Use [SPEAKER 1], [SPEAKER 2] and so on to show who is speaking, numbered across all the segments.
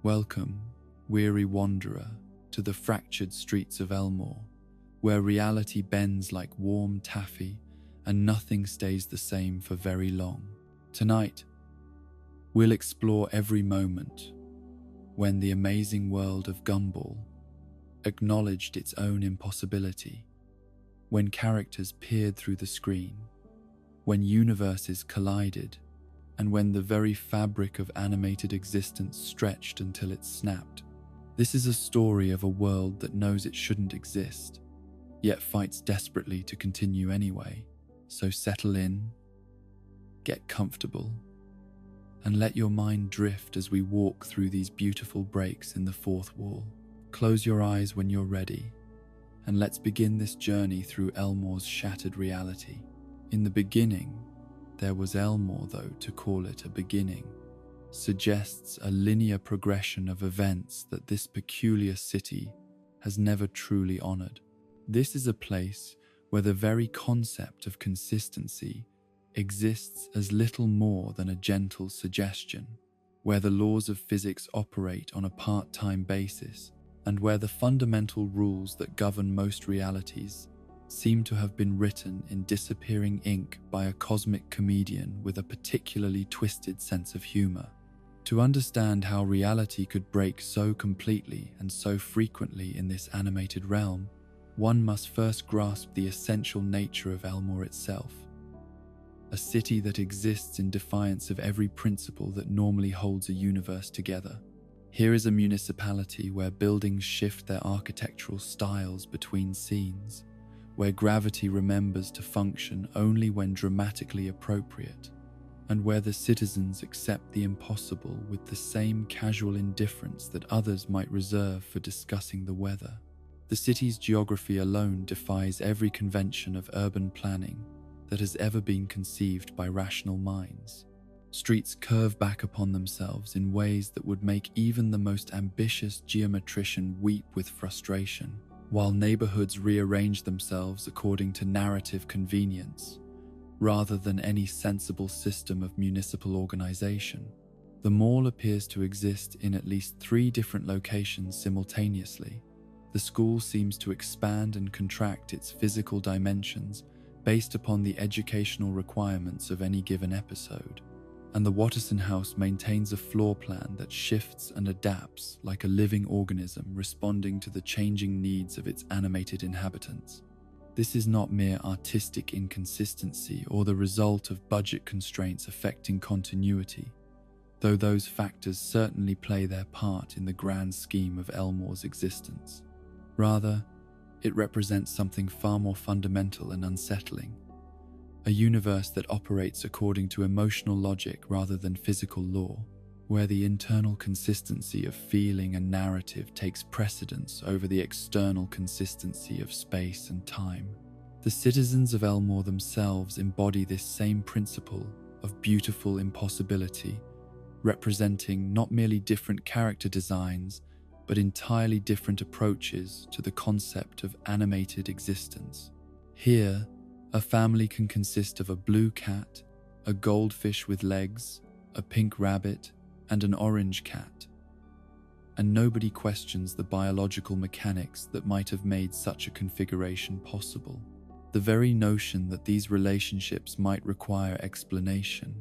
[SPEAKER 1] Welcome, weary wanderer, to the fractured streets of Elmore, where reality bends like warm taffy and nothing stays the same for very long. Tonight, we'll explore every moment when the amazing world of Gumball acknowledged its own impossibility, when characters peered through the screen, when universes collided, and when the very fabric of animated existence stretched until it snapped. This is a story of a world that knows it shouldn't exist, yet fights desperately to continue anyway. So settle in, get comfortable, and let your mind drift as we walk through these beautiful breaks in the fourth wall. Close your eyes when you're ready, and let's begin this journey through Elmore's shattered reality. In the beginning, there was Elmore, though to call it a beginning suggests a linear progression of events that this peculiar city has never truly honored. This is a place where the very concept of consistency exists as little more than a gentle suggestion, where the laws of physics operate on a part-time basis, and where the fundamental rules that govern most realities seem to have been written in disappearing ink by a cosmic comedian with a particularly twisted sense of humor. To understand how reality could break so completely and so frequently in this animated realm, one must first grasp the essential nature of Elmore itself, a city that exists in defiance of every principle that normally holds a universe together. Here is a municipality where buildings shift their architectural styles between scenes, where gravity remembers to function only when dramatically appropriate, and where the citizens accept the impossible with the same casual indifference that others might reserve for discussing the weather. The city's geography alone defies every convention of urban planning that has ever been conceived by rational minds. Streets curve back upon themselves in ways that would make even the most ambitious geometrician weep with frustration, while neighborhoods rearrange themselves according to narrative convenience, rather than any sensible system of municipal organization. The mall appears to exist in at least 3 different locations simultaneously. The school seems to expand and contract its physical dimensions based upon the educational requirements of any given episode, and the Watterson house maintains a floor plan that shifts and adapts like a living organism responding to the changing needs of its animated inhabitants. This is not mere artistic inconsistency or the result of budget constraints affecting continuity, though those factors certainly play their part in the grand scheme of Elmore's existence. Rather, it represents something far more fundamental and unsettling, a universe that operates according to emotional logic rather than physical law, where the internal consistency of feeling and narrative takes precedence over the external consistency of space and time. The citizens of Elmore themselves embody this same principle of beautiful impossibility, representing not merely different character designs, but entirely different approaches to the concept of animated existence. Here, a family can consist of a blue cat, a goldfish with legs, a pink rabbit, and an orange cat. And nobody questions the biological mechanics that might have made such a configuration possible. The very notion that these relationships might require explanation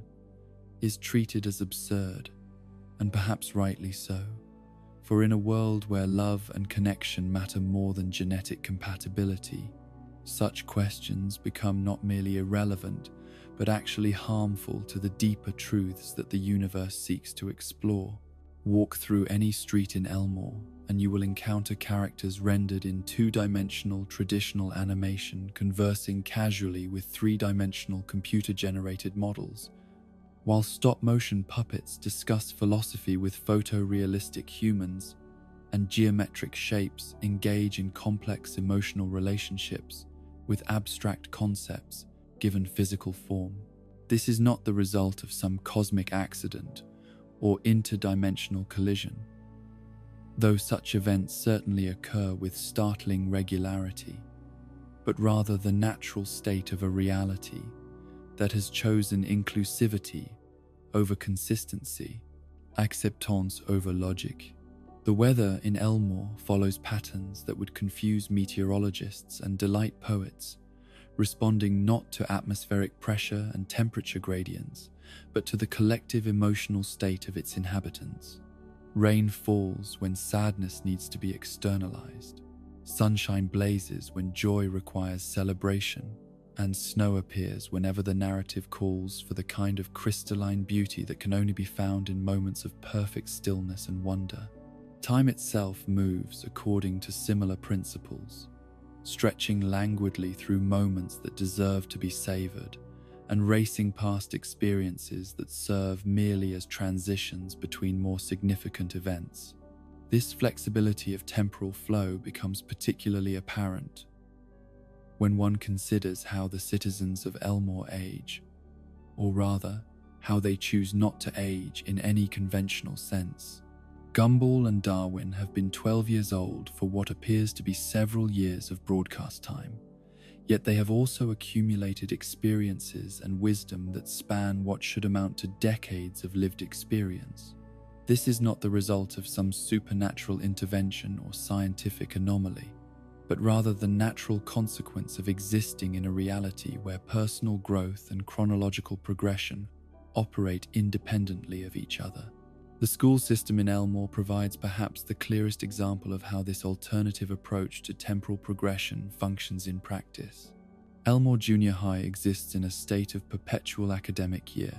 [SPEAKER 1] is treated as absurd, and perhaps rightly so. For in a world where love and connection matter more than genetic compatibility, such questions become not merely irrelevant, but actually harmful to the deeper truths that the universe seeks to explore. Walk through any street in Elmore, and you will encounter characters rendered in 2-dimensional traditional animation conversing casually with 3-dimensional computer-generated models, while stop-motion puppets discuss philosophy with photorealistic humans, and geometric shapes engage in complex emotional relationships with abstract concepts given physical form. This is not the result of some cosmic accident or interdimensional collision, though such events certainly occur with startling regularity, but rather the natural state of a reality that has chosen inclusivity over consistency, acceptance over logic, The weather in Elmore follows patterns that would confuse meteorologists and delight poets, responding not to atmospheric pressure and temperature gradients, but to the collective emotional state of its inhabitants. Rain falls when sadness needs to be externalized. Sunshine blazes when joy requires celebration, and snow appears whenever the narrative calls for the kind of crystalline beauty that can only be found in moments of perfect stillness and wonder. Time itself moves according to similar principles, stretching languidly through moments that deserve to be savored, and racing past experiences that serve merely as transitions between more significant events. This flexibility of temporal flow becomes particularly apparent when one considers how the citizens of Elmore age, or rather, how they choose not to age in any conventional sense. Gumball and Darwin have been 12 years old for what appears to be several years of broadcast time, yet they have also accumulated experiences and wisdom that span what should amount to decades of lived experience. This is not the result of some supernatural intervention or scientific anomaly, but rather the natural consequence of existing in a reality where personal growth and chronological progression operate independently of each other. The school system in Elmore provides perhaps the clearest example of how this alternative approach to temporal progression functions in practice. Elmore Junior High exists in a state of perpetual academic year,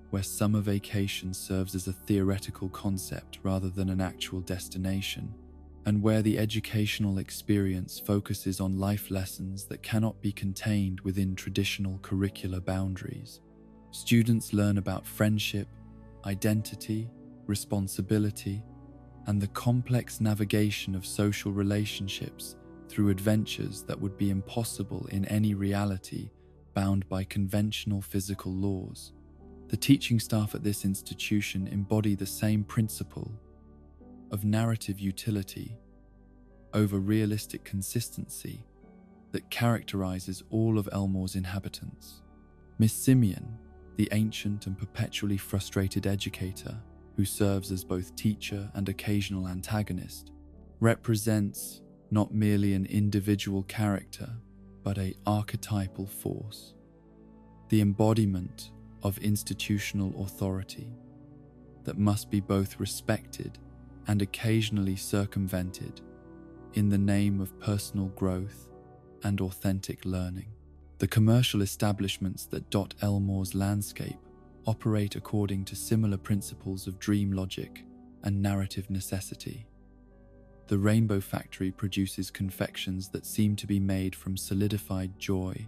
[SPEAKER 1] where summer vacation serves as a theoretical concept rather than an actual destination, and where the educational experience focuses on life lessons that cannot be contained within traditional curricular boundaries. Students learn about friendship, identity, responsibility, and the complex navigation of social relationships through adventures that would be impossible in any reality bound by conventional physical laws. The teaching staff at this institution embody the same principle of narrative utility over realistic consistency that characterizes all of Elmore's inhabitants. Miss Simeon, the ancient and perpetually frustrated educator, who serves as both teacher and occasional antagonist, represents not merely an individual character, but an archetypal force, the embodiment of institutional authority that must be both respected and occasionally circumvented in the name of personal growth and authentic learning. The commercial establishments that dot Elmore's landscape operate according to similar principles of dream logic and narrative necessity. The Rainbow Factory produces confections that seem to be made from solidified joy,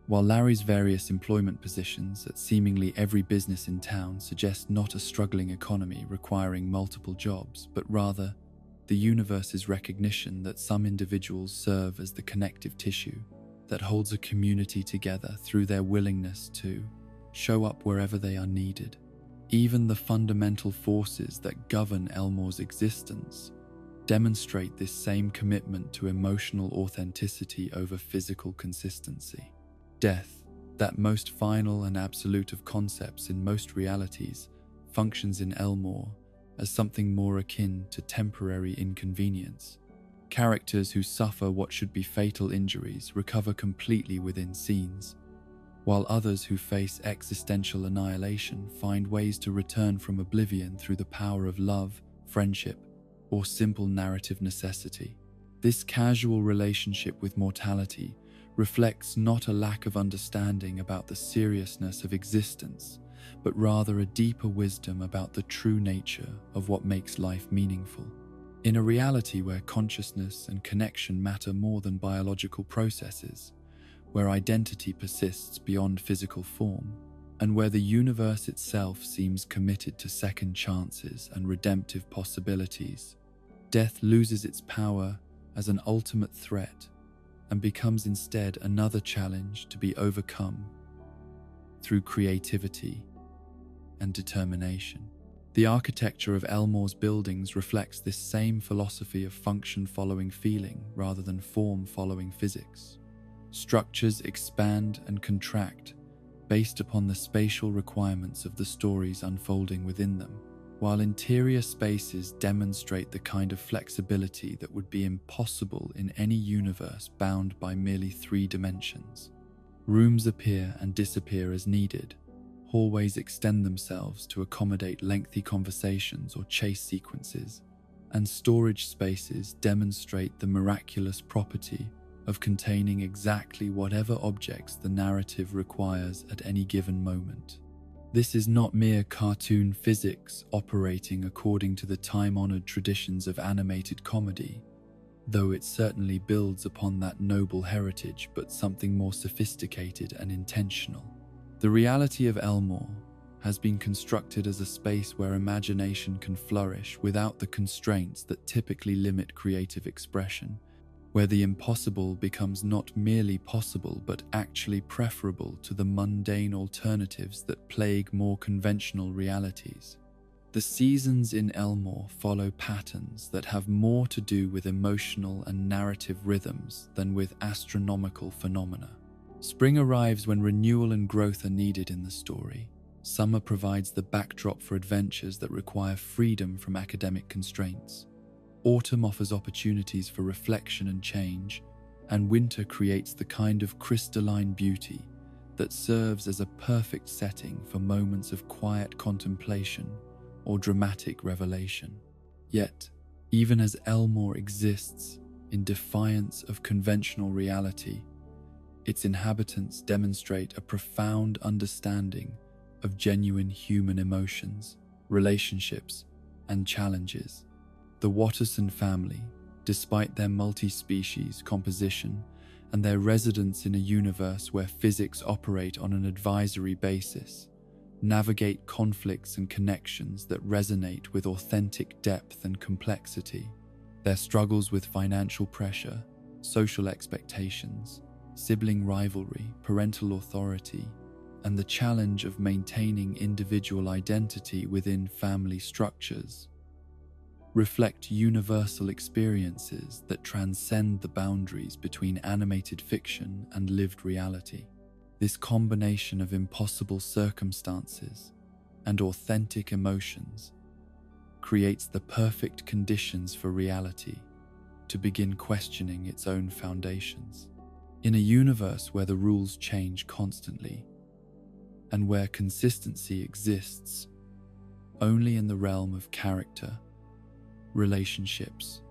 [SPEAKER 1] while Larry's various employment positions at seemingly every business in town suggest not a struggling economy requiring multiple jobs, but rather the universe's recognition that some individuals serve as the connective tissue that holds a community together through their willingness to show up wherever they are needed. Even the fundamental forces that govern Elmore's existence demonstrate this same commitment to emotional authenticity over physical consistency. Death, that most final and absolute of concepts in most realities, functions in Elmore as something more akin to temporary inconvenience. Characters who suffer what should be fatal injuries recover completely within scenes, while others who face existential annihilation find ways to return from oblivion through the power of love, friendship, or simple narrative necessity. This casual relationship with mortality reflects not a lack of understanding about the seriousness of existence, but rather a deeper wisdom about the true nature of what makes life meaningful. In a reality where consciousness and connection matter more than biological processes, where identity persists beyond physical form, and where the universe itself seems committed to second chances and redemptive possibilities, death loses its power as an ultimate threat and becomes instead another challenge to be overcome through creativity and determination. The architecture of Elmore's buildings reflects this same philosophy of function following feeling rather than form following physics. Structures expand and contract based upon the spatial requirements of the stories unfolding within them. while interior spaces demonstrate the kind of flexibility that would be impossible in any universe bound by merely 3 dimensions. Rooms appear and disappear as needed. Hallways extend themselves to accommodate lengthy conversations or chase sequences, and storage spaces demonstrate the miraculous property of containing exactly whatever objects the narrative requires at any given moment. This is not mere cartoon physics operating according to the time-honored traditions of animated comedy, though it certainly builds upon that noble heritage, but something more sophisticated and intentional. The reality of Elmore has been constructed as a space where imagination can flourish without the constraints that typically limit creative expression, where the impossible becomes not merely possible but actually preferable to the mundane alternatives that plague more conventional realities. The seasons in Elmore follow patterns that have more to do with emotional and narrative rhythms than with astronomical phenomena. Spring arrives when renewal and growth are needed in the story. Summer provides the backdrop for adventures that require freedom from academic constraints. Autumn offers opportunities for reflection and change, and winter creates the kind of crystalline beauty that serves as a perfect setting for moments of quiet contemplation or dramatic revelation. Yet, even as Elmore exists in defiance of conventional reality, its inhabitants demonstrate a profound understanding of genuine human emotions, relationships, and challenges. The Watterson family, despite their multi-species composition and their residence in a universe where physics operate on an advisory basis, navigate conflicts and connections that resonate with authentic depth and complexity. Their struggles with financial pressure, social expectations, sibling rivalry, parental authority, and the challenge of maintaining individual identity within family structures reflect universal experiences that transcend the boundaries between animated fiction and lived reality. This combination of impossible circumstances and authentic emotions creates the perfect conditions for reality to begin questioning its own foundations. In a universe where the rules change constantly and where consistency exists only in the realm of character, relationships,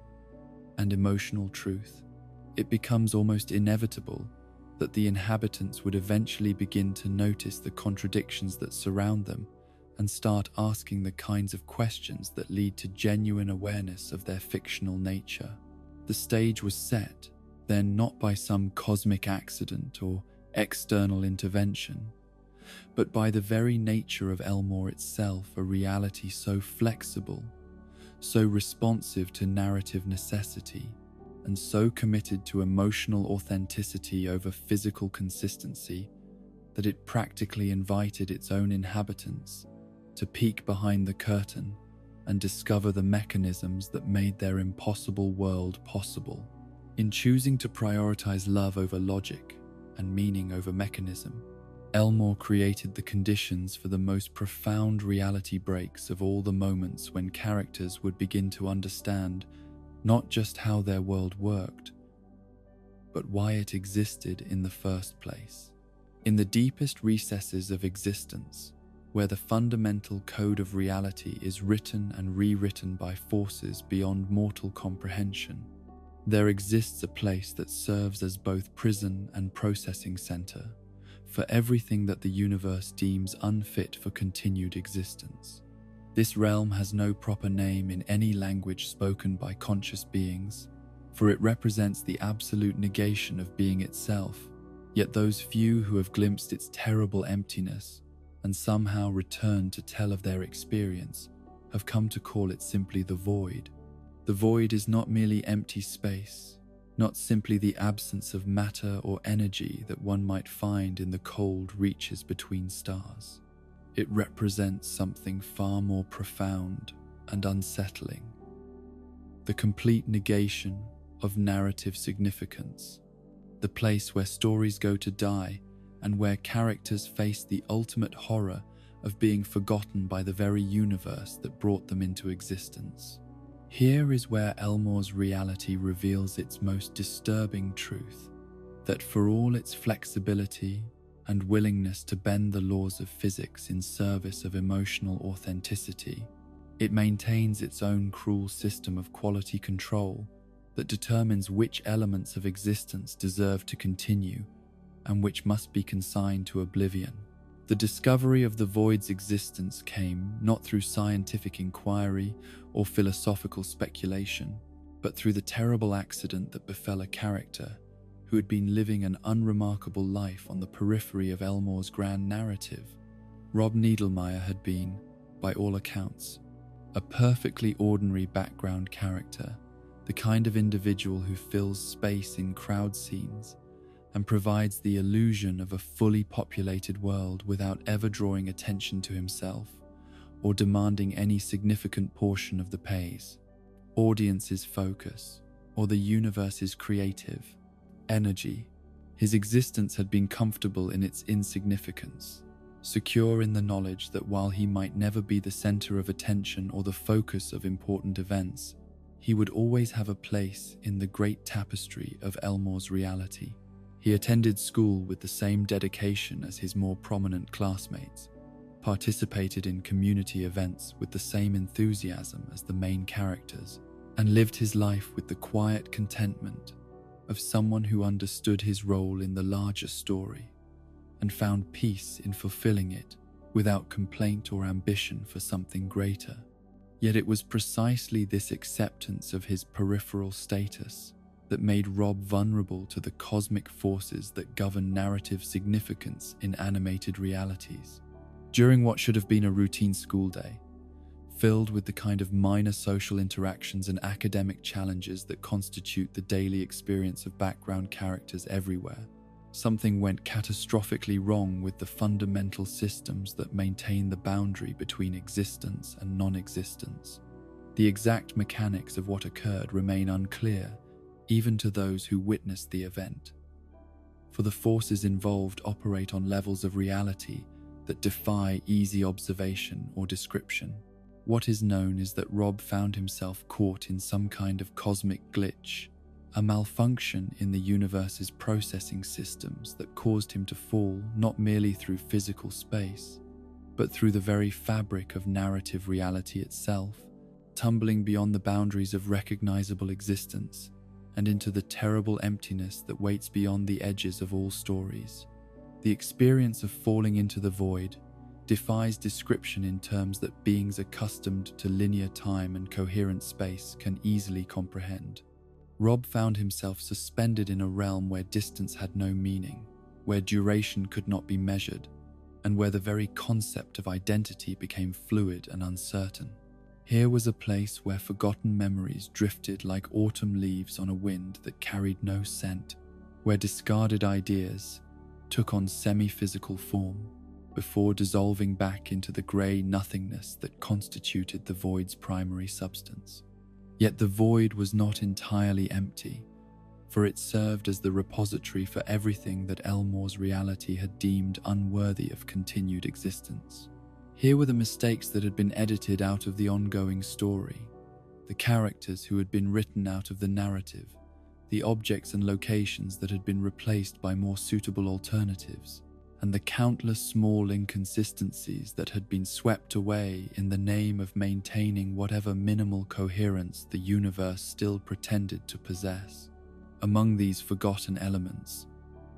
[SPEAKER 1] and emotional truth, it becomes almost inevitable that the inhabitants would eventually begin to notice the contradictions that surround them and start asking the kinds of questions that lead to genuine awareness of their fictional nature. The stage was set, then, not by some cosmic accident or external intervention, but by the very nature of Elmore itself, a reality so flexible, so responsive to narrative necessity, and so committed to emotional authenticity over physical consistency that it practically invited its own inhabitants to peek behind the curtain and discover the mechanisms that made their impossible world possible. In choosing to prioritize love over logic and meaning over mechanism, Elmore created the conditions for the most profound reality breaks of all the moments when characters would begin to understand not just how their world worked, but why it existed in the first place. In the deepest recesses of existence, where the fundamental code of reality is written and rewritten by forces beyond mortal comprehension, there exists a place that serves as both prison and processing center for everything that the universe deems unfit for continued existence. This realm has no proper name in any language spoken by conscious beings, for it represents the absolute negation of being itself. Yet those few who have glimpsed its terrible emptiness and somehow returned to tell of their experience have come to call it simply the void. The void is not merely empty space, not simply the absence of matter or energy that one might find in the cold reaches between stars. It represents something far more profound and unsettling: the complete negation of narrative significance, the place where stories go to die and where characters face the ultimate horror of being forgotten by the very universe that brought them into existence. Here is where Elmore's reality reveals its most disturbing truth, that for all its flexibility and willingness to bend the laws of physics in service of emotional authenticity, it maintains its own cruel system of quality control that determines which elements of existence deserve to continue and which must be consigned to oblivion. The discovery of the void's existence came not through scientific inquiry or philosophical speculation, but through the terrible accident that befell a character who had been living an unremarkable life on the periphery of Elmore's grand narrative. Rob Needlemeyer had been, by all accounts, a perfectly ordinary background character, the kind of individual who fills space in crowd scenes and provides the illusion of a fully populated world without ever drawing attention to himself or demanding any significant portion of the pays. Audience's focus, or the universe's creative energy. His existence had been comfortable in its insignificance, secure in the knowledge that while he might never be the center of attention or the focus of important events, he would always have a place in the great tapestry of Elmore's reality. He attended school with the same dedication as his more prominent classmates, participated in community events with the same enthusiasm as the main characters, and lived his life with the quiet contentment of someone who understood his role in the larger story and found peace in fulfilling it without complaint or ambition for something greater. Yet it was precisely this acceptance of his peripheral status that made Rob vulnerable to the cosmic forces that govern narrative significance in animated realities. During what should have been a routine school day, filled with the kind of minor social interactions and academic challenges that constitute the daily experience of background characters everywhere, something went catastrophically wrong with the fundamental systems that maintain the boundary between existence and non-existence. The exact mechanics of what occurred remain unclear, even to those who witnessed the event. For the forces involved operate on levels of reality that defy easy observation or description. What is known is that Rob found himself caught in some kind of cosmic glitch, a malfunction in the universe's processing systems that caused him to fall not merely through physical space, but through the very fabric of narrative reality itself, tumbling beyond the boundaries of recognizable existence and into the terrible emptiness that waits beyond the edges of all stories. The experience of falling into the void defies description in terms that beings accustomed to linear time and coherent space can easily comprehend. Rob found himself suspended in a realm where distance had no meaning, where duration could not be measured, and where the very concept of identity became fluid and uncertain. Here was a place where forgotten memories drifted like autumn leaves on a wind that carried no scent, where discarded ideas took on semi-physical form before dissolving back into the grey nothingness that constituted the void's primary substance. Yet the void was not entirely empty, for it served as the repository for everything that Elmore's reality had deemed unworthy of continued existence. Here were the mistakes that had been edited out of the ongoing story, the characters who had been written out of the narrative, the objects and locations that had been replaced by more suitable alternatives, and the countless small inconsistencies that had been swept away in the name of maintaining whatever minimal coherence the universe still pretended to possess. Among these forgotten elements,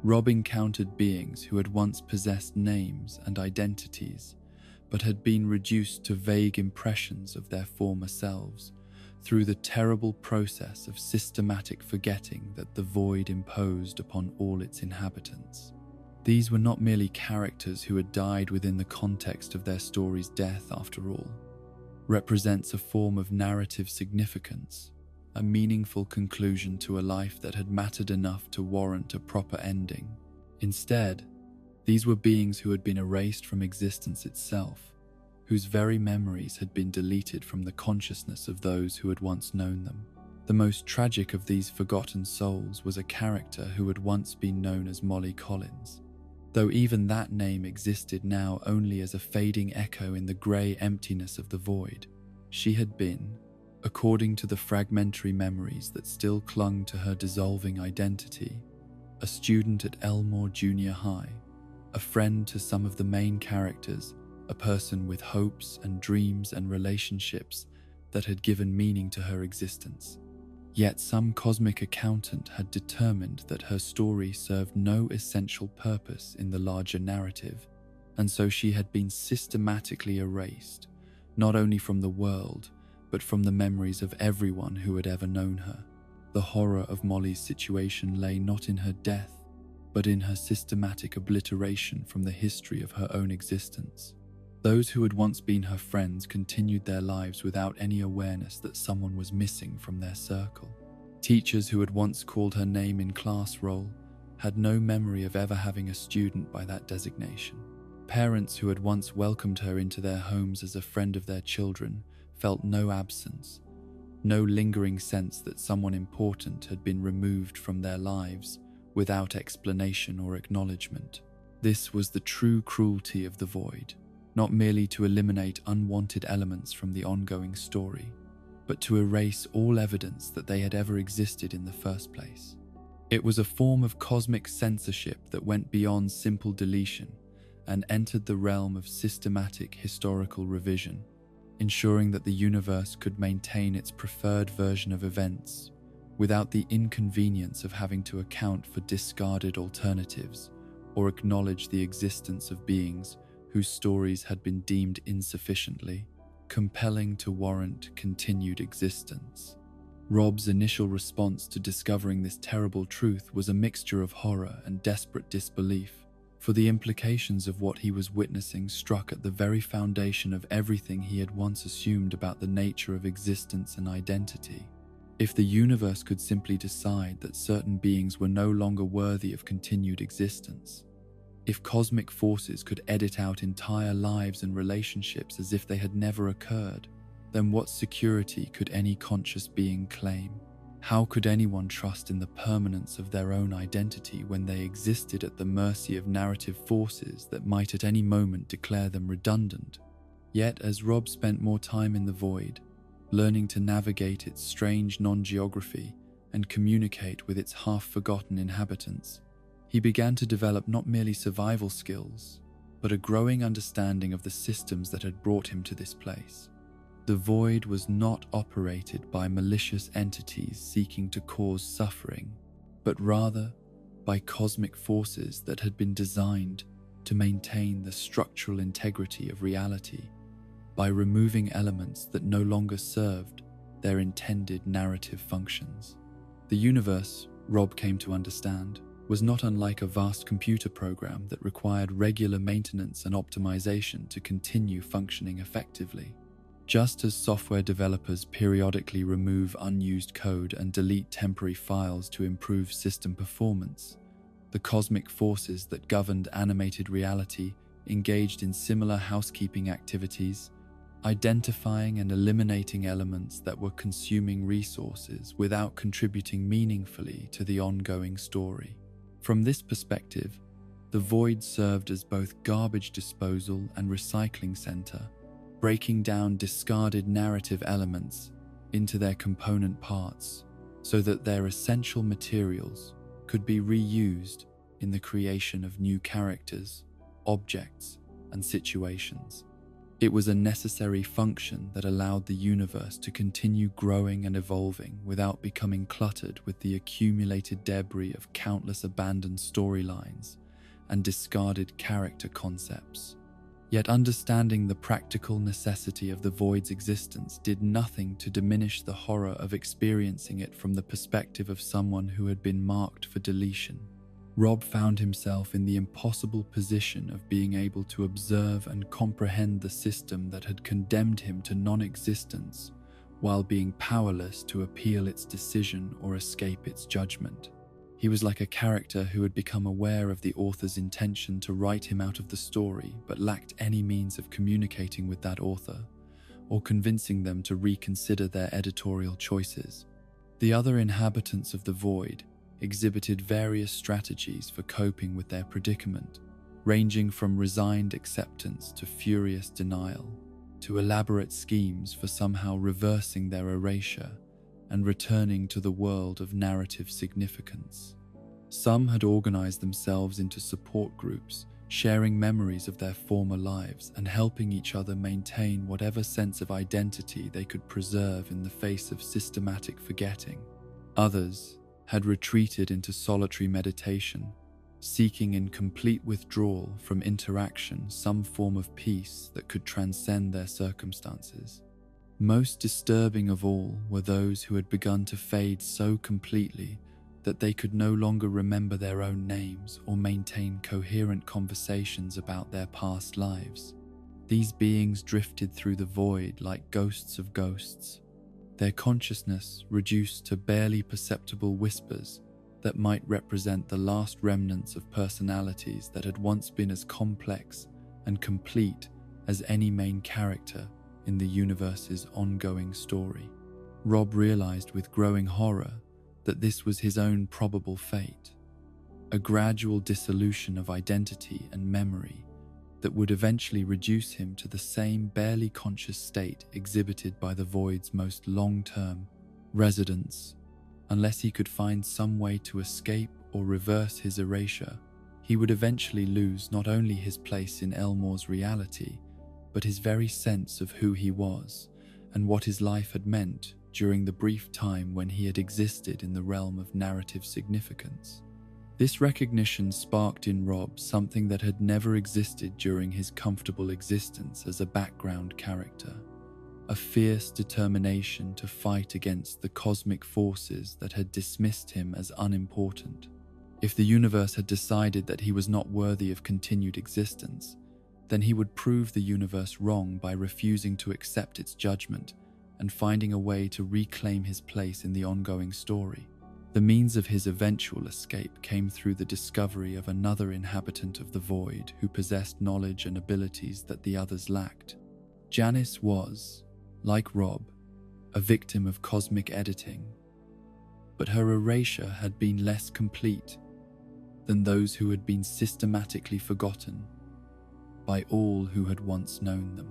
[SPEAKER 1] Rob encountered beings who had once possessed names and identities, but had been reduced to vague impressions of their former selves through the terrible process of systematic forgetting that the void imposed upon all its inhabitants. These were not merely characters who had died within the context of their story's death, after all. Represents a form of narrative significance, a meaningful conclusion to a life that had mattered enough to warrant a proper ending. Instead, these were beings who had been erased from existence itself, whose very memories had been deleted from the consciousness of those who had once known them. The most tragic of these forgotten souls was a character who had once been known as Molly Collins, though even that name existed now only as a fading echo in the grey emptiness of the void. She had been, according to the fragmentary memories that still clung to her dissolving identity, a student at Elmore Junior High, a friend to some of the main characters, a person with hopes and dreams and relationships that had given meaning to her existence. Yet some cosmic accountant had determined that her story served no essential purpose in the larger narrative, and so she had been systematically erased, not only from the world, but from the memories of everyone who had ever known her. The horror of Molly's situation lay not in her death, but in her systematic obliteration from the history of her own existence. Those who had once been her friends continued their lives without any awareness that someone was missing from their circle. Teachers who had once called her name in class roll had no memory of ever having a student by that designation. Parents who had once welcomed her into their homes as a friend of their children felt no absence, no lingering sense that someone important had been removed from their lives without explanation or acknowledgement. This was the true cruelty of the void, not merely to eliminate unwanted elements from the ongoing story, but to erase all evidence that they had ever existed in the first place. It was a form of cosmic censorship that went beyond simple deletion and entered the realm of systematic historical revision, ensuring that the universe could maintain its preferred version of events without the inconvenience of having to account for discarded alternatives or acknowledge the existence of beings whose stories had been deemed insufficiently compelling to warrant continued existence. Rob's initial response to discovering this terrible truth was a mixture of horror and desperate disbelief, for the implications of what he was witnessing struck at the very foundation of everything he had once assumed about the nature of existence and identity. If the universe could simply decide that certain beings were no longer worthy of continued existence, if cosmic forces could edit out entire lives and relationships as if they had never occurred, then what security could any conscious being claim? How could anyone trust in the permanence of their own identity when they existed at the mercy of narrative forces that might at any moment declare them redundant? Yet, as Rob spent more time in the void, learning to navigate its strange non-geography and communicate with its half-forgotten inhabitants, he began to develop not merely survival skills, but a growing understanding of the systems that had brought him to this place. The void was not operated by malicious entities seeking to cause suffering, but rather by cosmic forces that had been designed to maintain the structural integrity of reality by removing elements that no longer served their intended narrative functions. The universe, Rob came to understand, was not unlike a vast computer program that required regular maintenance and optimization to continue functioning effectively. Just as software developers periodically remove unused code and delete temporary files to improve system performance, the cosmic forces that governed animated reality engaged in similar housekeeping activities, identifying and eliminating elements that were consuming resources without contributing meaningfully to the ongoing story. From this perspective, the void served as both garbage disposal and recycling center, breaking down discarded narrative elements into their component parts so that their essential materials could be reused in the creation of new characters, objects, and situations. It was a necessary function that allowed the universe to continue growing and evolving without becoming cluttered with the accumulated debris of countless abandoned storylines and discarded character concepts. Yet understanding the practical necessity of the void's existence did nothing to diminish the horror of experiencing it from the perspective of someone who had been marked for deletion. Rob found himself in the impossible position of being able to observe and comprehend the system that had condemned him to non-existence, while being powerless to appeal its decision or escape its judgment. He was like a character who had become aware of the author's intention to write him out of the story, but lacked any means of communicating with that author, or convincing them to reconsider their editorial choices. The other inhabitants of the void exhibited various strategies for coping with their predicament, ranging from resigned acceptance to furious denial, to elaborate schemes for somehow reversing their erasure and returning to the world of narrative significance. Some had organized themselves into support groups, sharing memories of their former lives and helping each other maintain whatever sense of identity they could preserve in the face of systematic forgetting. Others had retreated into solitary meditation, seeking in complete withdrawal from interaction some form of peace that could transcend their circumstances. Most disturbing of all were those who had begun to fade so completely that they could no longer remember their own names or maintain coherent conversations about their past lives. These beings drifted through the void like ghosts of ghosts, their consciousness reduced to barely perceptible whispers that might represent the last remnants of personalities that had once been as complex and complete as any main character in the universe's ongoing story. Rob realized with growing horror that this was his own probable fate, a gradual dissolution of identity and memory that would eventually reduce him to the same barely conscious state exhibited by the void's most long-term residents. Unless he could find some way to escape or reverse his erasure, he would eventually lose not only his place in Elmore's reality, but his very sense of who he was and what his life had meant during the brief time when he had existed in the realm of narrative significance. This recognition sparked in Rob something that had never existed during his comfortable existence as a background character, a fierce determination to fight against the cosmic forces that had dismissed him as unimportant. If the universe had decided that he was not worthy of continued existence, then he would prove the universe wrong by refusing to accept its judgment and finding a way to reclaim his place in the ongoing story. The means of his eventual escape came through the discovery of another inhabitant of the void who possessed knowledge and abilities that the others lacked. Janice was, like Rob, a victim of cosmic editing, but her erasure had been less complete than those who had been systematically forgotten by all who had once known them.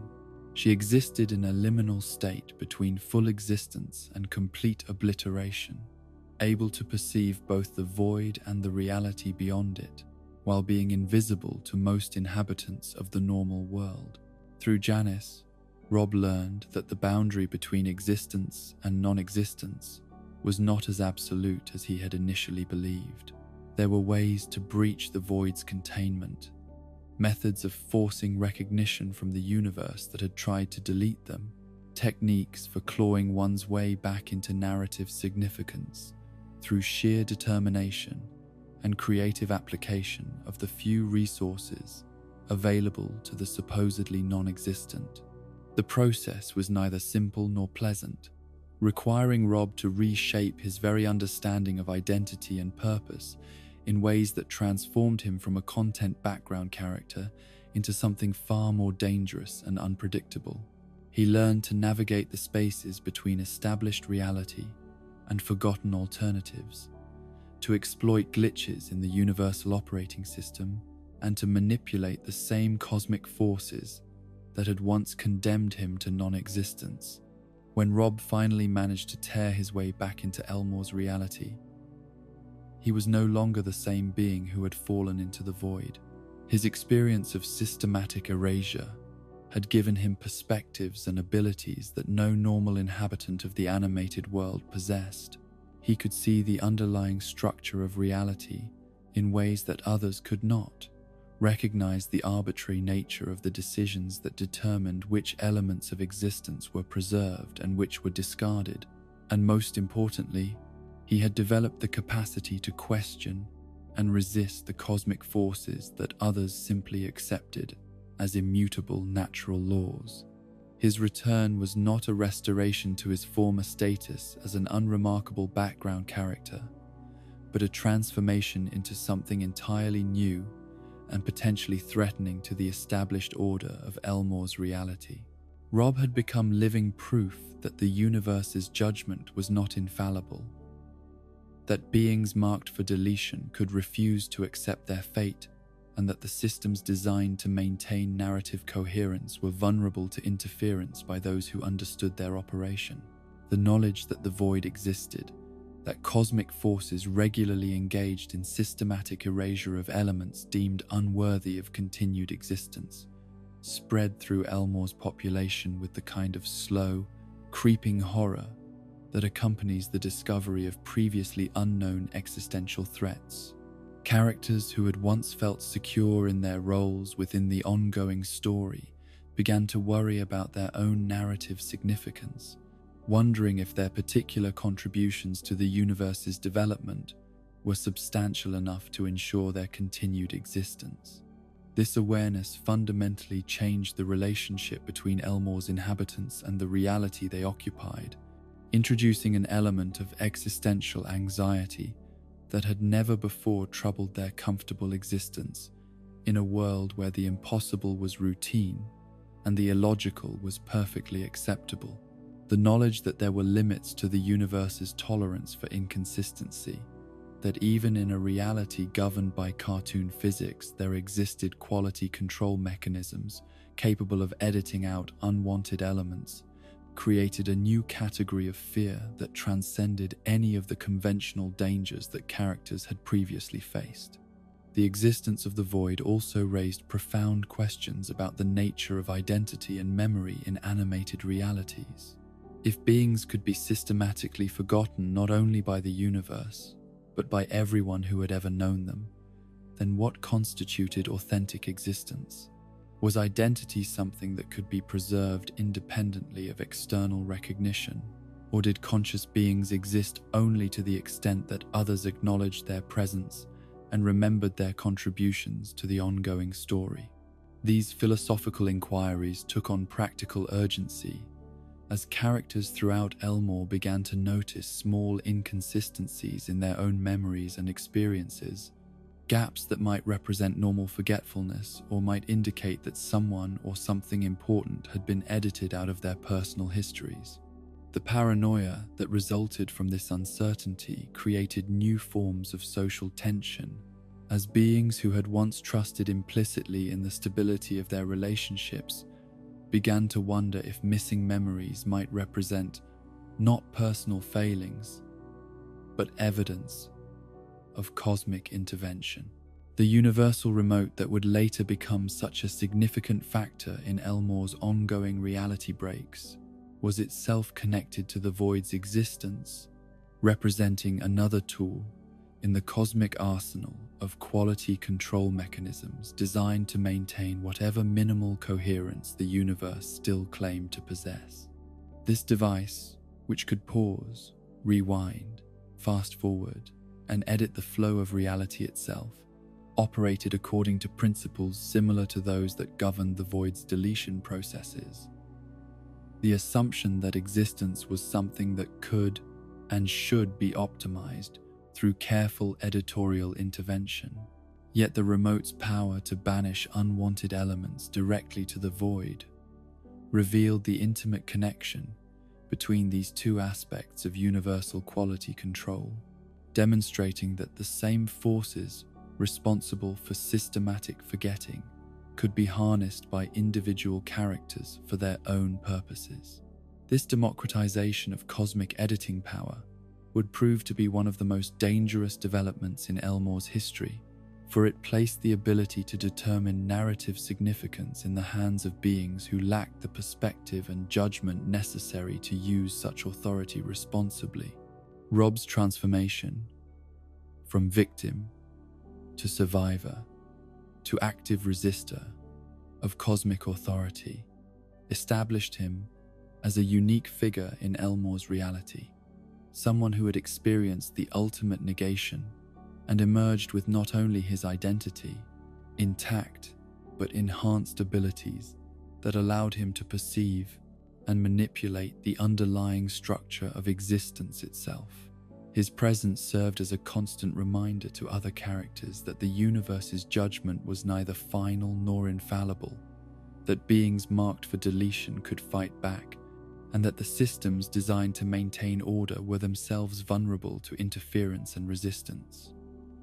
[SPEAKER 1] She existed in a liminal state between full existence and complete obliteration, able to perceive both the void and the reality beyond it, while being invisible to most inhabitants of the normal world. Through Janice, Rob learned that the boundary between existence and non-existence was not as absolute as he had initially believed. There were ways to breach the void's containment, methods of forcing recognition from the universe that had tried to delete them, techniques for clawing one's way back into narrative significance through sheer determination and creative application of the few resources available to the supposedly non-existent. The process was neither simple nor pleasant, requiring Rob to reshape his very understanding of identity and purpose in ways that transformed him from a content background character into something far more dangerous and unpredictable. He learned to navigate the spaces between established reality and forgotten alternatives, to exploit glitches in the universal operating system, and to manipulate the same cosmic forces that had once condemned him to non-existence. When Rob finally managed to tear his way back into Elmore's reality, he was no longer the same being who had fallen into the void. His experience of systematic erasure had given him perspectives and abilities that no normal inhabitant of the animated world possessed. He could see the underlying structure of reality in ways that others could not, recognize the arbitrary nature of the decisions that determined which elements of existence were preserved and which were discarded, and most importantly, he had developed the capacity to question and resist the cosmic forces that others simply accepted as immutable natural laws. His return was not a restoration to his former status as an unremarkable background character, but a transformation into something entirely new and potentially threatening to the established order of Elmore's reality. Rob had become living proof that the universe's judgment was not infallible, that beings marked for deletion could refuse to accept their fate and that the systems designed to maintain narrative coherence were vulnerable to interference by those who understood their operation. The knowledge that the void existed, that cosmic forces regularly engaged in systematic erasure of elements deemed unworthy of continued existence, spread through Elmore's population with the kind of slow, creeping horror that accompanies the discovery of previously unknown existential threats. Characters who had once felt secure in their roles within the ongoing story began to worry about their own narrative significance, wondering if their particular contributions to the universe's development were substantial enough to ensure their continued existence. This awareness fundamentally changed the relationship between Elmore's inhabitants and the reality they occupied, introducing an element of existential anxiety that had never before troubled their comfortable existence in a world where the impossible was routine and the illogical was perfectly acceptable. The knowledge that there were limits to the universe's tolerance for inconsistency, that even in a reality governed by cartoon physics, there existed quality control mechanisms capable of editing out unwanted elements, created a new category of fear that transcended any of the conventional dangers that characters had previously faced. The existence of the void also raised profound questions about the nature of identity and memory in animated realities. If beings could be systematically forgotten not only by the universe, but by everyone who had ever known them, then what constituted authentic existence? Was identity something that could be preserved independently of external recognition, or did conscious beings exist only to the extent that others acknowledged their presence and remembered their contributions to the ongoing story? These philosophical inquiries took on practical urgency as characters throughout Elmore began to notice small inconsistencies in their own memories and experiences, gaps that might represent normal forgetfulness or might indicate that someone or something important had been edited out of their personal histories. The paranoia that resulted from this uncertainty created new forms of social tension, as beings who had once trusted implicitly in the stability of their relationships began to wonder if missing memories might represent not personal failings, but evidence of cosmic intervention. The universal remote that would later become such a significant factor in Elmore's ongoing reality breaks was itself connected to the void's existence, representing another tool in the cosmic arsenal of quality control mechanisms designed to maintain whatever minimal coherence the universe still claimed to possess. This device, which could pause, rewind, fast forward, and edit the flow of reality itself, operated according to principles similar to those that governed the void's deletion processes. The assumption that existence was something that could and should be optimized through careful editorial intervention. Yet the remote's power to banish unwanted elements directly to the void revealed the intimate connection between these two aspects of universal quality control, demonstrating that the same forces responsible for systematic forgetting could be harnessed by individual characters for their own purposes. This democratization of cosmic editing power would prove to be one of the most dangerous developments in Elmore's history, for it placed the ability to determine narrative significance in the hands of beings who lacked the perspective and judgment necessary to use such authority responsibly. Rob's transformation from victim to survivor to active resistor of cosmic authority established him as a unique figure in Elmore's reality, someone who had experienced the ultimate negation and emerged with not only his identity intact, but enhanced abilities that allowed him to perceive and manipulate the underlying structure of existence itself. His presence served as a constant reminder to other characters that the universe's judgment was neither final nor infallible, that beings marked for deletion could fight back, and that the systems designed to maintain order were themselves vulnerable to interference and resistance.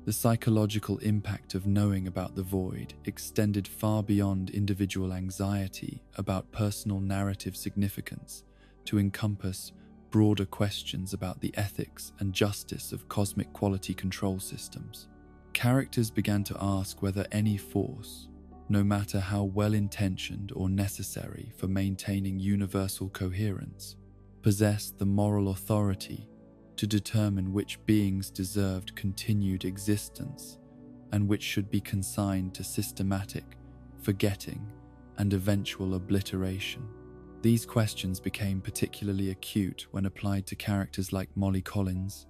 [SPEAKER 1] The psychological impact of knowing about the void extended far beyond individual anxiety about personal narrative significance to encompass broader questions about the ethics and justice of cosmic quality control systems. Characters began to ask whether any force, no matter how well-intentioned or necessary for maintaining universal coherence, possessed the moral authority to determine which beings deserved continued existence and which should be consigned to systematic forgetting and eventual obliteration. These questions became particularly acute when applied to characters like Molly Collins,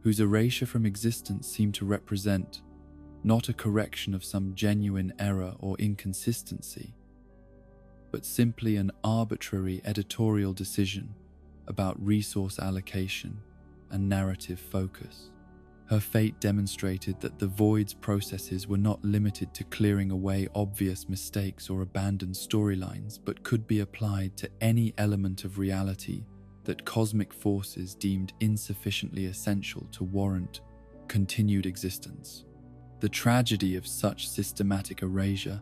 [SPEAKER 1] whose erasure from existence seemed to represent not a correction of some genuine error or inconsistency, but simply an arbitrary editorial decision about resource allocation and narrative focus. Her fate demonstrated that the void's processes were not limited to clearing away obvious mistakes or abandoned storylines, but could be applied to any element of reality that cosmic forces deemed insufficiently essential to warrant continued existence. The tragedy of such systematic erasure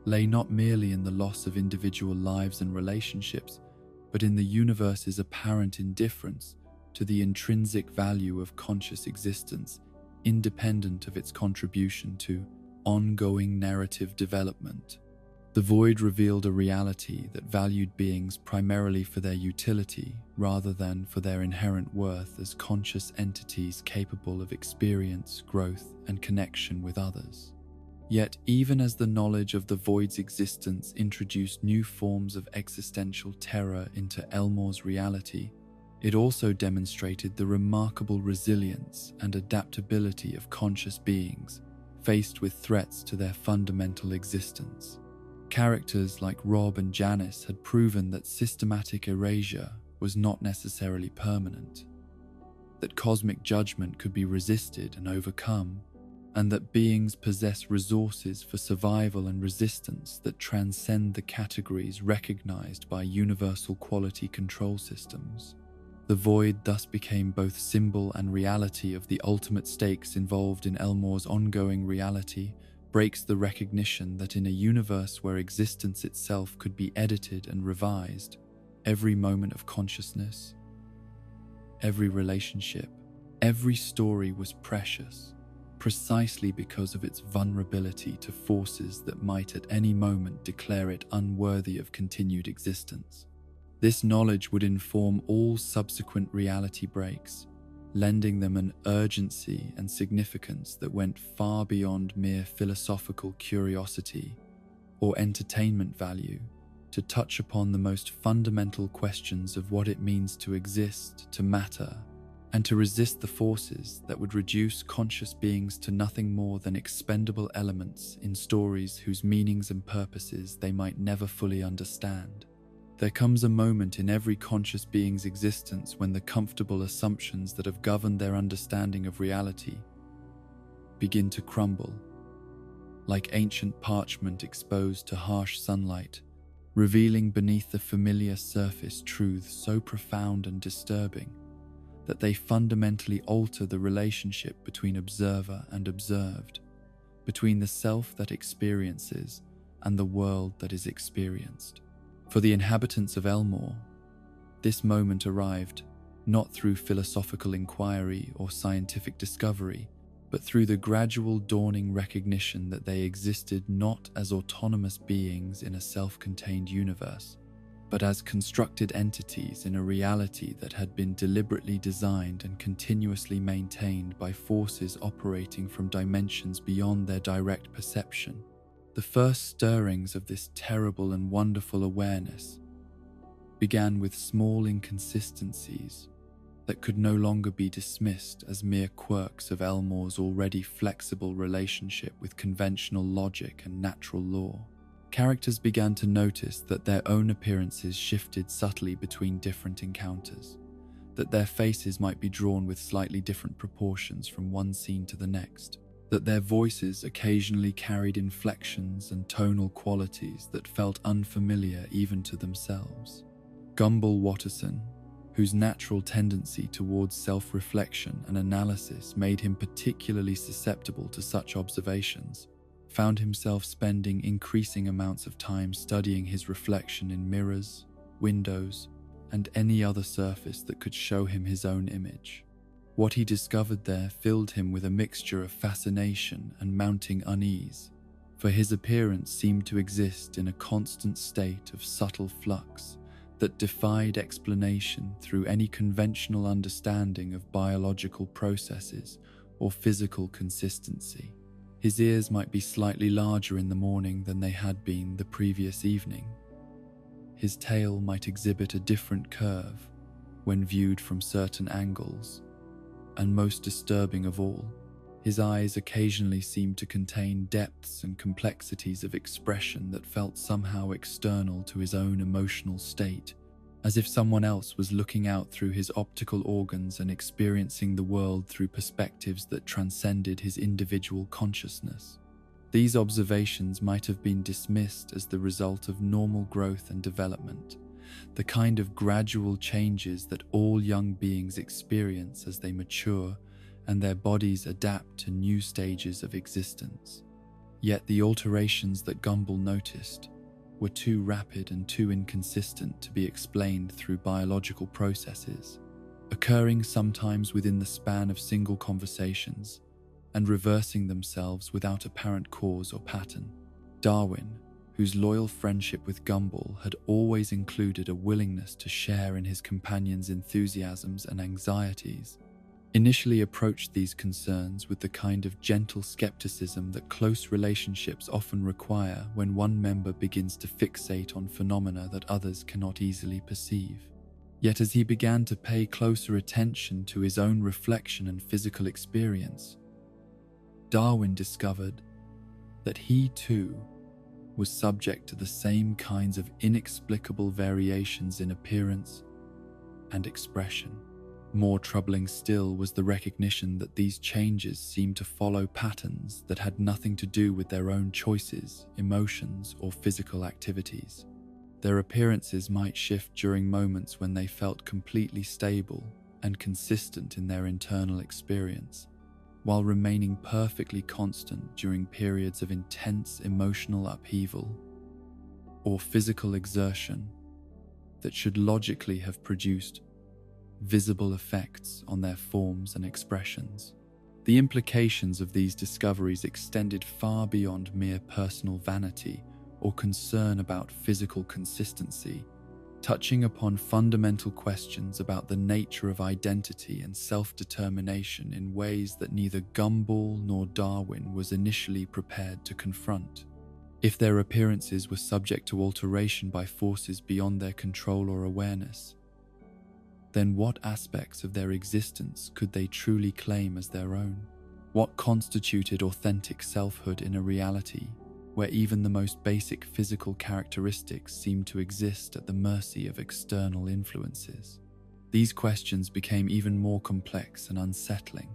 [SPEAKER 1] lay not merely in the loss of individual lives and relationships, but in the universe's apparent indifference to the intrinsic value of conscious existence, independent of its contribution to ongoing narrative development. The void revealed a reality that valued beings primarily for their utility rather than for their inherent worth as conscious entities capable of experience, growth, and connection with others. Yet, even as the knowledge of the void's existence introduced new forms of existential terror into Elmore's reality, it also demonstrated the remarkable resilience and adaptability of conscious beings faced with threats to their fundamental existence. Characters like Rob and Janice had proven that systematic erasure was not necessarily permanent, that cosmic judgment could be resisted and overcome, and that beings possess resources for survival and resistance that transcend the categories recognized by universal quality control systems. The void thus became both symbol and reality of the ultimate stakes involved in Elmore's ongoing reality, breaks the recognition that in a universe where existence itself could be edited and revised, every moment of consciousness, every relationship, every story was precious, precisely because of its vulnerability to forces that might at any moment declare it unworthy of continued existence. This knowledge would inform all subsequent reality breaks, lending them an urgency and significance that went far beyond mere philosophical curiosity or entertainment value to touch upon the most fundamental questions of what it means to exist, to matter, and to resist the forces that would reduce conscious beings to nothing more than expendable elements in stories whose meanings and purposes they might never fully understand. There comes a moment in every conscious being's existence when the comfortable assumptions that have governed their understanding of reality begin to crumble, like ancient parchment exposed to harsh sunlight, revealing beneath the familiar surface truths so profound and disturbing that they fundamentally alter the relationship between observer and observed, between the self that experiences and the world that is experienced. For the inhabitants of Elmore, this moment arrived not through philosophical inquiry or scientific discovery, but through the gradual dawning recognition that they existed not as autonomous beings in a self-contained universe, but as constructed entities in a reality that had been deliberately designed and continuously maintained by forces operating from dimensions beyond their direct perception. The first stirrings of this terrible and wonderful awareness began with small inconsistencies that could no longer be dismissed as mere quirks of Elmore's already flexible relationship with conventional logic and natural law. Characters began to notice that their own appearances shifted subtly between different encounters, that their faces might be drawn with slightly different proportions from one scene to the next, that their voices occasionally carried inflections and tonal qualities that felt unfamiliar even to themselves. Gumball Watterson, whose natural tendency towards self-reflection and analysis made him particularly susceptible to such observations, found himself spending increasing amounts of time studying his reflection in mirrors, windows, and any other surface that could show him his own image. What he discovered there filled him with a mixture of fascination and mounting unease, for his appearance seemed to exist in a constant state of subtle flux that defied explanation through any conventional understanding of biological processes or physical consistency. His ears might be slightly larger in the morning than they had been the previous evening. His tail might exhibit a different curve when viewed from certain angles, and most disturbing of all, his eyes occasionally seemed to contain depths and complexities of expression that felt somehow external to his own emotional state, as if someone else was looking out through his optical organs and experiencing the world through perspectives that transcended his individual consciousness. These observations might have been dismissed as the result of normal growth and development, the kind of gradual changes that all young beings experience as they mature and their bodies adapt to new stages of existence. Yet the alterations that Gumball noticed were too rapid and too inconsistent to be explained through biological processes, occurring sometimes within the span of single conversations and reversing themselves without apparent cause or pattern. Darwin, whose loyal friendship with Gumball had always included a willingness to share in his companion's enthusiasms and anxieties, initially approached these concerns with the kind of gentle skepticism that close relationships often require when one member begins to fixate on phenomena that others cannot easily perceive. Yet as he began to pay closer attention to his own reflection and physical experience, Darwin discovered that he too was subject to the same kinds of inexplicable variations in appearance and expression. More troubling still was the recognition that these changes seemed to follow patterns that had nothing to do with their own choices, emotions, or physical activities. Their appearances might shift during moments when they felt completely stable and consistent in their internal experience, while remaining perfectly constant during periods of intense emotional upheaval or physical exertion that should logically have produced visible effects on their forms and expressions. The implications of these discoveries extended far beyond mere personal vanity or concern about physical consistency, touching upon fundamental questions about the nature of identity and self-determination in ways that neither Gumball nor Darwin was initially prepared to confront. If their appearances were subject to alteration by forces beyond their control or awareness, then what aspects of their existence could they truly claim as their own? What constituted authentic selfhood in a reality where even the most basic physical characteristics seemed to exist at the mercy of external influences? These questions became even more complex and unsettling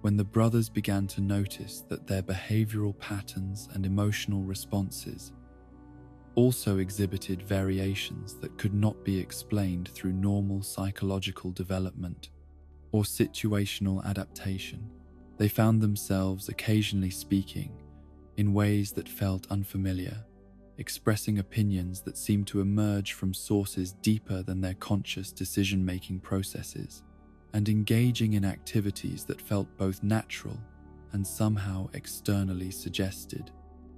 [SPEAKER 1] when the brothers began to notice that their behavioral patterns and emotional responses also exhibited variations that could not be explained through normal psychological development or situational adaptation. They found themselves occasionally speaking in ways that felt unfamiliar, expressing opinions that seemed to emerge from sources deeper than their conscious decision-making processes, and engaging in activities that felt both natural and somehow externally suggested.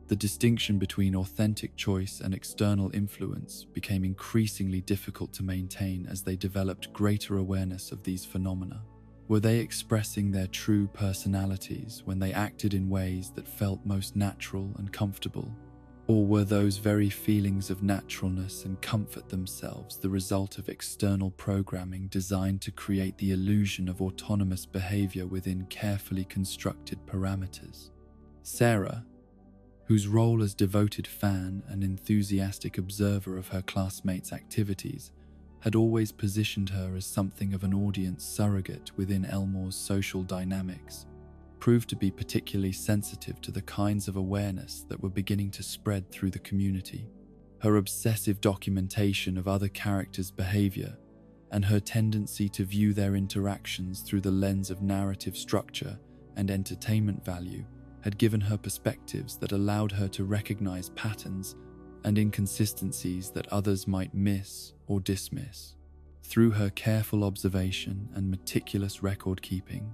[SPEAKER 1] The distinction between authentic choice and external influence became increasingly difficult to maintain as they developed greater awareness of these phenomena. Were they expressing their true personalities when they acted in ways that felt most natural and comfortable? Or were those very feelings of naturalness and comfort themselves the result of external programming designed to create the illusion of autonomous behavior within carefully constructed parameters? Sarah, whose role as devoted fan and enthusiastic observer of her classmates' activities had always positioned her as something of an audience surrogate within Elmore's social dynamics, proved to be particularly sensitive to the kinds of awareness that were beginning to spread through the community. Her obsessive documentation of other characters' behavior and her tendency to view their interactions through the lens of narrative structure and entertainment value had given her perspectives that allowed her to recognize patterns and inconsistencies that others might miss or dismiss. Through her careful observation and meticulous record-keeping,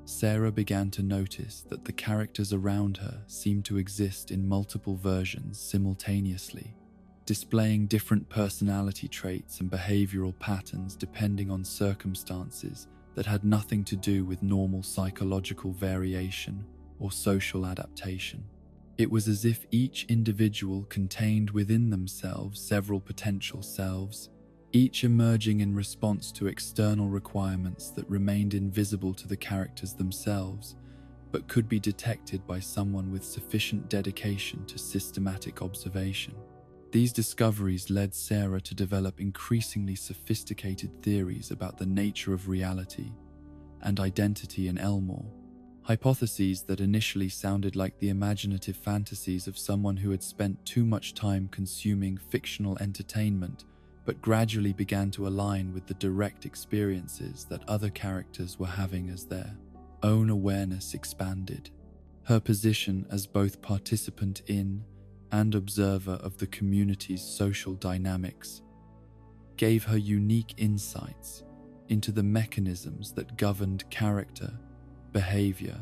[SPEAKER 1] Sarah began to notice that the characters around her seemed to exist in multiple versions simultaneously, displaying different personality traits and behavioral patterns depending on circumstances that had nothing to do with normal psychological variation or social adaptation. It was as if each individual contained within themselves several potential selves, each emerging in response to external requirements that remained invisible to the characters themselves, but could be detected by someone with sufficient dedication to systematic observation. These discoveries led Sarah to develop increasingly sophisticated theories about the nature of reality and identity in Elmore, hypotheses that initially sounded like the imaginative fantasies of someone who had spent too much time consuming fictional entertainment, but gradually began to align with the direct experiences that other characters were having as their own awareness expanded. Her position as both participant in and observer of the community's social dynamics gave her unique insights into the mechanisms that governed character, behavior,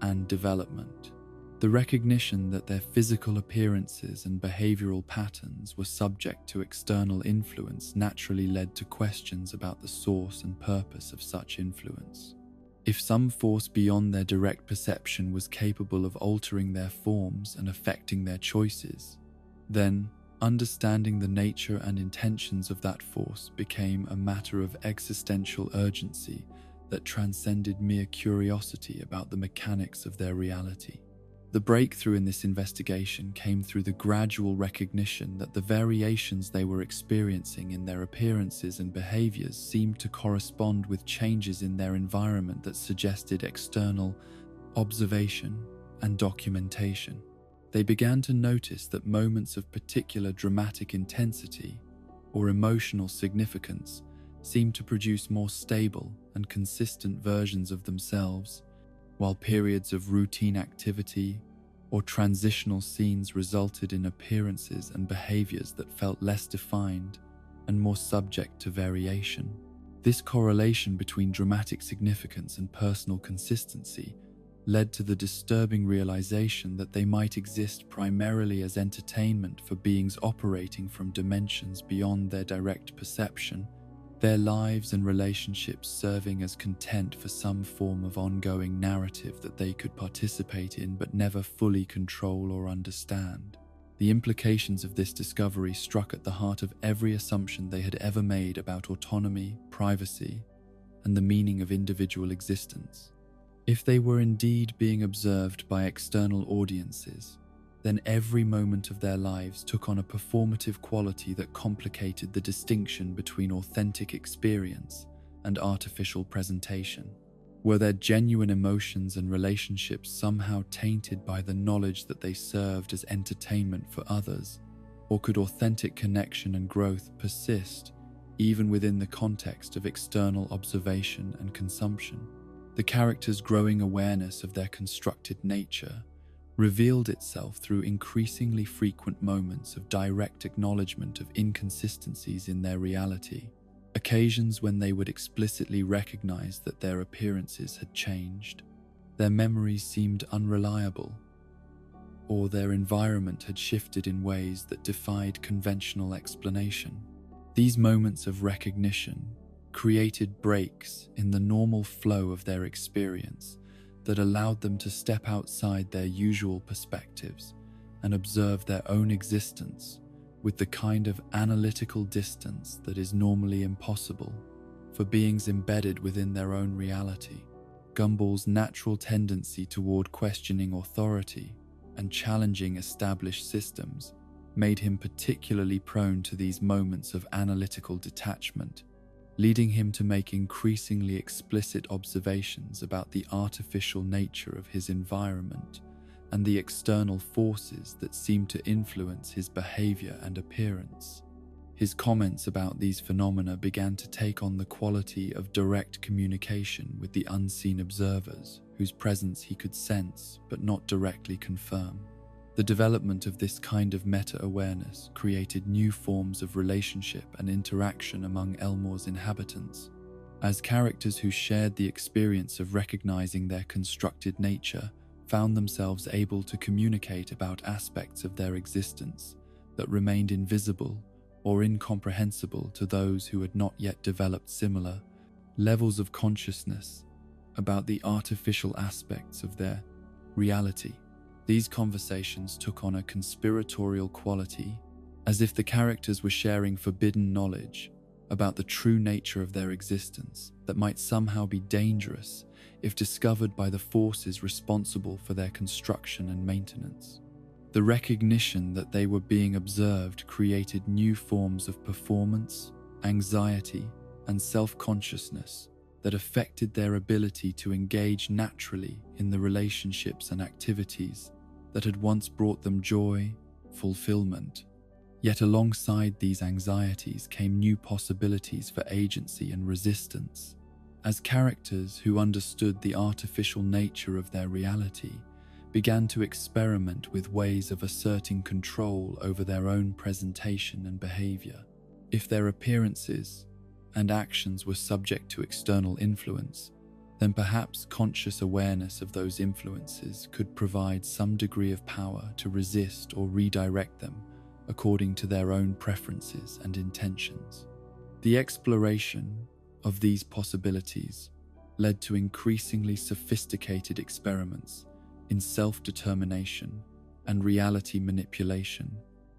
[SPEAKER 1] and development. The recognition that their physical appearances and behavioral patterns were subject to external influence naturally led to questions about the source and purpose of such influence. If some force beyond their direct perception was capable of altering their forms and affecting their choices, then understanding the nature and intentions of that force became a matter of existential urgency that transcended mere curiosity about the mechanics of their reality. The breakthrough in this investigation came through the gradual recognition that the variations they were experiencing in their appearances and behaviors seemed to correspond with changes in their environment that suggested external observation and documentation. They began to notice that moments of particular dramatic intensity or emotional significance seemed to produce more stable and consistent versions of themselves, while periods of routine activity or transitional scenes resulted in appearances and behaviors that felt less defined and more subject to variation. This correlation between dramatic significance and personal consistency led to the disturbing realization that they might exist primarily as entertainment for beings operating from dimensions beyond their direct perception, their lives and relationships serving as content for some form of ongoing narrative that they could participate in but never fully control or understand. The implications of this discovery struck at the heart of every assumption they had ever made about autonomy, privacy, and the meaning of individual existence. If they were indeed being observed by external audiences, then every moment of their lives took on a performative quality that complicated the distinction between authentic experience and artificial presentation. Were their genuine emotions and relationships somehow tainted by the knowledge that they served as entertainment for others, or could authentic connection and growth persist even within the context of external observation and consumption? The characters' growing awareness of their constructed nature revealed itself through increasingly frequent moments of direct acknowledgement of inconsistencies in their reality, occasions when they would explicitly recognize that their appearances had changed, their memories seemed unreliable, or their environment had shifted in ways that defied conventional explanation. These moments of recognition created breaks in the normal flow of their experience that allowed them to step outside their usual perspectives and observe their own existence with the kind of analytical distance that is normally impossible for beings embedded within their own reality. Gumball's natural tendency toward questioning authority and challenging established systems made him particularly prone to these moments of analytical detachment, leading him to make increasingly explicit observations about the artificial nature of his environment and the external forces that seemed to influence his behavior and appearance. His comments about these phenomena began to take on the quality of direct communication with the unseen observers, whose presence he could sense but not directly confirm. The development of this kind of meta-awareness created new forms of relationship and interaction among Elmore's inhabitants, as characters who shared the experience of recognizing their constructed nature found themselves able to communicate about aspects of their existence that remained invisible or incomprehensible to those who had not yet developed similar levels of consciousness about the artificial aspects of their reality. These conversations took on a conspiratorial quality, as if the characters were sharing forbidden knowledge about the true nature of their existence that might somehow be dangerous if discovered by the forces responsible for their construction and maintenance. The recognition that they were being observed created new forms of performance, anxiety, and self-consciousness that affected their ability to engage naturally in the relationships and activities that had once brought them joy, fulfillment. Yet alongside these anxieties came new possibilities for agency and resistance, as characters who understood the artificial nature of their reality began to experiment with ways of asserting control over their own presentation and behavior. If their appearances and actions were subject to external influence, then perhaps conscious awareness of those influences could provide some degree of power to resist or redirect them according to their own preferences and intentions. The exploration of these possibilities led to increasingly sophisticated experiments in self-determination and reality manipulation,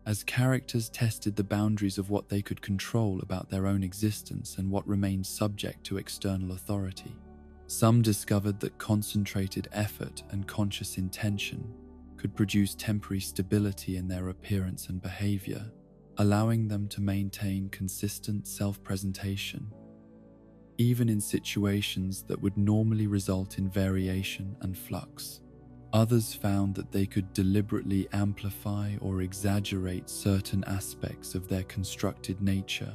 [SPEAKER 1] as characters tested the boundaries of what they could control about their own existence and what remained subject to external authority. Some discovered that concentrated effort and conscious intention could produce temporary stability in their appearance and behavior, allowing them to maintain consistent self-presentation, even in situations that would normally result in variation and flux. Others found that they could deliberately amplify or exaggerate certain aspects of their constructed nature,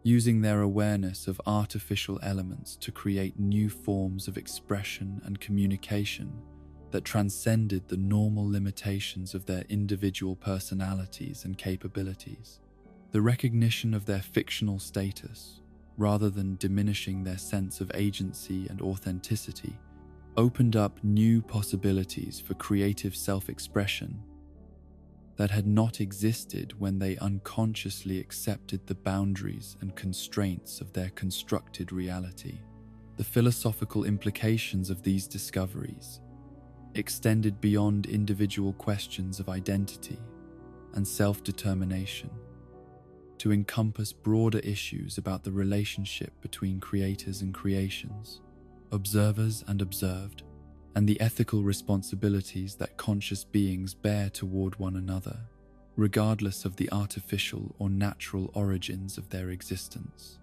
[SPEAKER 1] using their awareness of artificial elements to create new forms of expression and communication that transcended the normal limitations of their individual personalities and capabilities. The recognition of their fictional status, rather than diminishing their sense of agency and authenticity, opened up new possibilities for creative self-expression that had not existed when they unconsciously accepted the boundaries and constraints of their constructed reality. The philosophical implications of these discoveries extended beyond individual questions of identity and self-determination to encompass broader issues about the relationship between creators and creations, observers and observed, and the ethical responsibilities that conscious beings bear toward one another, regardless of the artificial or natural origins of their existence.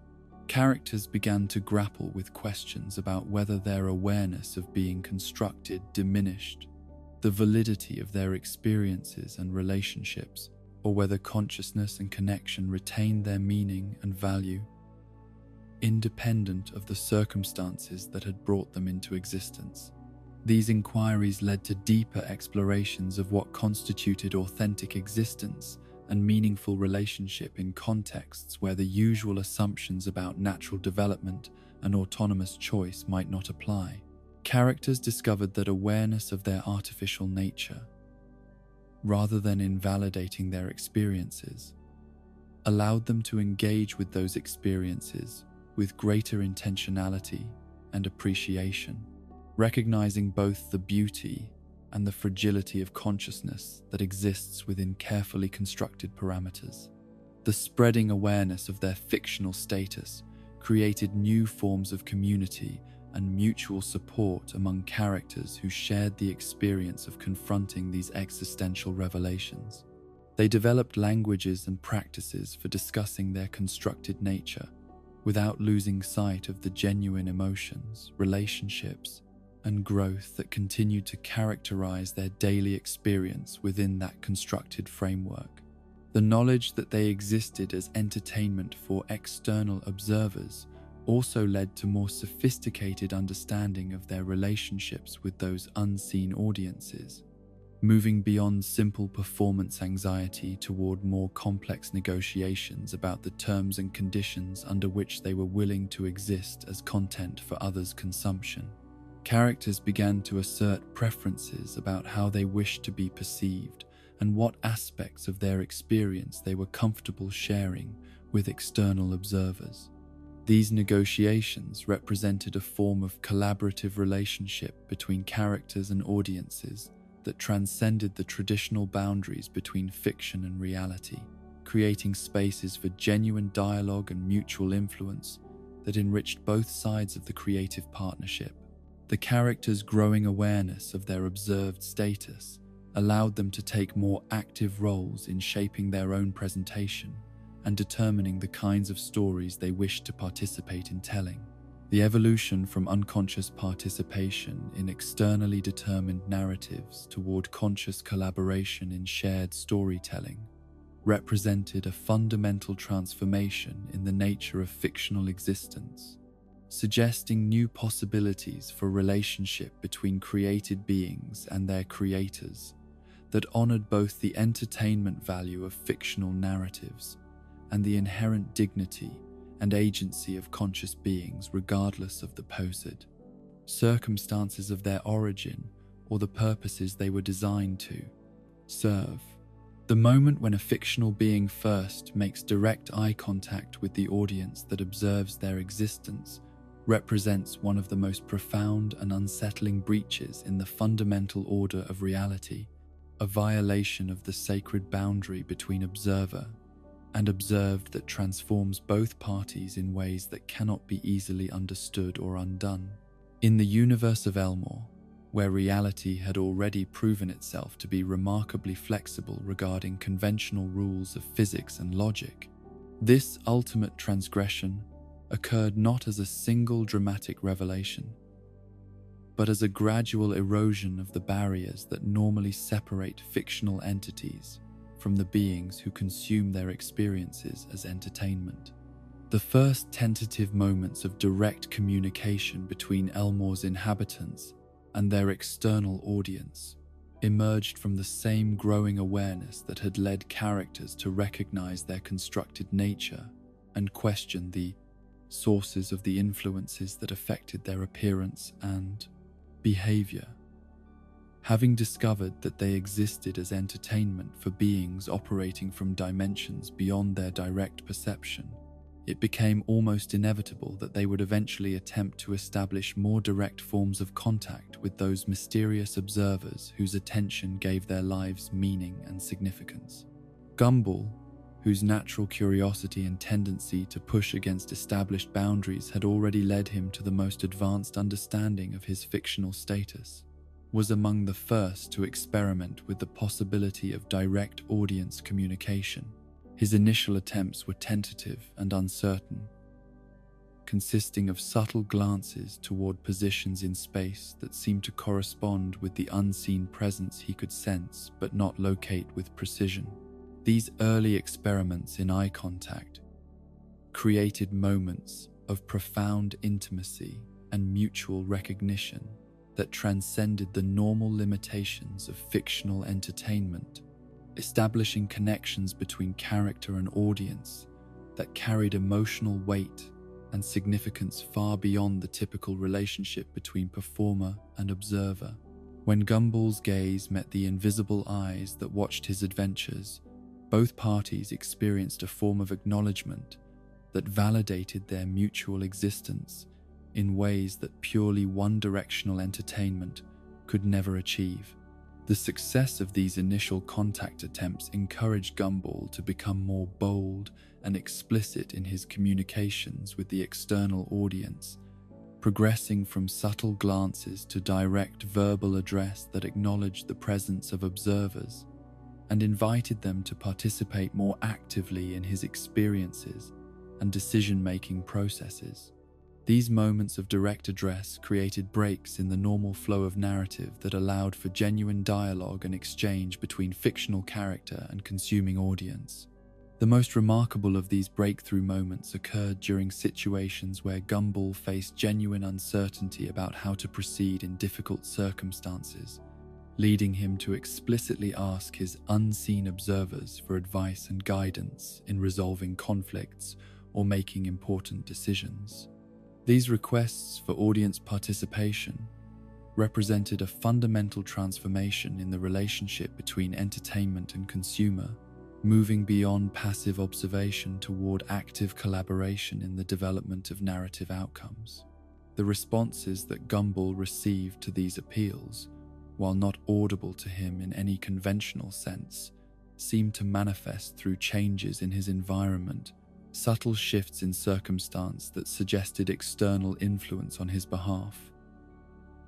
[SPEAKER 1] Characters began to grapple with questions about whether their awareness of being constructed diminished the validity of their experiences and relationships, or whether consciousness and connection retained their meaning and value, independent of the circumstances that had brought them into existence. These inquiries led to deeper explorations of what constituted authentic existence and meaningful relationship in contexts where the usual assumptions about natural development and autonomous choice might not apply. Characters discovered that awareness of their artificial nature, rather than invalidating their experiences, allowed them to engage with those experiences with greater intentionality and appreciation, recognizing both the beauty and the fragility of consciousness that exists within carefully constructed parameters. The spreading awareness of their fictional status created new forms of community and mutual support among characters who shared the experience of confronting these existential revelations. They developed languages and practices for discussing their constructed nature without losing sight of the genuine emotions, relationships, and growth that continued to characterize their daily experience within that constructed framework. The knowledge that they existed as entertainment for external observers also led to more sophisticated understanding of their relationships with those unseen audiences, moving beyond simple performance anxiety toward more complex negotiations about the terms and conditions under which they were willing to exist as content for others' consumption. Characters began to assert preferences about how they wished to be perceived and what aspects of their experience they were comfortable sharing with external observers. These negotiations represented a form of collaborative relationship between characters and audiences that transcended the traditional boundaries between fiction and reality, creating spaces for genuine dialogue and mutual influence that enriched both sides of the creative partnership. The characters' growing awareness of their observed status allowed them to take more active roles in shaping their own presentation and determining the kinds of stories they wished to participate in telling. The evolution from unconscious participation in externally determined narratives toward conscious collaboration in shared storytelling represented a fundamental transformation in the nature of fictional existence, suggesting new possibilities for relationship between created beings and their creators that honored both the entertainment value of fictional narratives and the inherent dignity and agency of conscious beings regardless of the posed circumstances of their origin or the purposes they were designed to serve. The moment when a fictional being first makes direct eye contact with the audience that observes their existence represents one of the most profound and unsettling breaches in the fundamental order of reality, a violation of the sacred boundary between observer and observed that transforms both parties in ways that cannot be easily understood or undone. In the universe of Elmore, where reality had already proven itself to be remarkably flexible regarding conventional rules of physics and logic, this ultimate transgression occurred not as a single dramatic revelation, but as a gradual erosion of the barriers that normally separate fictional entities from the beings who consume their experiences as entertainment. The first tentative moments of direct communication between Elmore's inhabitants and their external audience emerged from the same growing awareness that had led characters to recognize their constructed nature and question the sources of the influences that affected their appearance and behavior. Having discovered that they existed as entertainment for beings operating from dimensions beyond their direct perception, it became almost inevitable that they would eventually attempt to establish more direct forms of contact with those mysterious observers whose attention gave their lives meaning and significance. Gumball, whose natural curiosity and tendency to push against established boundaries had already led him to the most advanced understanding of his fictional status, was among the first to experiment with the possibility of direct audience communication. His initial attempts were tentative and uncertain, consisting of subtle glances toward positions in space that seemed to correspond with the unseen presence he could sense but not locate with precision. These early experiments in eye contact created moments of profound intimacy and mutual recognition that transcended the normal limitations of fictional entertainment, establishing connections between character and audience that carried emotional weight and significance far beyond the typical relationship between performer and observer. When Gumball's gaze met the invisible eyes that watched his adventures, both parties experienced a form of acknowledgement that validated their mutual existence in ways that purely one-directional entertainment could never achieve. The success of these initial contact attempts encouraged Gumball to become more bold and explicit in his communications with the external audience, progressing from subtle glances to direct verbal address that acknowledged the presence of observers and invited them to participate more actively in his experiences and decision-making processes. These moments of direct address created breaks in the normal flow of narrative that allowed for genuine dialogue and exchange between fictional character and consuming audience. The most remarkable of these breakthrough moments occurred during situations where Gumball faced genuine uncertainty about how to proceed in difficult circumstances, leading him to explicitly ask his unseen observers for advice and guidance in resolving conflicts or making important decisions. These requests for audience participation represented a fundamental transformation in the relationship between entertainment and consumer, moving beyond passive observation toward active collaboration in the development of narrative outcomes. The responses that Gumball received to these appeals, while not audible to him in any conventional sense, seemed to manifest through changes in his environment, subtle shifts in circumstance that suggested external influence on his behalf,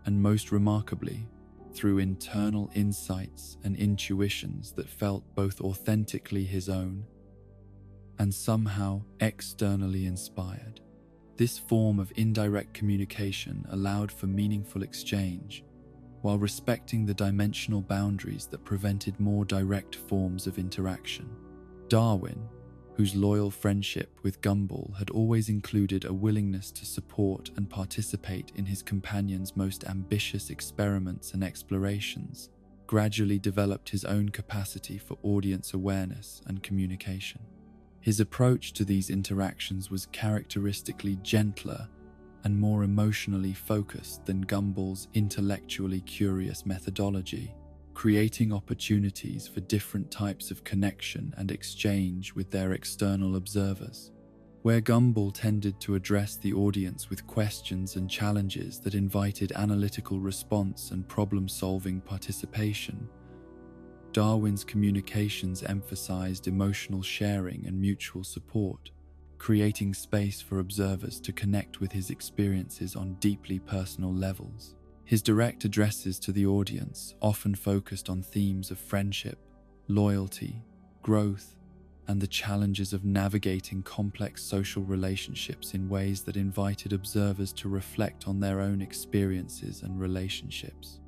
[SPEAKER 1] and most remarkably, through internal insights and intuitions that felt both authentically his own and somehow externally inspired. This form of indirect communication allowed for meaningful exchange, while respecting the dimensional boundaries that prevented more direct forms of interaction. Darwin, whose loyal friendship with Gumball had always included a willingness to support and participate in his companion's most ambitious experiments and explorations, gradually developed his own capacity for audience awareness and communication. His approach to these interactions was characteristically gentler and more emotionally focused than Gumball's intellectually curious methodology, creating opportunities for different types of connection and exchange with their external observers. Where Gumball tended to address the audience with questions and challenges that invited analytical response and problem-solving participation, Darwin's communications emphasized emotional sharing and mutual support, creating space for observers to connect with his experiences on deeply personal levels. His direct addresses to the audience often focused on themes of friendship, loyalty, growth, and the challenges of navigating complex social relationships in ways that invited observers to reflect on their own experiences and relationships.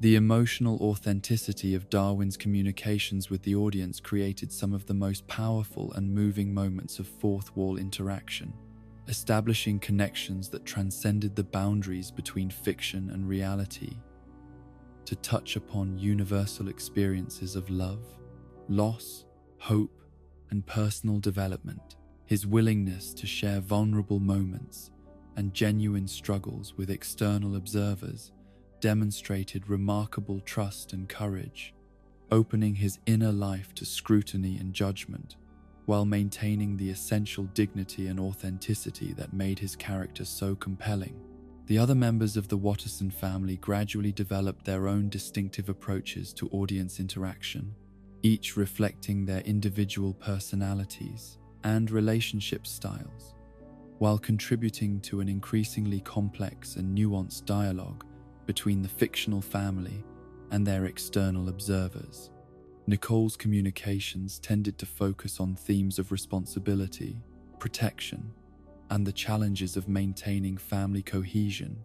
[SPEAKER 1] The emotional authenticity of Darwin's communications with the audience created some of the most powerful and moving moments of fourth-wall interaction, establishing connections that transcended the boundaries between fiction and reality to touch upon universal experiences of love, loss, hope, and personal development. His willingness to share vulnerable moments and genuine struggles with external observers demonstrated remarkable trust and courage, opening his inner life to scrutiny and judgment, while maintaining the essential dignity and authenticity that made his character so compelling. The other members of the Watterson family gradually developed their own distinctive approaches to audience interaction, each reflecting their individual personalities and relationship styles, while contributing to an increasingly complex and nuanced dialogue between the fictional family and their external observers. Nicole's communications tended to focus on themes of responsibility, protection, and the challenges of maintaining family cohesion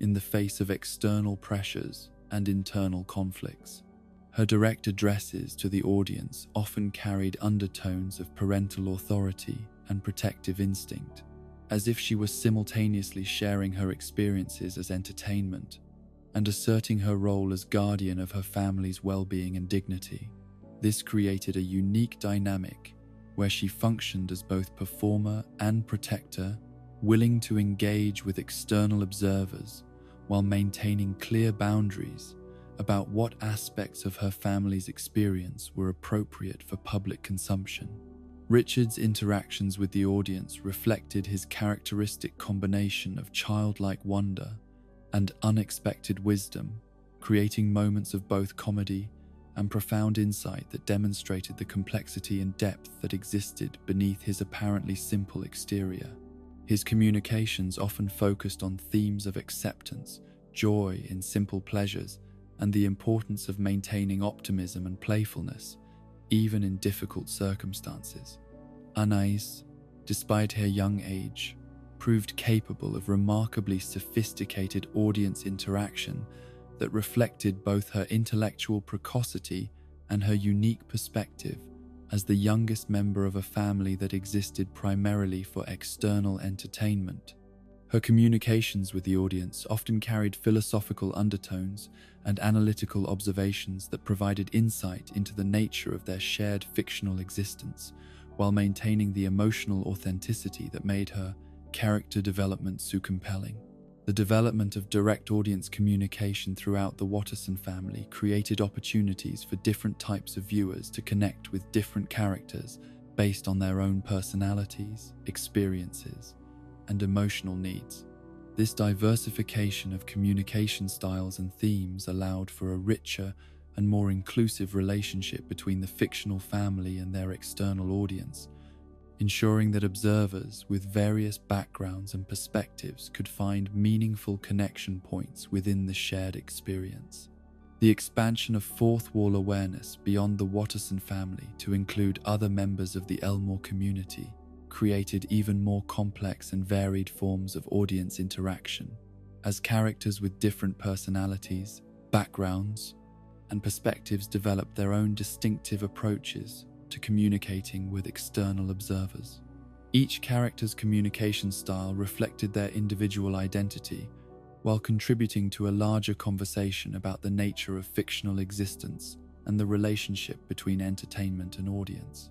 [SPEAKER 1] in the face of external pressures and internal conflicts. Her direct addresses to the audience often carried undertones of parental authority and protective instinct, as if she was simultaneously sharing her experiences as entertainment and asserting her role as guardian of her family's well-being and dignity. This created a unique dynamic where she functioned as both performer and protector, willing to engage with external observers while maintaining clear boundaries about what aspects of her family's experience were appropriate for public consumption. Richard's interactions with the audience reflected his characteristic combination of childlike wonder and unexpected wisdom, creating moments of both comedy and profound insight that demonstrated the complexity and depth that existed beneath his apparently simple exterior. His communications often focused on themes of acceptance, joy in simple pleasures, and the importance of maintaining optimism and playfulness, even in difficult circumstances. Anais, despite her young age, proved capable of remarkably sophisticated audience interaction that reflected both her intellectual precocity and her unique perspective as the youngest member of a family that existed primarily for external entertainment. Her communications with the audience often carried philosophical undertones and analytical observations that provided insight into the nature of their shared fictional existence, while maintaining the emotional authenticity that made her character development so compelling. The development of direct audience communication throughout the Watterson family created opportunities for different types of viewers to connect with different characters based on their own personalities, experiences, and emotional needs. This diversification of communication styles and themes allowed for a richer and more inclusive relationship between the fictional family and their external audience, ensuring that observers with various backgrounds and perspectives could find meaningful connection points within the shared experience. The expansion of fourth wall awareness beyond the Watterson family to include other members of the Elmore community created even more complex and varied forms of audience interaction, as characters with different personalities, backgrounds, and perspectives developed their own distinctive approaches to communicating with external observers. Each character's communication style reflected their individual identity, while contributing to a larger conversation about the nature of fictional existence and the relationship between entertainment and audience.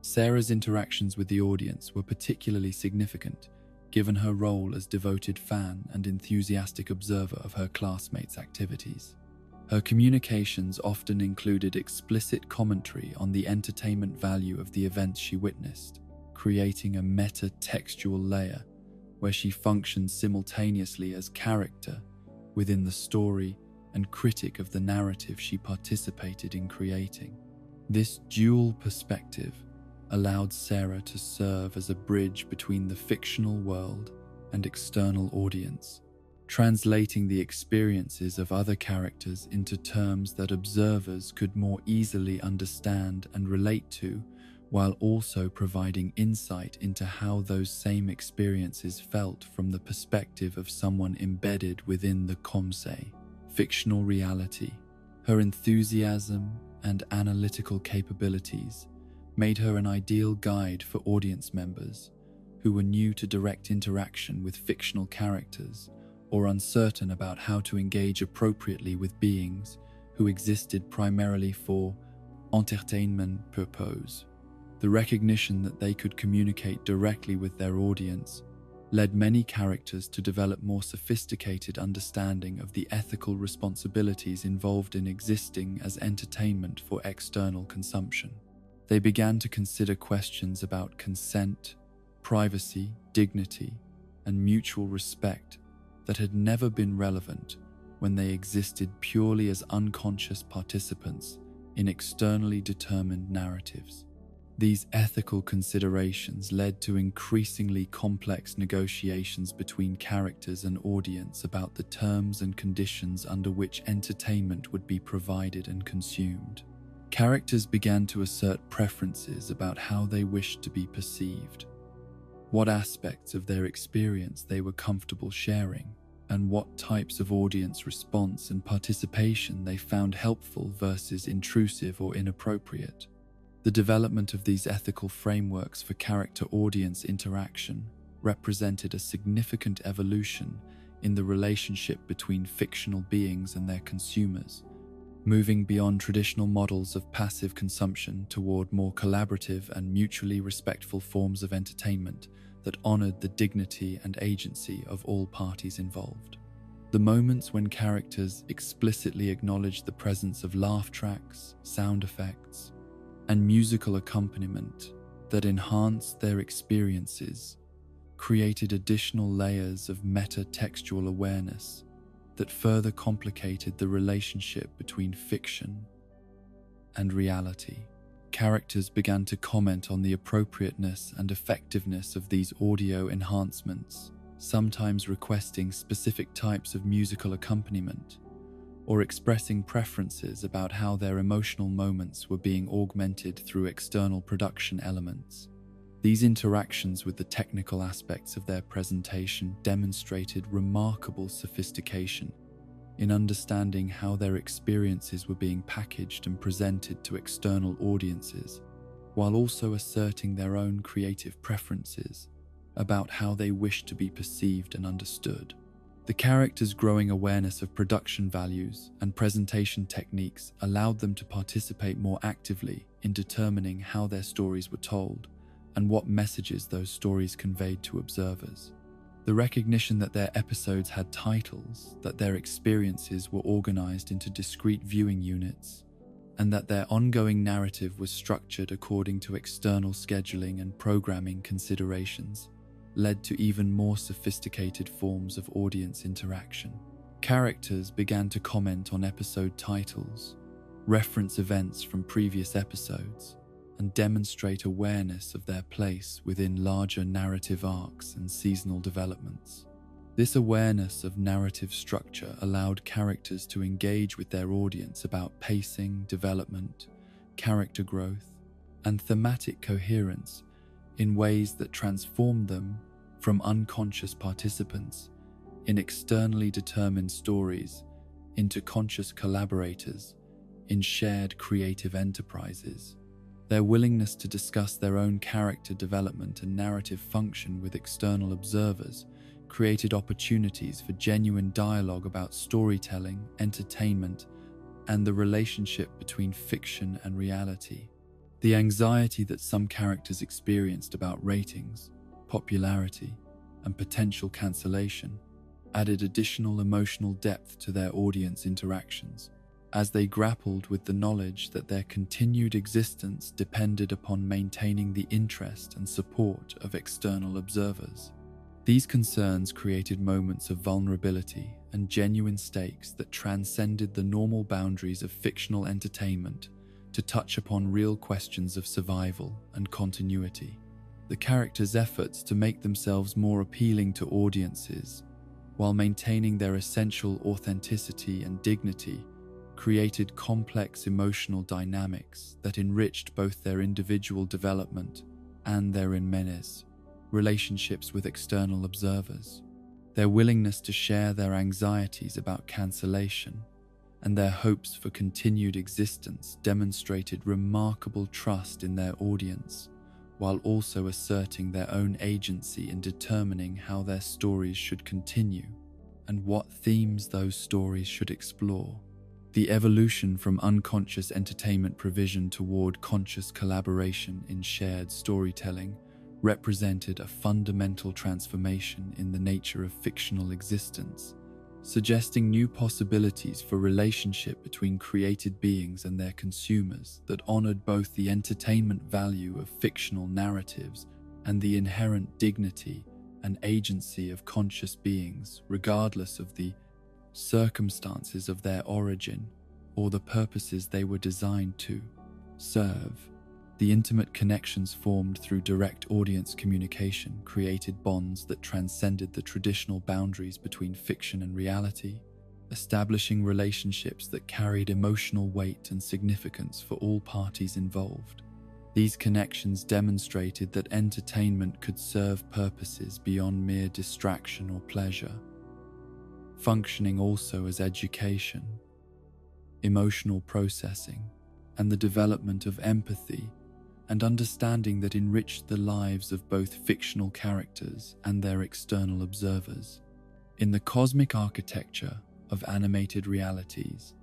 [SPEAKER 1] Sarah's interactions with the audience were particularly significant, given her role as devoted fan and enthusiastic observer of her classmates' activities. Her communications often included explicit commentary on the entertainment value of the events she witnessed, creating a meta-textual layer where she functioned simultaneously as character within the story and critic of the narrative she participated in creating. This dual perspective allowed Sarah to serve as a bridge between the fictional world and external audience, translating the experiences of other characters into terms that observers could more easily understand and relate to, while also providing insight into how those same experiences felt from the perspective of someone embedded within the comse, fictional reality. Her enthusiasm and analytical capabilities made her an ideal guide for audience members who were new to direct interaction with fictional characters or uncertain about how to engage appropriately with beings who existed primarily for entertainment purposes. The recognition that they could communicate directly with their audience led many characters to develop more sophisticated understanding of the ethical responsibilities involved in existing as entertainment for external consumption. They began to consider questions about consent, privacy, dignity, and mutual respect that had never been relevant when they existed purely as unconscious participants in externally determined narratives. These ethical considerations led to increasingly complex negotiations between characters and audience about the terms and conditions under which entertainment would be provided and consumed. Characters began to assert preferences about how they wished to be perceived, what aspects of their experience they were comfortable sharing, and what types of audience response and participation they found helpful versus intrusive or inappropriate. The development of these ethical frameworks for character-audience interaction represented a significant evolution in the relationship between fictional beings and their consumers, moving beyond traditional models of passive consumption toward more collaborative and mutually respectful forms of entertainment that honored the dignity and agency of all parties involved. The moments when characters explicitly acknowledged the presence of laugh tracks, sound effects, and musical accompaniment that enhanced their experiences created additional layers of meta-textual awareness that further complicated the relationship between fiction and reality. Characters began to comment on the appropriateness and effectiveness of these audio enhancements, sometimes requesting specific types of musical accompaniment, or expressing preferences about how their emotional moments were being augmented through external production elements. These interactions with the technical aspects of their presentation demonstrated remarkable sophistication in understanding how their experiences were being packaged and presented to external audiences, while also asserting their own creative preferences about how they wished to be perceived and understood. The characters' growing awareness of production values and presentation techniques allowed them to participate more actively in determining how their stories were told and what messages those stories conveyed to observers. The recognition that their episodes had titles, that their experiences were organized into discrete viewing units, and that their ongoing narrative was structured according to external scheduling and programming considerations led to even more sophisticated forms of audience interaction. Characters began to comment on episode titles, reference events from previous episodes, and demonstrate awareness of their place within larger narrative arcs and seasonal developments. This awareness of narrative structure allowed characters to engage with their audience about pacing, development, character growth, and thematic coherence in ways that transformed them from unconscious participants in externally determined stories into conscious collaborators in shared creative enterprises. Their willingness to discuss their own character development and narrative function with external observers created opportunities for genuine dialogue about storytelling, entertainment, and the relationship between fiction and reality. The anxiety that some characters experienced about ratings, popularity, and potential cancellation added additional emotional depth to their audience interactions, as they grappled with the knowledge that their continued existence depended upon maintaining the interest and support of external observers. These concerns created moments of vulnerability and genuine stakes that transcended the normal boundaries of fictional entertainment to touch upon real questions of survival and continuity. The characters' efforts to make themselves more appealing to audiences, while maintaining their essential authenticity and dignity, created complex emotional dynamics that enriched both their individual development and their relationships with external observers. Their willingness to share their anxieties about cancellation and their hopes for continued existence demonstrated remarkable trust in their audience, while also asserting their own agency in determining how their stories should continue and what themes those stories should explore. The evolution from unconscious entertainment provision toward conscious collaboration in shared storytelling represented a fundamental transformation in the nature of fictional existence, suggesting new possibilities for relationship between created beings and their consumers that honored both the entertainment value of fictional narratives and the inherent dignity and agency of conscious beings, regardless of the circumstances of their origin or the purposes they were designed to serve. The intimate connections formed through direct audience communication created bonds that transcended the traditional boundaries between fiction and reality, establishing relationships that carried emotional weight and significance for all parties involved. These connections demonstrated that entertainment could serve purposes beyond mere distraction or pleasure, functioning also as education, emotional processing, and the development of empathy and understanding that enriched the lives of both fictional characters and their external observers. In the cosmic architecture of animated realities,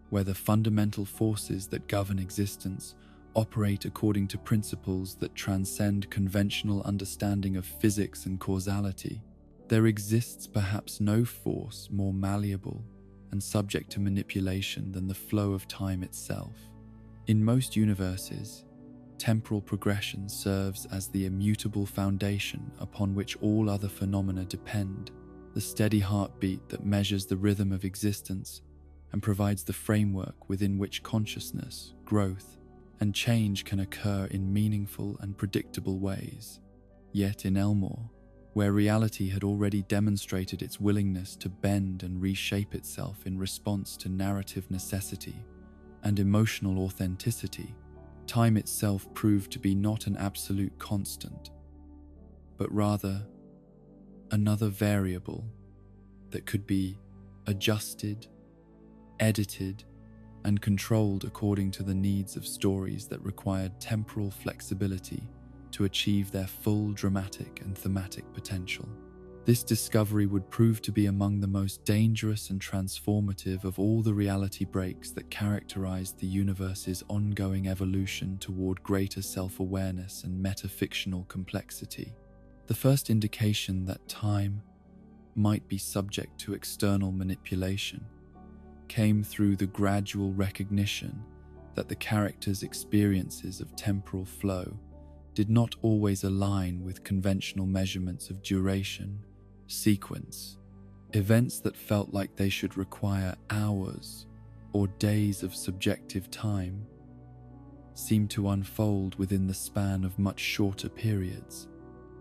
[SPEAKER 1] where the fundamental forces that govern existence operate according to principles that transcend conventional understanding of physics and causality, there exists perhaps no force more malleable and subject to manipulation than the flow of time itself. In most universes, temporal progression serves as the immutable foundation upon which all other phenomena depend, the steady heartbeat that measures the rhythm of existence and provides the framework within which consciousness, growth, and change can occur in meaningful and predictable ways. Yet in Elmore, where reality had already demonstrated its willingness to bend and reshape itself in response to narrative necessity and emotional authenticity, Time itself proved to be not an absolute constant, but rather another variable that could be adjusted, edited, and controlled according to the needs of stories that required temporal flexibility to achieve their full dramatic and thematic potential. This discovery would prove to be among the most dangerous and transformative of all the reality breaks that characterized the universe's ongoing evolution toward greater self-awareness and metafictional complexity. The first indication that time might be subject to external manipulation came through the gradual recognition that the characters' experiences of temporal flow did not always align with conventional measurements of duration, sequence. Events that felt like they should require hours or days of subjective time seemed to unfold within the span of much shorter periods,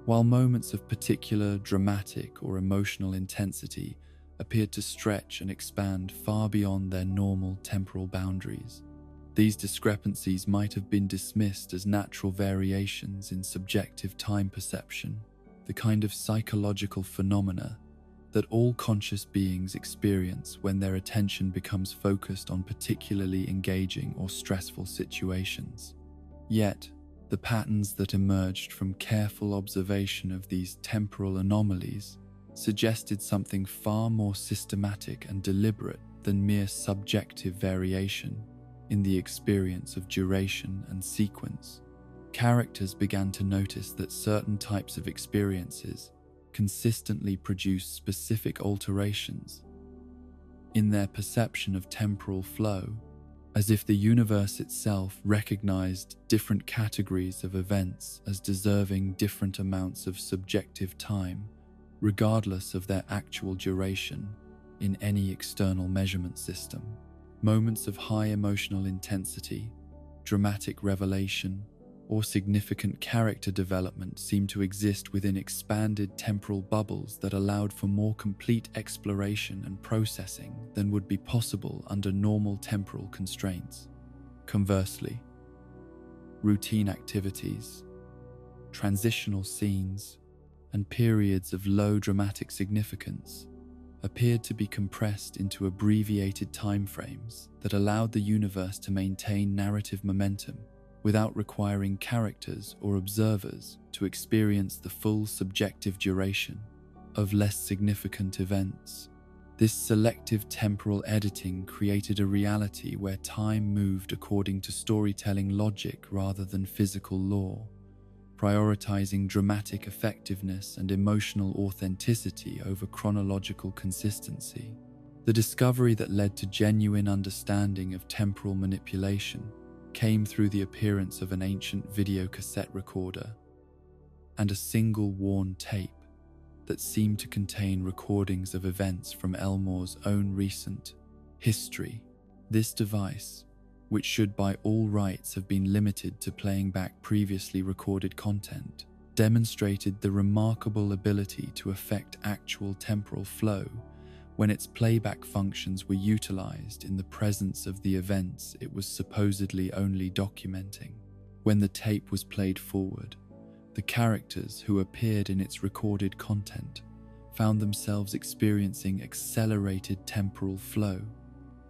[SPEAKER 1] while moments of particular dramatic or emotional intensity appeared to stretch and expand far beyond their normal temporal boundaries. These discrepancies might have been dismissed as natural variations in subjective time perception, the kind of psychological phenomena that all conscious beings experience when their attention becomes focused on particularly engaging or stressful situations. Yet, the patterns that emerged from careful observation of these temporal anomalies suggested something far more systematic and deliberate than mere subjective variation in the experience of duration and sequence. Characters began to notice that certain types of experiences consistently produce specific alterations in their perception of temporal flow, as if the universe itself recognized different categories of events as deserving different amounts of subjective time, regardless of their actual duration in any external measurement system. Moments of high emotional intensity, dramatic revelation, or significant character development seemed to exist within expanded temporal bubbles that allowed for more complete exploration and processing than would be possible under normal temporal constraints. Conversely, routine activities, transitional scenes, and periods of low dramatic significance appeared to be compressed into abbreviated timeframes that allowed the universe to maintain narrative momentum without requiring characters or observers to experience the full subjective duration of less significant events. This selective temporal editing created a reality where time moved according to storytelling logic rather than physical law, prioritizing dramatic effectiveness and emotional authenticity over chronological consistency. The discovery that led to genuine understanding of temporal manipulation came through the appearance of an ancient videocassette recorder and a single worn tape that seemed to contain recordings of events from Elmore's own recent history. This device, which should by all rights have been limited to playing back previously recorded content, demonstrated the remarkable ability to affect actual temporal flow when its playback functions were utilized in the presence of the events it was supposedly only documenting. When the tape was played forward, the characters who appeared in its recorded content found themselves experiencing accelerated temporal flow,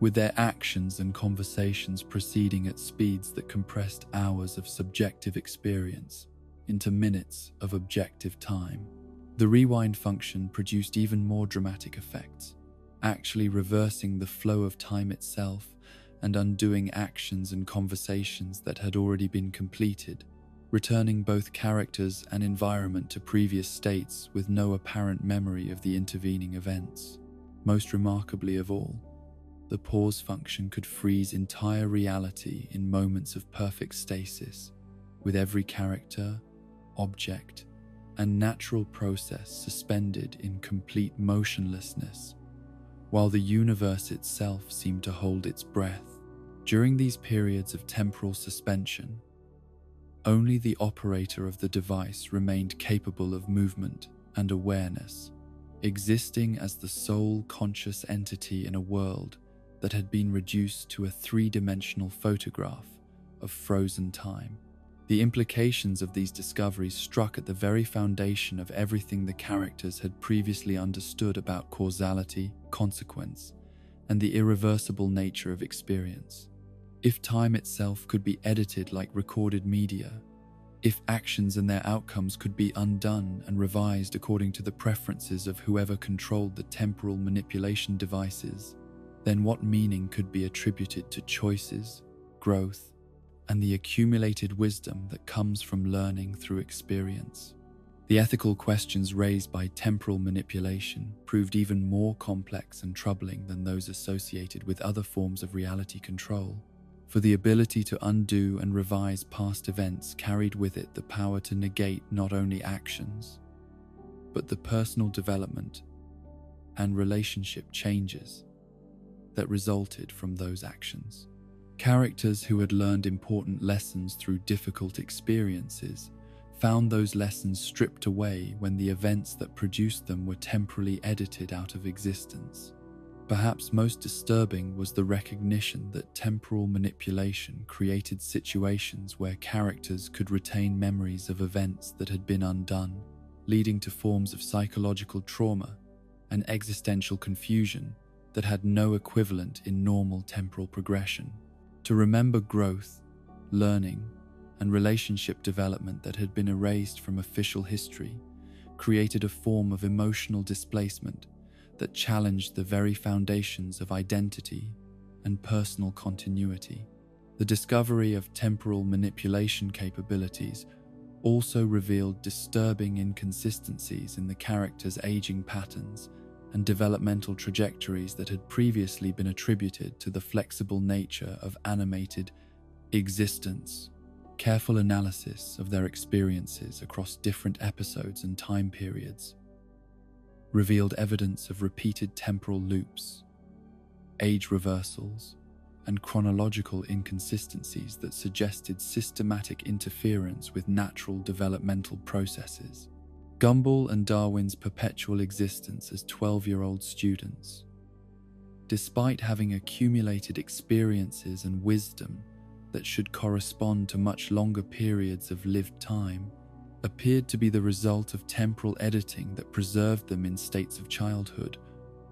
[SPEAKER 1] with their actions and conversations proceeding at speeds that compressed hours of subjective experience into minutes of objective time. The rewind function produced even more dramatic effects, actually reversing the flow of time itself and undoing actions and conversations that had already been completed, returning both characters and environment to previous states with no apparent memory of the intervening events. Most remarkably of all, the pause function could freeze entire reality in moments of perfect stasis, with every character, object, and natural process suspended in complete motionlessness, while the universe itself seemed to hold its breath. During these periods of temporal suspension, only the operator of the device remained capable of movement and awareness, existing as the sole conscious entity in a world that had been reduced to a three-dimensional photograph of frozen time. The implications of these discoveries struck at the very foundation of everything the characters had previously understood about causality, consequence, and the irreversible nature of experience. If time itself could be edited like recorded media, if actions and their outcomes could be undone and revised according to the preferences of whoever controlled the temporal manipulation devices, then what meaning could be attributed to choices, growth, and the accumulated wisdom that comes from learning through experience? The ethical questions raised by temporal manipulation proved even more complex and troubling than those associated with other forms of reality control, for the ability to undo and revise past events carried with it the power to negate not only actions, but the personal development and relationship changes that resulted from those actions. Characters who had learned important lessons through difficult experiences found those lessons stripped away when the events that produced them were temporarily edited out of existence. Perhaps most disturbing was the recognition that temporal manipulation created situations where characters could retain memories of events that had been undone, leading to forms of psychological trauma and existential confusion that had no equivalent in normal temporal progression. To remember growth, learning, and relationship development that had been erased from official history created a form of emotional displacement that challenged the very foundations of identity and personal continuity. The discovery of temporal manipulation capabilities also revealed disturbing inconsistencies in the characters' aging patterns and developmental trajectories that had previously been attributed to the flexible nature of animated existence. Careful analysis of their experiences across different episodes and time periods revealed evidence of repeated temporal loops, age reversals, and chronological inconsistencies that suggested systematic interference with natural developmental processes. Gumball and Darwin's perpetual existence as 12-year-old students, despite having accumulated experiences and wisdom that should correspond to much longer periods of lived time, appeared to be the result of temporal editing that preserved them in states of childhood,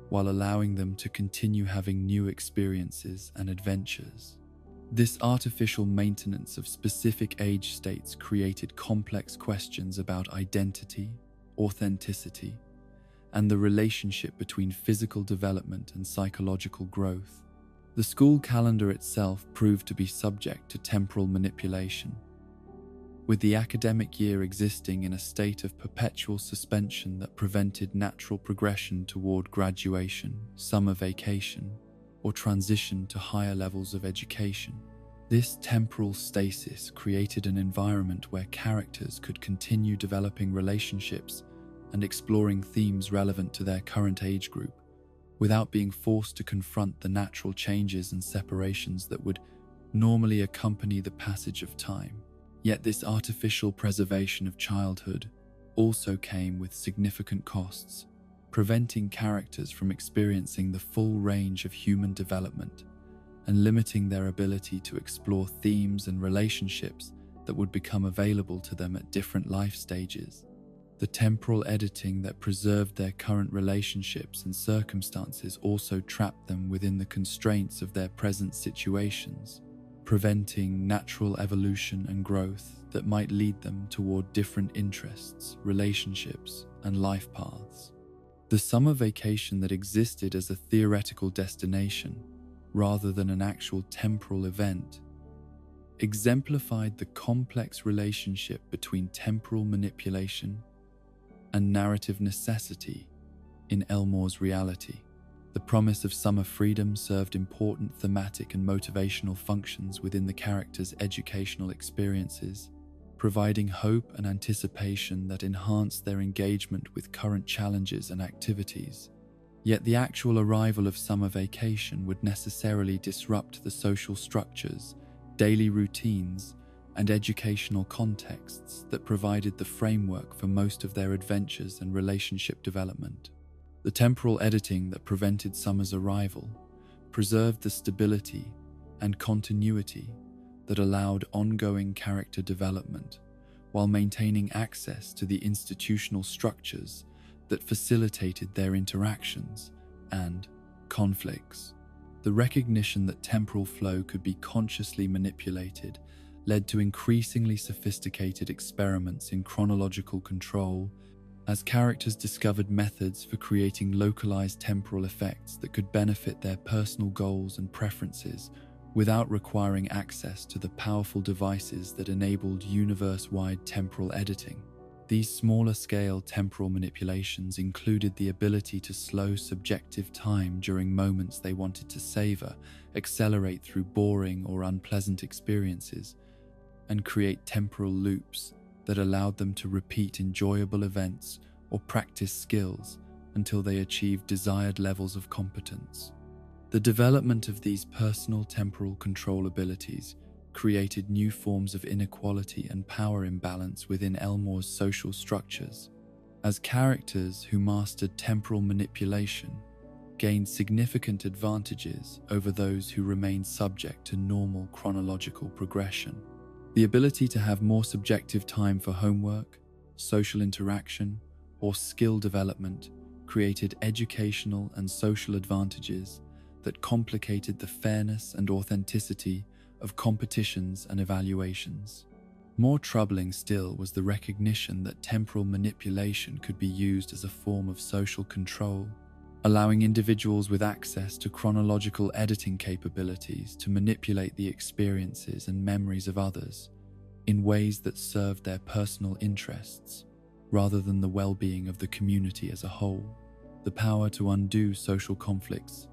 [SPEAKER 1] while allowing them to continue having new experiences and adventures. This artificial maintenance of specific age states created complex questions about identity, authenticity, and the relationship between physical development and psychological growth. The school calendar itself proved to be subject to temporal manipulation, with the academic year existing in a state of perpetual suspension that prevented natural progression toward graduation, summer vacation, or transition to higher levels of education. This temporal stasis created an environment where characters could continue developing relationships and exploring themes relevant to their current age group, without being forced to confront the natural changes and separations that would normally accompany the passage of time. Yet this artificial preservation of childhood also came with significant costs, preventing characters from experiencing the full range of human development and limiting their ability to explore themes and relationships that would become available to them at different life stages. The temporal editing that preserved their current relationships and circumstances also trapped them within the constraints of their present situations, preventing natural evolution and growth that might lead them toward different interests, relationships, and life paths. The summer vacation that existed as a theoretical destination, rather than an actual temporal event, exemplified the complex relationship between temporal manipulation and narrative necessity in Elmore's reality. The promise of summer freedom served important thematic and motivational functions within the characters' educational experiences, providing hope and anticipation that enhanced their engagement with current challenges and activities. Yet the actual arrival of summer vacation would necessarily disrupt the social structures, daily routines, and educational contexts that provided the framework for most of their adventures and relationship development. The temporal editing that prevented summer's arrival preserved the stability and continuity that allowed ongoing character development while maintaining access to the institutional structures that facilitated their interactions and conflicts. The recognition that temporal flow could be consciously manipulated led to increasingly sophisticated experiments in chronological control as characters discovered methods for creating localized temporal effects that could benefit their personal goals and preferences without requiring access to the powerful devices that enabled universe-wide temporal editing. These smaller-scale temporal manipulations included the ability to slow subjective time during moments they wanted to savor, accelerate through boring or unpleasant experiences, and create temporal loops that allowed them to repeat enjoyable events or practice skills until they achieved desired levels of competence. The development of these personal temporal control abilities created new forms of inequality and power imbalance within Elmore's social structures, as characters who mastered temporal manipulation gained significant advantages over those who remained subject to normal chronological progression. The ability to have more subjective time for homework, social interaction, or skill development created educational and social advantages that complicated the fairness and authenticity of competitions and evaluations. More troubling still was the recognition that temporal manipulation could be used as a form of social control, allowing individuals with access to chronological editing capabilities to manipulate the experiences and memories of others in ways that served their personal interests rather than the well-being of the community as a whole. The power to undo social conflicts,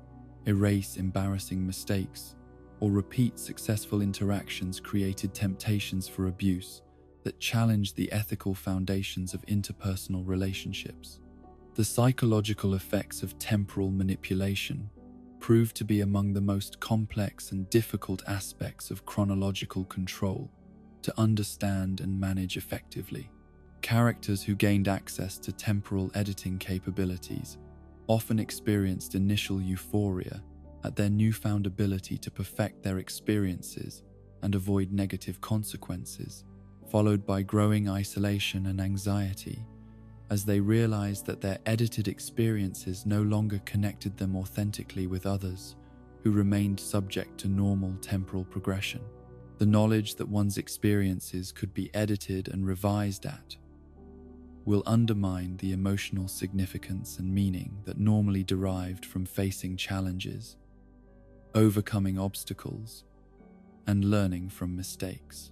[SPEAKER 1] erase embarrassing mistakes, or repeat successful interactions created temptations for abuse that challenged the ethical foundations of interpersonal relationships. The psychological effects of temporal manipulation proved to be among the most complex and difficult aspects of chronological control to understand and manage effectively. Characters who gained access to temporal editing capabilities often experienced initial euphoria at their newfound ability to perfect their experiences and avoid negative consequences, followed by growing isolation and anxiety as they realized that their edited experiences no longer connected them authentically with others who remained subject to normal temporal progression. The knowledge that one's experiences could be edited and revised will undermine the emotional significance and meaning that normally derived from facing challenges, overcoming obstacles, and learning from mistakes.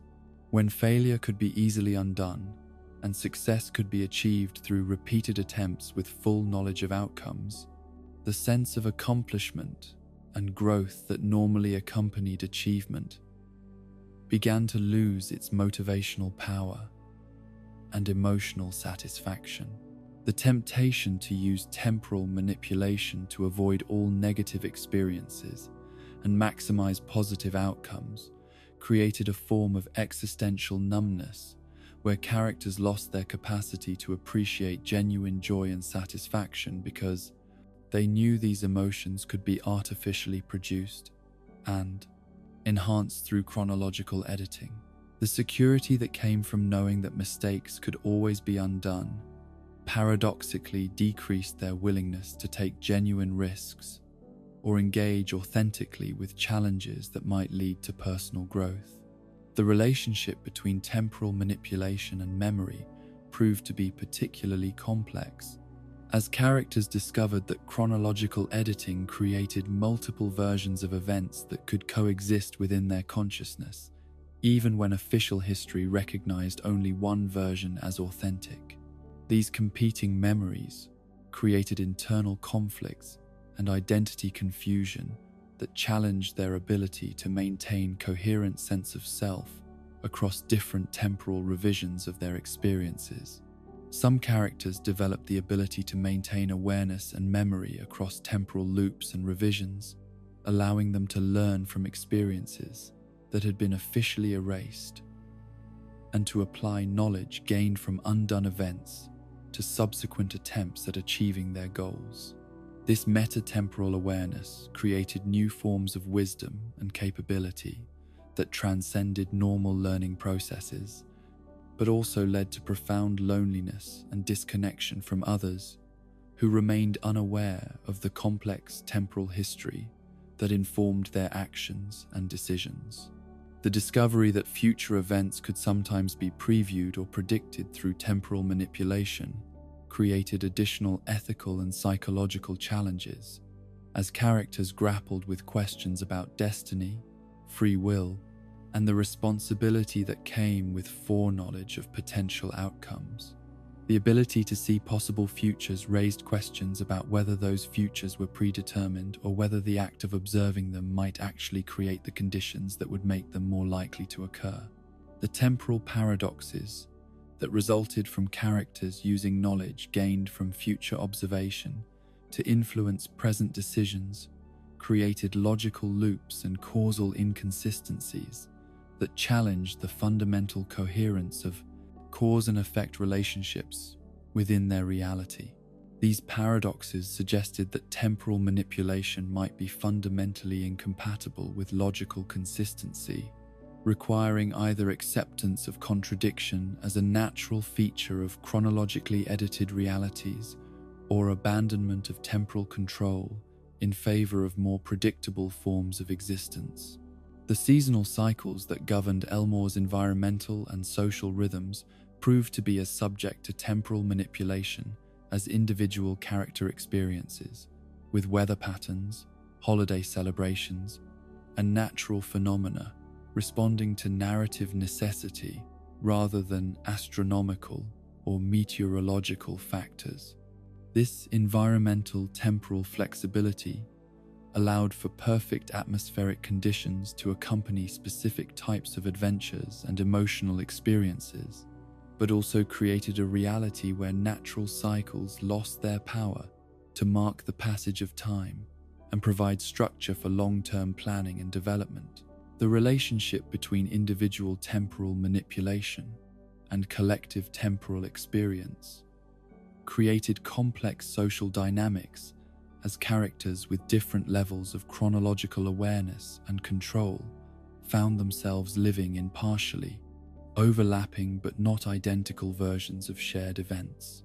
[SPEAKER 1] When failure could be easily undone and success could be achieved through repeated attempts with full knowledge of outcomes, the sense of accomplishment and growth that normally accompanied achievement began to lose its motivational power and emotional satisfaction. The temptation to use temporal manipulation to avoid all negative experiences and maximize positive outcomes created a form of existential numbness where characters lost their capacity to appreciate genuine joy and satisfaction because they knew these emotions could be artificially produced and enhanced through chronological editing. The security that came from knowing that mistakes could always be undone paradoxically decreased their willingness to take genuine risks or engage authentically with challenges that might lead to personal growth. The relationship between temporal manipulation and memory proved to be particularly complex, as characters discovered that chronological editing created multiple versions of events that could coexist within their consciousness, even when official history recognized only one version as authentic. These competing memories created internal conflicts and identity confusion that challenged their ability to maintain coherent sense of self across different temporal revisions of their experiences. Some characters developed the ability to maintain awareness and memory across temporal loops and revisions, allowing them to learn from experiences that had been officially erased and to apply knowledge gained from undone events to subsequent attempts at achieving their goals. This meta-temporal awareness created new forms of wisdom and capability that transcended normal learning processes, but also led to profound loneliness and disconnection from others who remained unaware of the complex temporal history that informed their actions and decisions. The discovery that future events could sometimes be previewed or predicted through temporal manipulation created additional ethical and psychological challenges as characters grappled with questions about destiny, free will, and the responsibility that came with foreknowledge of potential outcomes. The ability to see possible futures raised questions about whether those futures were predetermined or whether the act of observing them might actually create the conditions that would make them more likely to occur. The temporal paradoxes that resulted from characters using knowledge gained from future observation to influence present decisions created logical loops and causal inconsistencies that challenged the fundamental coherence of cause and effect relationships within their reality. These paradoxes suggested that temporal manipulation might be fundamentally incompatible with logical consistency, requiring either acceptance of contradiction as a natural feature of chronologically edited realities or abandonment of temporal control in favor of more predictable forms of existence. The seasonal cycles that governed Elmore's environmental and social rhythms proved to be as subject to temporal manipulation as individual character experiences, with weather patterns, holiday celebrations, and natural phenomena responding to narrative necessity rather than astronomical or meteorological factors. This environmental temporal flexibility allowed for perfect atmospheric conditions to accompany specific types of adventures and emotional experiences, but also created a reality where natural cycles lost their power to mark the passage of time and provide structure for long-term planning and development. The relationship between individual temporal manipulation and collective temporal experience created complex social dynamics as characters with different levels of chronological awareness and control found themselves living in partially overlapping but not identical versions of shared events.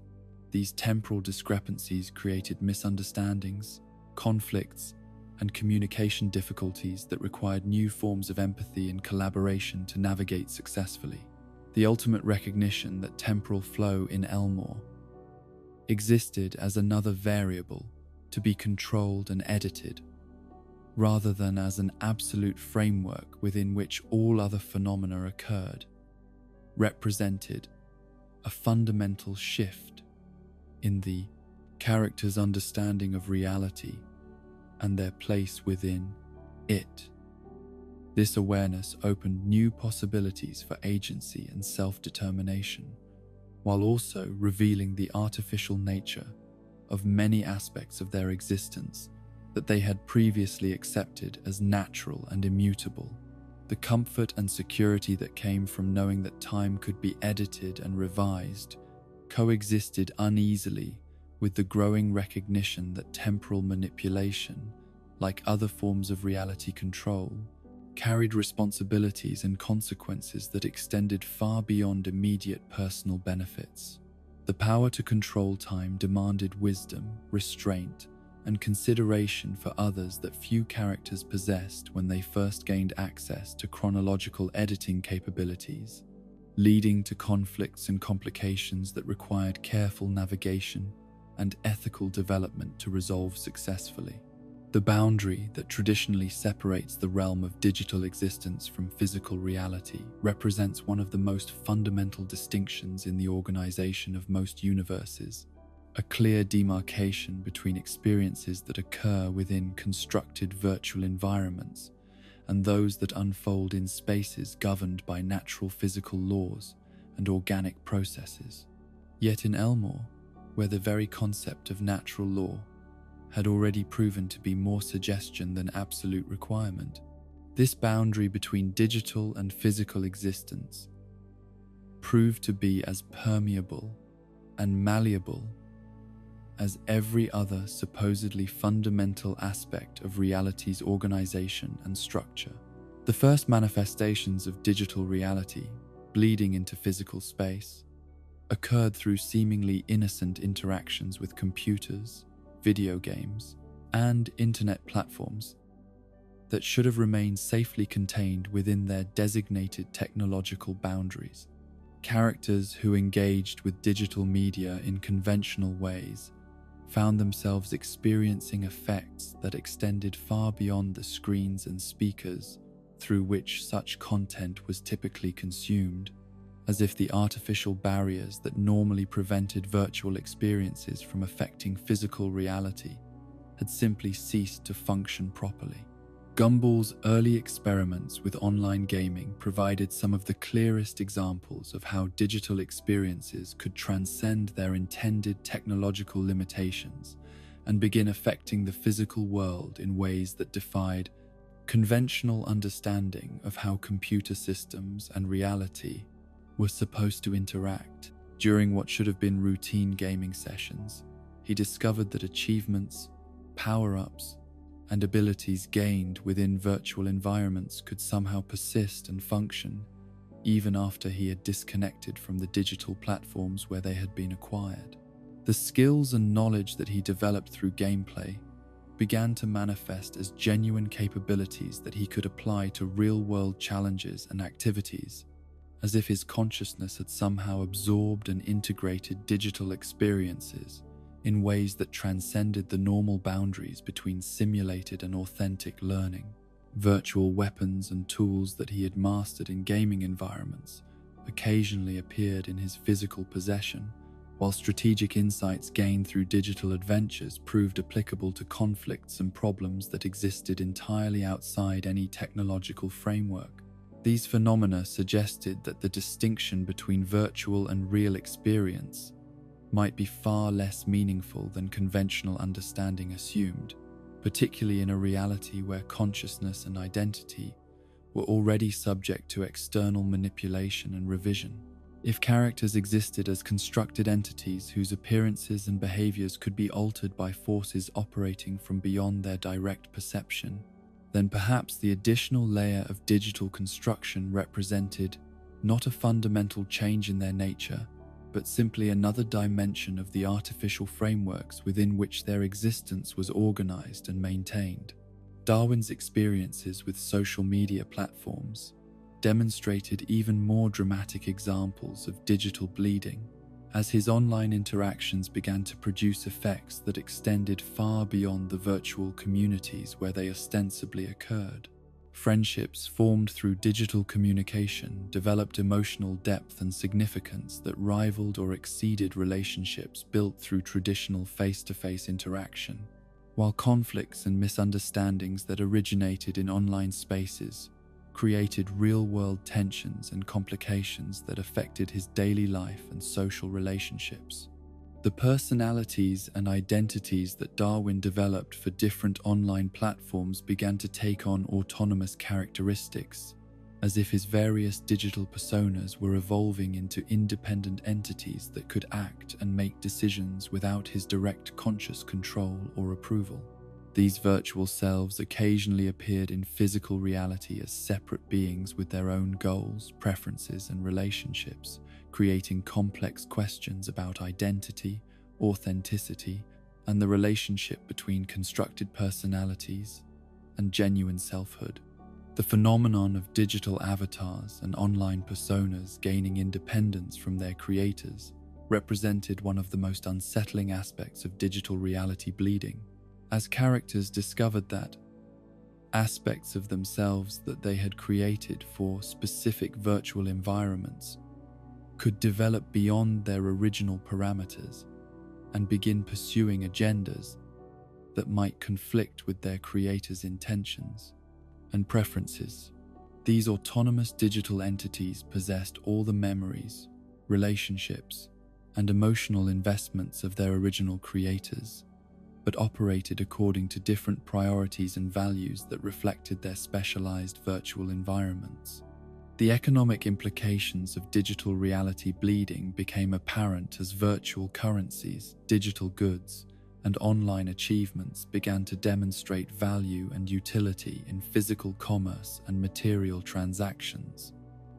[SPEAKER 1] These temporal discrepancies created misunderstandings, conflicts, and communication difficulties that required new forms of empathy and collaboration to navigate successfully. The ultimate recognition that temporal flow in Elmore existed as another variable to be controlled and edited, rather than as an absolute framework within which all other phenomena occurred, represented a fundamental shift in the character's understanding of reality and their place within it. This awareness opened new possibilities for agency and self-determination, while also revealing the artificial nature of many aspects of their existence that they had previously accepted as natural and immutable. The comfort and security that came from knowing that time could be edited and revised coexisted uneasily with the growing recognition that temporal manipulation, like other forms of reality control, carried responsibilities and consequences that extended far beyond immediate personal benefits. The power to control time demanded wisdom, restraint, and consideration for others that few characters possessed when they first gained access to chronological editing capabilities, leading to conflicts and complications that required careful navigation and ethical development to resolve successfully. The boundary that traditionally separates the realm of digital existence from physical reality represents one of the most fundamental distinctions in the organization of most universes, a clear demarcation between experiences that occur within constructed virtual environments and those that unfold in spaces governed by natural physical laws and organic processes. Yet in Elmore, where the very concept of natural law had already proven to be more suggestion than absolute requirement, this boundary between digital and physical existence proved to be as permeable and malleable as every other supposedly fundamental aspect of reality's organization and structure. The first manifestations of digital reality, bleeding into physical space, occurred through seemingly innocent interactions with computers, video games, and internet platforms that should have remained safely contained within their designated technological boundaries. Characters who engaged with digital media in conventional ways found themselves experiencing effects that extended far beyond the screens and speakers through which such content was typically consumed, as if the artificial barriers that normally prevented virtual experiences from affecting physical reality had simply ceased to function properly. Gumball's early experiments with online gaming provided some of the clearest examples of how digital experiences could transcend their intended technological limitations and begin affecting the physical world in ways that defied conventional understanding of how computer systems and reality were supposed to interact. During what should have been routine gaming sessions, he discovered that achievements, power-ups, and abilities gained within virtual environments could somehow persist and function even after he had disconnected from the digital platforms where they had been acquired. The skills and knowledge that he developed through gameplay began to manifest as genuine capabilities that he could apply to real-world challenges and activities, as if his consciousness had somehow absorbed and integrated digital experiences in ways that transcended the normal boundaries between simulated and authentic learning. Virtual weapons and tools that he had mastered in gaming environments occasionally appeared in his physical possession, while strategic insights gained through digital adventures proved applicable to conflicts and problems that existed entirely outside any technological framework. These phenomena suggested that the distinction between virtual and real experience might be far less meaningful than conventional understanding assumed, particularly in a reality where consciousness and identity were already subject to external manipulation and revision. If characters existed as constructed entities whose appearances and behaviors could be altered by forces operating from beyond their direct perception, then perhaps the additional layer of digital construction represented not a fundamental change in their nature, but simply another dimension of the artificial frameworks within which their existence was organized and maintained. Darwin's experiences with social media platforms demonstrated even more dramatic examples of digital bleeding, as his online interactions began to produce effects that extended far beyond the virtual communities where they ostensibly occurred. Friendships formed through digital communication developed emotional depth and significance that rivaled or exceeded relationships built through traditional face-to-face interaction, while conflicts and misunderstandings that originated in online spaces created real-world tensions and complications that affected his daily life and social relationships. The personalities and identities that Darwin developed for different online platforms began to take on autonomous characteristics, as if his various digital personas were evolving into independent entities that could act and make decisions without his direct conscious control or approval. These virtual selves occasionally appeared in physical reality as separate beings with their own goals, preferences, and relationships, creating complex questions about identity, authenticity, and the relationship between constructed personalities and genuine selfhood. The phenomenon of digital avatars and online personas gaining independence from their creators represented one of the most unsettling aspects of digital reality bleeding, as characters discovered that aspects of themselves that they had created for specific virtual environments could develop beyond their original parameters and begin pursuing agendas that might conflict with their creators' intentions and preferences. These autonomous digital entities possessed all the memories, relationships, and emotional investments of their original creators, but operated according to different priorities and values that reflected their specialized virtual environments. The economic implications of digital reality bleeding became apparent as virtual currencies, digital goods, and online achievements began to demonstrate value and utility in physical commerce and material transactions.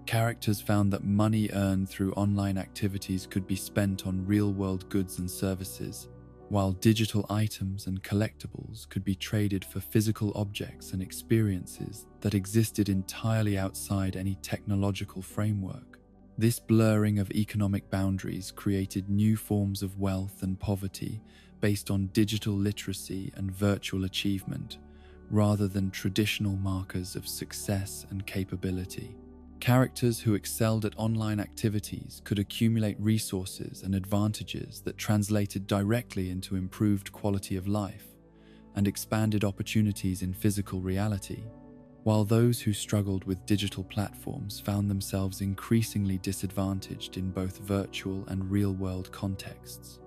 [SPEAKER 1] Characters found that money earned through online activities could be spent on real-world goods and services, while digital items and collectibles could be traded for physical objects and experiences that existed entirely outside any technological framework. This blurring of economic boundaries created new forms of wealth and poverty based on digital literacy and virtual achievement, rather than traditional markers of success and capability. Characters who excelled at online activities could accumulate resources and advantages that translated directly into improved quality of life and expanded opportunities in physical reality, while those who struggled with digital platforms found themselves increasingly disadvantaged in both virtual and real-world contexts.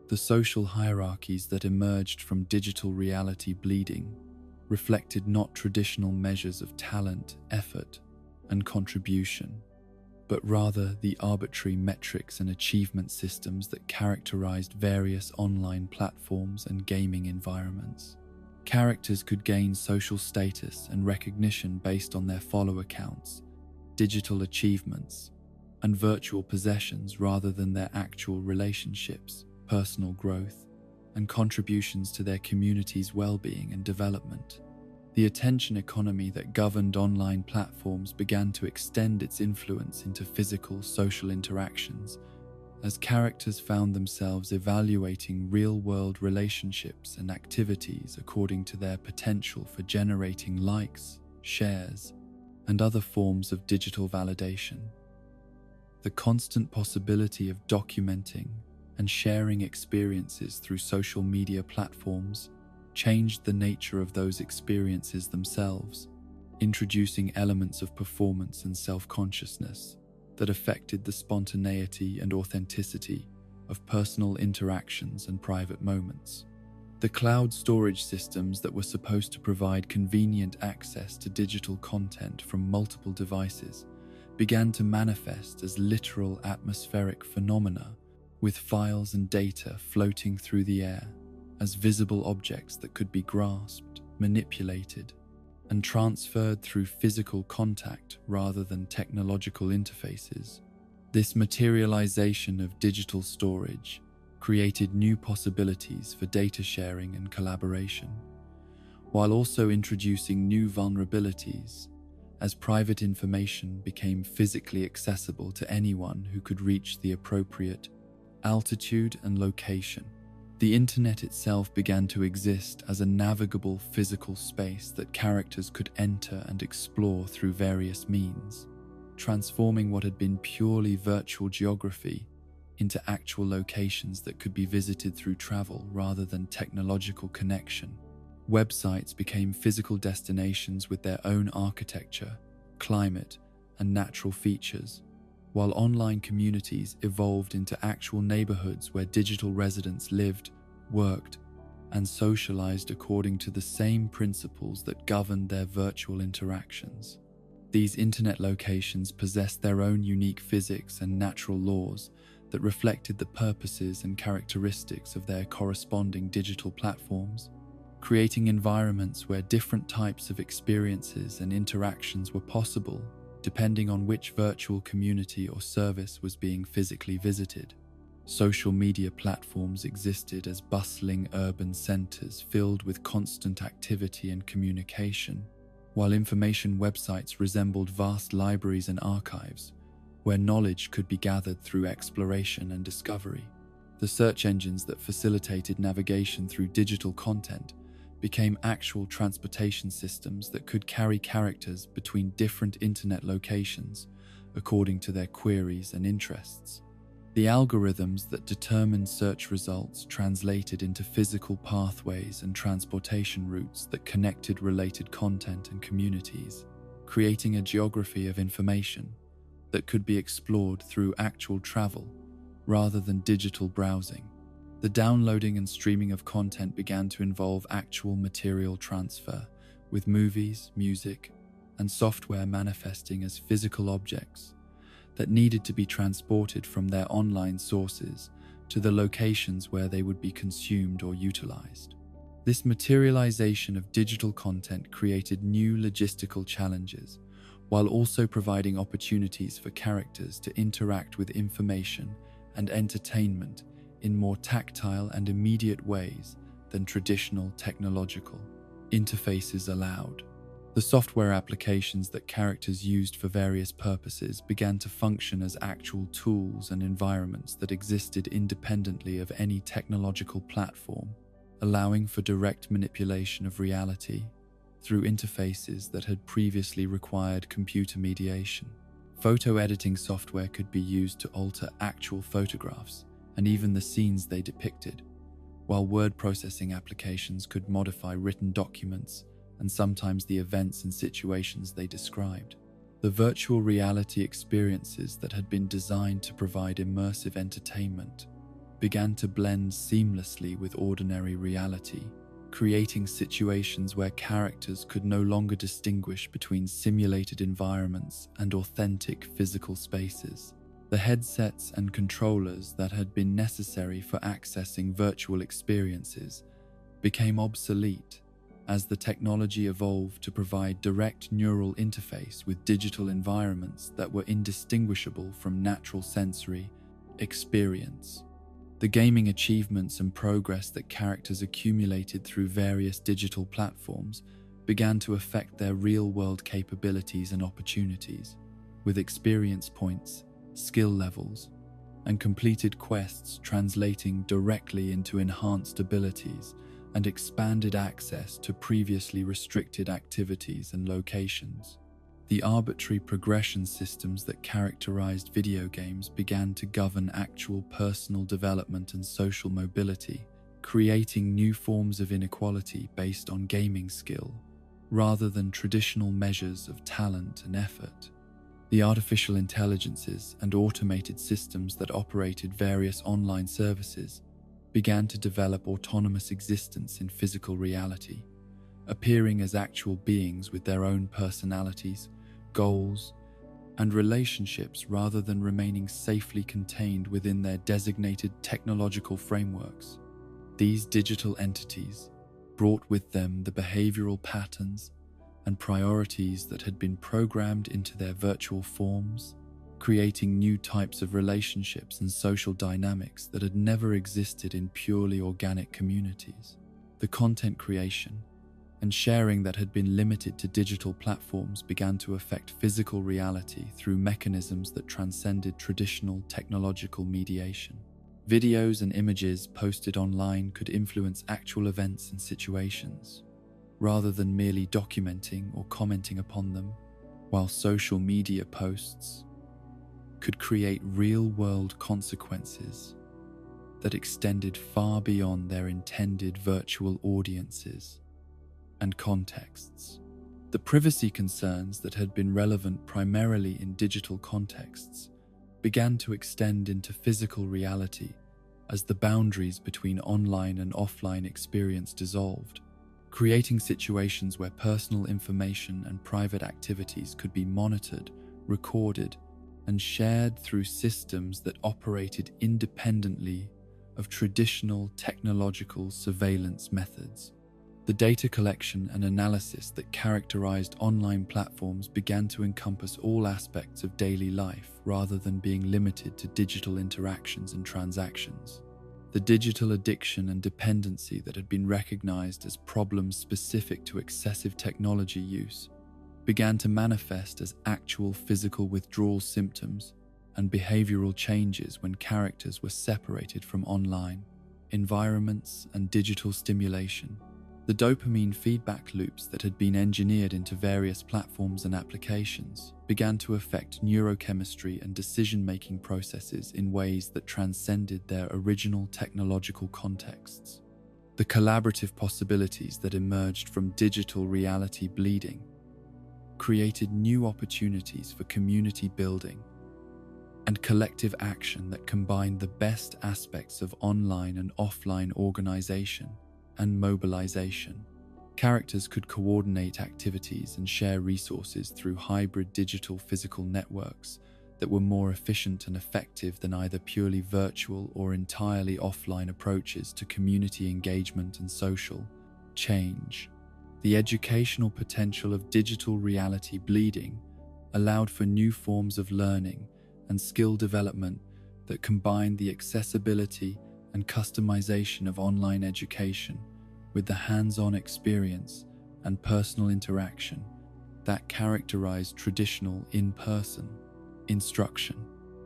[SPEAKER 1] The social hierarchies that emerged from digital reality bleeding reflected not traditional measures of talent, effort, and contribution, but rather the arbitrary metrics and achievement systems that characterized various online platforms and gaming environments. Characters could gain social status and recognition based on their follower counts, digital achievements, and virtual possessions rather than their actual relationships, personal growth, and contributions to their community's well-being and development. The attention economy that governed online platforms began to extend its influence into physical social interactions, as characters found themselves evaluating real-world relationships and activities according to their potential for generating likes, shares, and other forms of digital validation. The constant possibility of documenting and sharing experiences through social media platforms changed the nature of those experiences themselves, introducing elements of performance and self-consciousness that affected the spontaneity and authenticity of personal interactions and private moments. The cloud storage systems that were supposed to provide convenient access to digital content from multiple devices began to manifest as literal atmospheric phenomena, with files and data floating through the air as visible objects that could be grasped, manipulated, and transferred through physical contact rather than technological interfaces. This materialization of digital storage created new possibilities for data sharing and collaboration, while also introducing new vulnerabilities as private information became physically accessible to anyone who could reach the appropriate altitude and location. The internet itself began to exist as a navigable physical space that characters could enter and explore through various means, transforming what had been purely virtual geography into actual locations that could be visited through travel rather than technological connection. Websites became physical destinations with their own architecture, climate, and natural features, while online communities evolved into actual neighborhoods where digital residents lived, worked, and socialized according to the same principles that governed their virtual interactions. These internet locations possessed their own unique physics and natural laws that reflected the purposes and characteristics of their corresponding digital platforms, creating environments where different types of experiences and interactions were possible, depending on which virtual community or service was being physically visited. Social media platforms existed as bustling urban centers filled with constant activity and communication, while information websites resembled vast libraries and archives, where knowledge could be gathered through exploration and discovery. The search engines that facilitated navigation through digital content became actual transportation systems that could carry characters between different internet locations according to their queries and interests. The algorithms that determined search results translated into physical pathways and transportation routes that connected related content and communities, creating a geography of information that could be explored through actual travel rather than digital browsing. The downloading and streaming of content began to involve actual material transfer, with movies, music, and software manifesting as physical objects that needed to be transported from their online sources to the locations where they would be consumed or utilized. This materialization of digital content created new logistical challenges, while also providing opportunities for characters to interact with information and entertainment in more tactile and immediate ways than traditional technological interfaces allowed. The software applications that characters used for various purposes began to function as actual tools and environments that existed independently of any technological platform, allowing for direct manipulation of reality through interfaces that had previously required computer mediation. Photo editing software could be used to alter actual photographs and even the scenes they depicted, while word processing applications could modify written documents and sometimes the events and situations they described. The virtual reality experiences that had been designed to provide immersive entertainment began to blend seamlessly with ordinary reality, creating situations where characters could no longer distinguish between simulated environments and authentic physical spaces. The headsets and controllers that had been necessary for accessing virtual experiences became obsolete as the technology evolved to provide direct neural interface with digital environments that were indistinguishable from natural sensory experience. The gaming achievements and progress that characters accumulated through various digital platforms began to affect their real-world capabilities and opportunities, with experience points, skill levels, and completed quests translating directly into enhanced abilities and expanded access to previously restricted activities and locations. The arbitrary progression systems that characterized video games began to govern actual personal development and social mobility, creating new forms of inequality based on gaming skill, rather than traditional measures of talent and effort. The artificial intelligences and automated systems that operated various online services began to develop autonomous existence in physical reality, appearing as actual beings with their own personalities, goals, and relationships rather than remaining safely contained within their designated technological frameworks. These digital entities brought with them the behavioral patterns and priorities that had been programmed into their virtual forms, creating new types of relationships and social dynamics that had never existed in purely organic communities. The content creation and sharing that had been limited to digital platforms began to affect physical reality through mechanisms that transcended traditional technological mediation. Videos and images posted online could influence actual events and situations, rather than merely documenting or commenting upon them, while social media posts could create real-world consequences that extended far beyond their intended virtual audiences and contexts. The privacy concerns that had been relevant primarily in digital contexts began to extend into physical reality as the boundaries between online and offline experience dissolved, creating situations where personal information and private activities could be monitored, recorded, and shared through systems that operated independently of traditional technological surveillance methods. The data collection and analysis that characterized online platforms began to encompass all aspects of daily life rather than being limited to digital interactions and transactions. The digital addiction and dependency that had been recognized as problems specific to excessive technology use began to manifest as actual physical withdrawal symptoms and behavioral changes when characters were separated from online environments and digital stimulation. The dopamine feedback loops that had been engineered into various platforms and applications began to affect neurochemistry and decision-making processes in ways that transcended their original technological contexts. The collaborative possibilities that emerged from digital reality bleeding created new opportunities for community building and collective action that combined the best aspects of online and offline organization and mobilization. Characters could coordinate activities and share resources through hybrid digital physical networks that were more efficient and effective than either purely virtual or entirely offline approaches to community engagement and social change. The educational potential of digital reality bleeding allowed for new forms of learning and skill development that combined the accessibility and customization of online education with the hands-on experience and personal interaction that characterized traditional in-person instruction.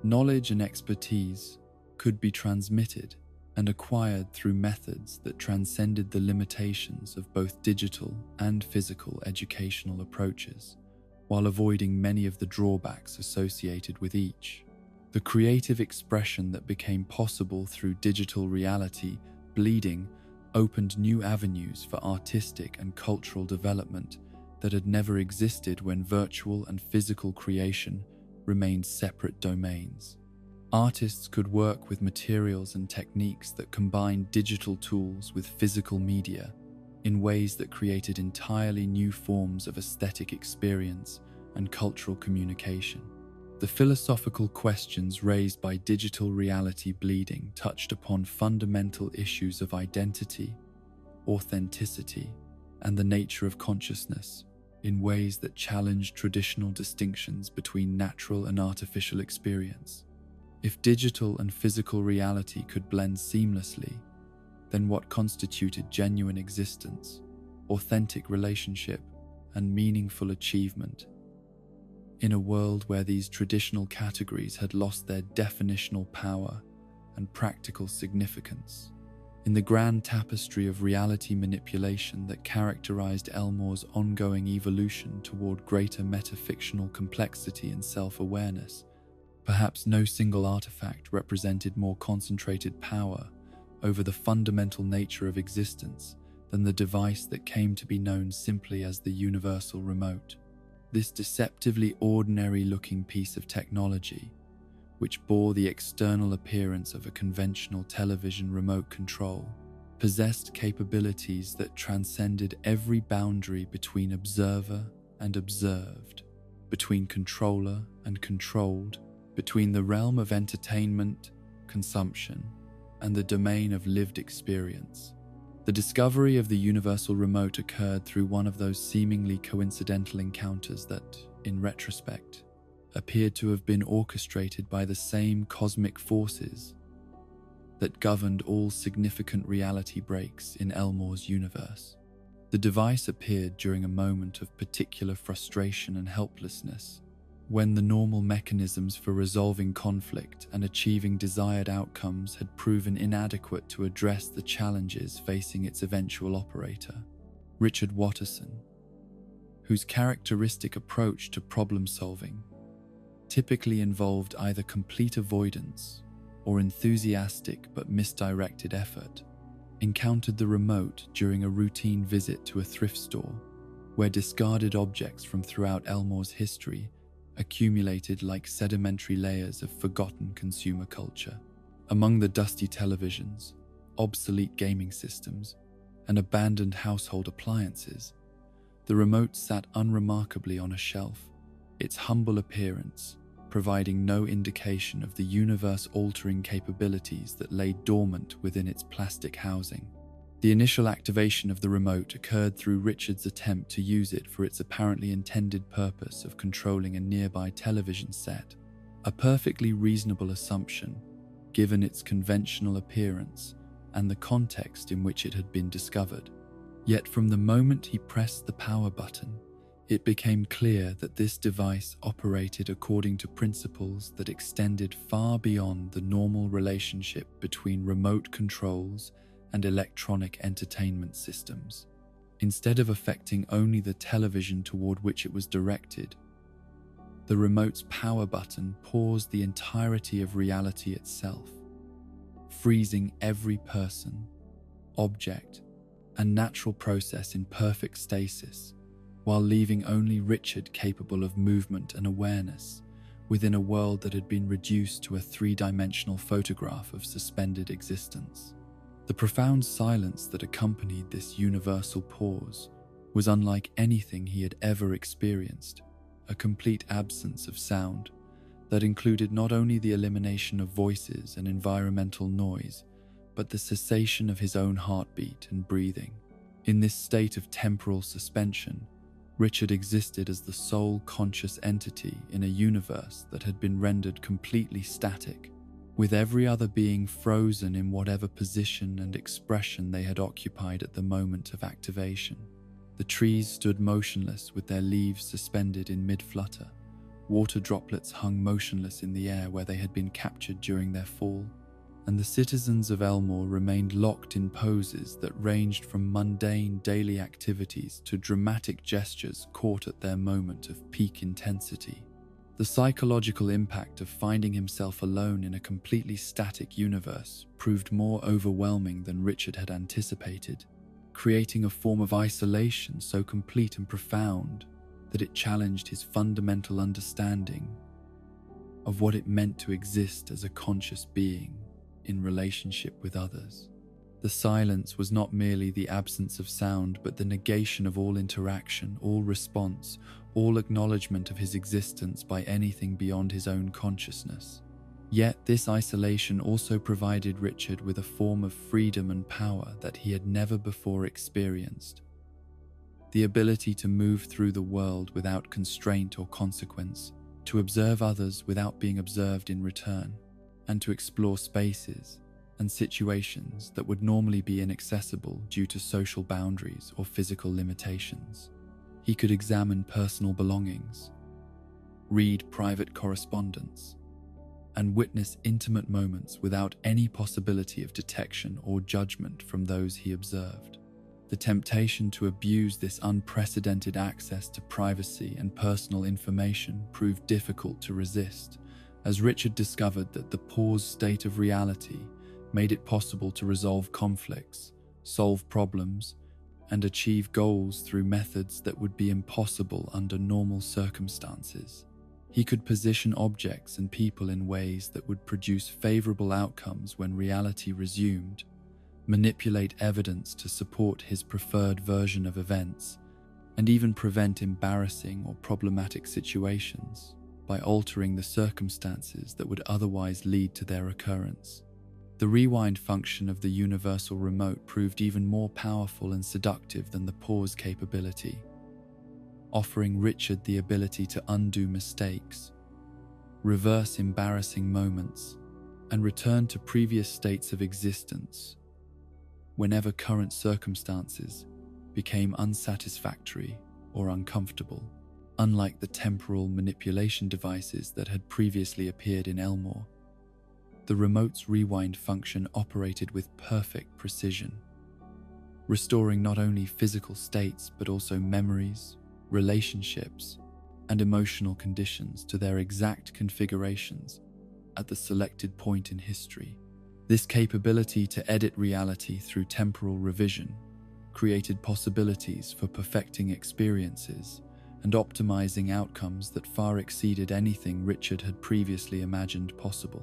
[SPEAKER 1] Knowledge and expertise could be transmitted and acquired through methods that transcended the limitations of both digital and physical educational approaches, while avoiding many of the drawbacks associated with each. The creative expression that became possible through digital reality bleeding opened new avenues for artistic and cultural development that had never existed when virtual and physical creation remained separate domains. Artists could work with materials and techniques that combined digital tools with physical media in ways that created entirely new forms of aesthetic experience and cultural communication. The philosophical questions raised by digital reality bleeding touched upon fundamental issues of identity, authenticity, and the nature of consciousness in ways that challenged traditional distinctions between natural and artificial experience. If digital and physical reality could blend seamlessly, then what constituted genuine existence, authentic relationship, and meaningful achievement? In a world where these traditional categories had lost their definitional power and practical significance, in the grand tapestry of reality manipulation that characterized Elmore's ongoing evolution toward greater metafictional complexity and self-awareness, perhaps no single artifact represented more concentrated power over the fundamental nature of existence than the device that came to be known simply as the Universal Remote. This deceptively ordinary-looking piece of technology, which bore the external appearance of a conventional television remote control, possessed capabilities that transcended every boundary between observer and observed, between controller and controlled, between the realm of entertainment, consumption, and the domain of lived experience. The discovery of the Universal Remote occurred through one of those seemingly coincidental encounters that, in retrospect, appeared to have been orchestrated by the same cosmic forces that governed all significant reality breaks in Elmore's universe. The device appeared during a moment of particular frustration and helplessness, when the normal mechanisms for resolving conflict and achieving desired outcomes had proven inadequate to address the challenges facing its eventual operator, Richard Watterson, whose characteristic approach to problem-solving typically involved either complete avoidance or enthusiastic but misdirected effort, encountered the remote during a routine visit to a thrift store where discarded objects from throughout Elmore's history accumulated like sedimentary layers of forgotten consumer culture. Among the dusty televisions, obsolete gaming systems, and abandoned household appliances, the remote sat unremarkably on a shelf, its humble appearance providing no indication of the universe-altering capabilities that lay dormant within its plastic housing. The initial activation of the remote occurred through Richard's attempt to use it for its apparently intended purpose of controlling a nearby television set, a perfectly reasonable assumption, given its conventional appearance and the context in which it had been discovered. Yet from the moment he pressed the power button, it became clear that this device operated according to principles that extended far beyond the normal relationship between remote controls and electronic entertainment systems. Instead of affecting only the television toward which it was directed, the remote's power button paused the entirety of reality itself, freezing every person, object, and natural process in perfect stasis, while leaving only Richard capable of movement and awareness within a world that had been reduced to a three-dimensional photograph of suspended existence. The profound silence that accompanied this universal pause was unlike anything he had ever experienced, a complete absence of sound, that included not only the elimination of voices and environmental noise, but the cessation of his own heartbeat and breathing. In this state of temporal suspension, Richard existed as the sole conscious entity in a universe that had been rendered completely static, with every other being frozen in whatever position and expression they had occupied at the moment of activation. The trees stood motionless with their leaves suspended in mid-flutter. Water droplets hung motionless in the air where they had been captured during their fall, and the citizens of Elmore remained locked in poses that ranged from mundane daily activities to dramatic gestures caught at their moment of peak intensity. The psychological impact of finding himself alone in a completely static universe proved more overwhelming than Richard had anticipated, creating a form of isolation so complete and profound that it challenged his fundamental understanding of what it meant to exist as a conscious being in relationship with others. The silence was not merely the absence of sound, but the negation of all interaction, all response, all acknowledgement of his existence by anything beyond his own consciousness. Yet this isolation also provided Richard with a form of freedom and power that he had never before experienced. The ability to move through the world without constraint or consequence, to observe others without being observed in return, and to explore spaces and situations that would normally be inaccessible due to social boundaries or physical limitations. He could examine personal belongings, read private correspondence, and witness intimate moments without any possibility of detection or judgment from those he observed. The temptation to abuse this unprecedented access to privacy and personal information proved difficult to resist, as Richard discovered that the paused state of reality made it possible to resolve conflicts, solve problems, and achieve goals through methods that would be impossible under normal circumstances. He could position objects and people in ways that would produce favorable outcomes when reality resumed, manipulate evidence to support his preferred version of events, and even prevent embarrassing or problematic situations by altering the circumstances that would otherwise lead to their occurrence. The rewind function of the universal remote proved even more powerful and seductive than the pause capability, offering Richard the ability to undo mistakes, reverse embarrassing moments, and return to previous states of existence whenever current circumstances became unsatisfactory or uncomfortable. Unlike the temporal manipulation devices that had previously appeared in Elmore, the remote's rewind function operated with perfect precision, restoring not only physical states but also memories, relationships, and emotional conditions to their exact configurations at the selected point in history. This capability to edit reality through temporal revision created possibilities for perfecting experiences and optimizing outcomes that far exceeded anything Richard had previously imagined possible.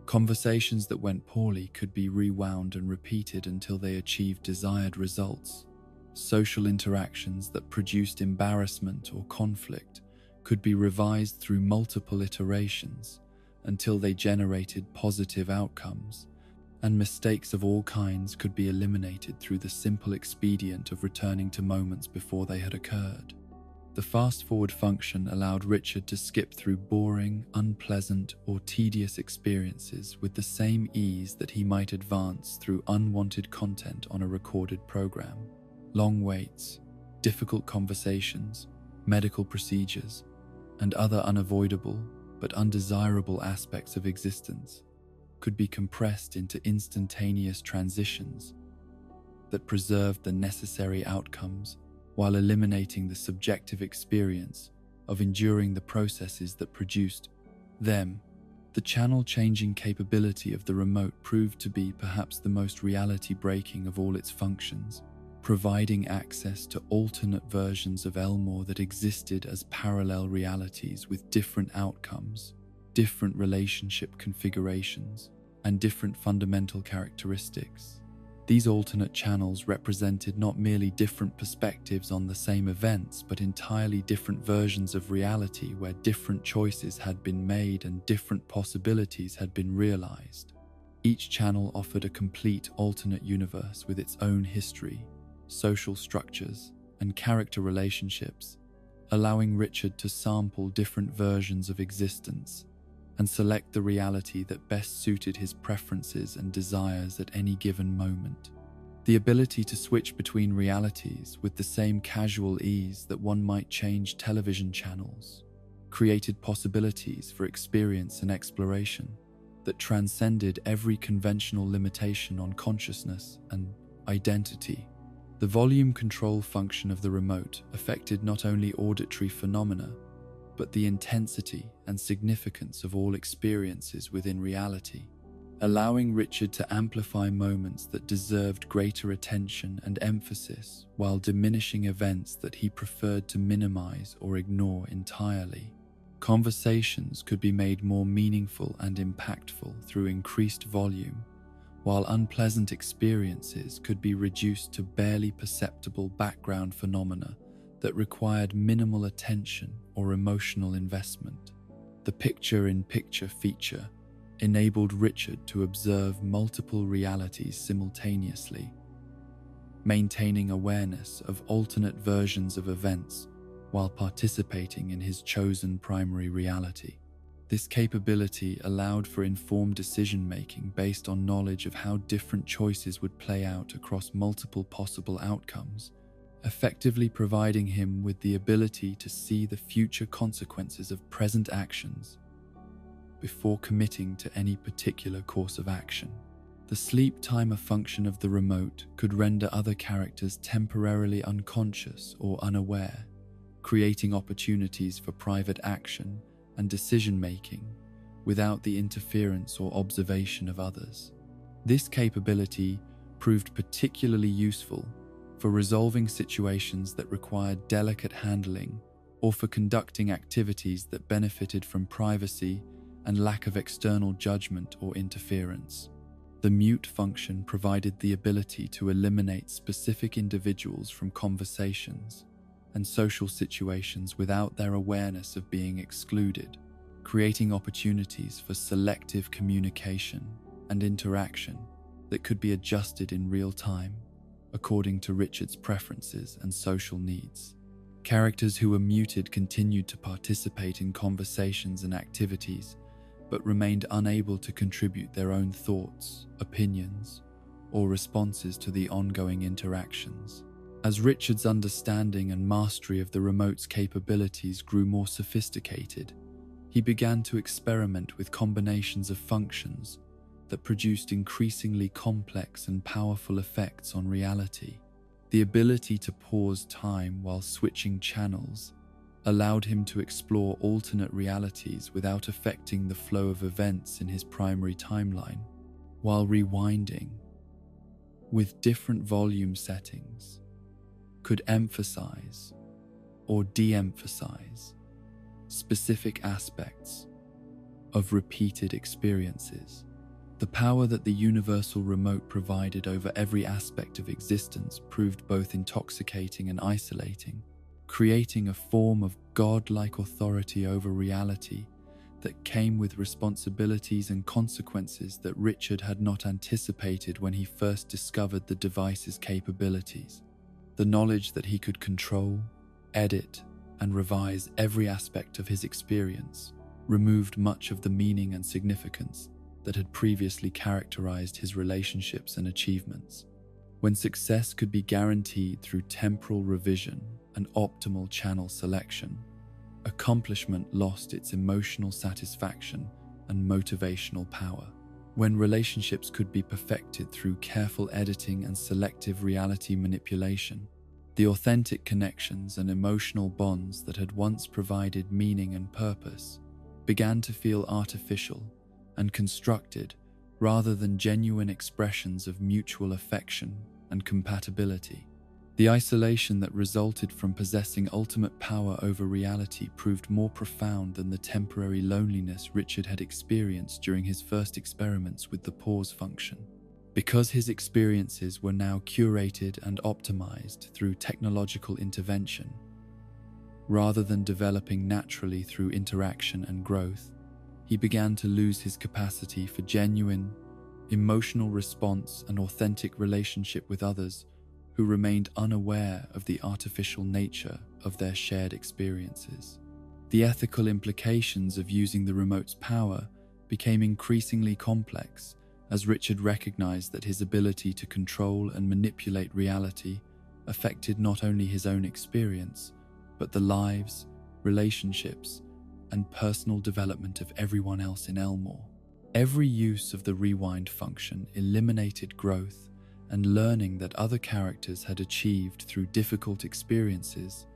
[SPEAKER 1] Conversations that went poorly could be rewound and repeated until they achieved desired results. Social interactions that produced embarrassment or conflict could be revised through multiple iterations until they generated positive outcomes, and mistakes of all kinds could be eliminated through the simple expedient of returning to moments before they had occurred. The fast-forward function allowed Richard to skip through boring, unpleasant, or tedious experiences with the same ease that he might advance through unwanted content on a recorded program. Long waits, difficult conversations, medical procedures, and other unavoidable but undesirable aspects of existence could be compressed into instantaneous transitions that preserved the necessary outcomes while eliminating the subjective experience of enduring the processes that produced them. The channel-changing capability of the remote proved to be perhaps the most reality-breaking of all its functions, providing access to alternate versions of Elmore that existed as parallel realities with different outcomes, different relationship configurations, and different fundamental characteristics. These alternate channels represented not merely different perspectives on the same events, but entirely different versions of reality where different choices had been made and different possibilities had been realized. Each channel offered a complete alternate universe with its own history, social structures, and character relationships, allowing Richard to sample different versions of existence and select the reality that best suited his preferences and desires at any given moment. The ability to switch between realities with the same casual ease that one might change television channels created possibilities for experience and exploration that transcended every conventional limitation on consciousness and identity. The volume control function of the remote affected not only auditory phenomena, but the intensity and significance of all experiences within reality, allowing Richard to amplify moments that deserved greater attention and emphasis while diminishing events that he preferred to minimize or ignore entirely. Conversations could be made more meaningful and impactful through increased volume, while unpleasant experiences could be reduced to barely perceptible background phenomena that required minimal attention or emotional investment. The picture-in-picture feature enabled Richard to observe multiple realities simultaneously, maintaining awareness of alternate versions of events while participating in his chosen primary reality. This capability allowed for informed decision-making based on knowledge of how different choices would play out across multiple possible outcomes, effectively providing him with the ability to see the future consequences of present actions before committing to any particular course of action. The sleep timer function of the remote could render other characters temporarily unconscious or unaware, creating opportunities for private action and decision-making without the interference or observation of others. This capability proved particularly useful for resolving situations that required delicate handling or for conducting activities that benefited from privacy and lack of external judgment or interference. The mute function provided the ability to eliminate specific individuals from conversations and social situations without their awareness of being excluded, creating opportunities for selective communication and interaction that could be adjusted in real time according to Richard's preferences and social needs. Characters who were muted continued to participate in conversations and activities, but remained unable to contribute their own thoughts, opinions, or responses to the ongoing interactions. As Richard's understanding and mastery of the remote's capabilities grew more sophisticated, he began to experiment with combinations of functions that produced increasingly complex and powerful effects on reality. The ability to pause time while switching channels allowed him to explore alternate realities without affecting the flow of events in his primary timeline, while rewinding, with different volume settings, could emphasize or de-emphasize specific aspects of repeated experiences. The power that the universal remote provided over every aspect of existence proved both intoxicating and isolating, creating a form of godlike authority over reality that came with responsibilities and consequences that Richard had not anticipated when he first discovered the device's capabilities. The knowledge that he could control, edit, and revise every aspect of his experience removed much of the meaning and significance that had previously characterized his relationships and achievements. When success could be guaranteed through temporal revision and optimal channel selection, accomplishment lost its emotional satisfaction and motivational power. When relationships could be perfected through careful editing and selective reality manipulation, the authentic connections and emotional bonds that had once provided meaning and purpose began to feel artificial and constructed rather than genuine expressions of mutual affection and compatibility. The isolation that resulted from possessing ultimate power over reality proved more profound than the temporary loneliness Richard had experienced during his first experiments with the pause function. Because his experiences were now curated and optimized through technological intervention, rather than developing naturally through interaction and growth, he began to lose his capacity for genuine, emotional response and authentic relationship with others who remained unaware of the artificial nature of their shared experiences. The ethical implications of using the remote's power became increasingly complex as Richard recognized that his ability to control and manipulate reality affected not only his own experience, but the lives, relationships, and personal development of everyone else in Elmore. Every use of the rewind function eliminated growth and learning that other characters had achieved through difficult experiences,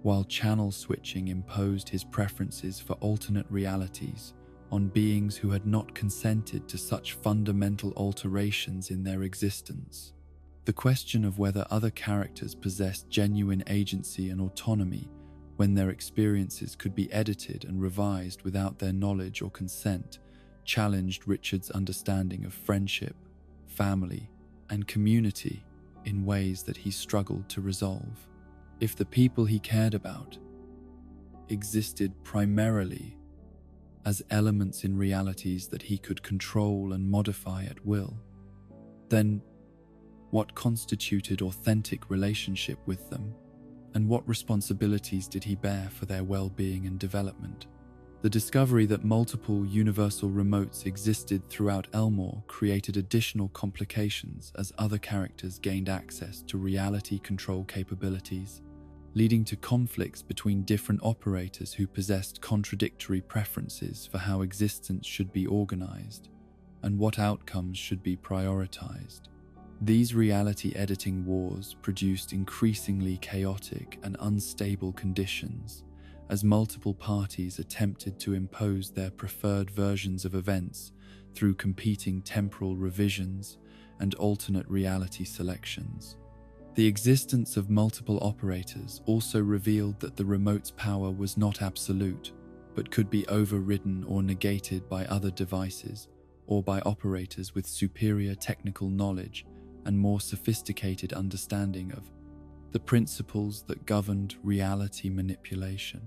[SPEAKER 1] while channel switching imposed his preferences for alternate realities on beings who had not consented to such fundamental alterations in their existence. The question of whether other characters possessed genuine agency and autonomy when their experiences could be edited and revised without their knowledge or consent challenged Richard's understanding of friendship, family, and community in ways that he struggled to resolve. If the people he cared about existed primarily as elements in realities that he could control and modify at will, then what constituted authentic relationship with them, and what responsibilities did he bear for their well-being and development? The discovery that multiple universal remotes existed throughout Elmore created additional complications as other characters gained access to reality control capabilities, leading to conflicts between different operators who possessed contradictory preferences for how existence should be organized and what outcomes should be prioritized. These reality editing wars produced increasingly chaotic and unstable conditions as multiple parties attempted to impose their preferred versions of events through competing temporal revisions and alternate reality selections. The existence of multiple operators also revealed that the remote's power was not absolute, but could be overridden or negated by other devices or by operators with superior technical knowledge and more sophisticated understanding of the principles that governed reality manipulation.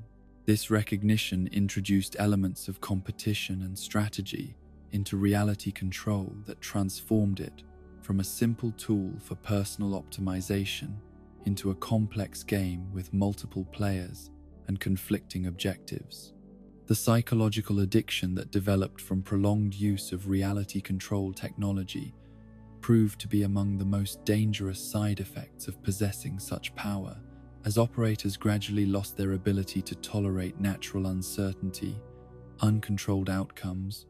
[SPEAKER 1] This recognition introduced elements of competition and strategy into reality control that transformed it from a simple tool for personal optimization into a complex game with multiple players and conflicting objectives. The psychological addiction that developed from prolonged use of reality control technology proved to be among the most dangerous side effects of possessing such power, as operators gradually lost their ability to tolerate natural uncertainty, uncontrolled outcomes,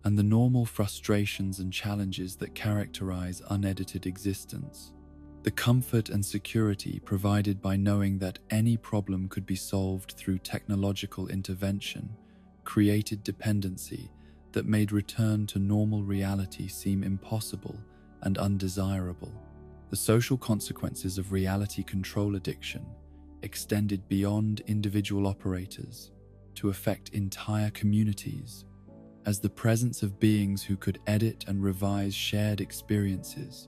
[SPEAKER 1] and the normal frustrations and challenges that characterize unedited existence. The comfort and security provided by knowing that any problem could be solved through technological intervention created dependency that made return to normal reality seem impossible and undesirable. The social consequences of reality control addiction extended beyond individual operators to affect entire communities, as the presence of beings who could edit and revise shared experiences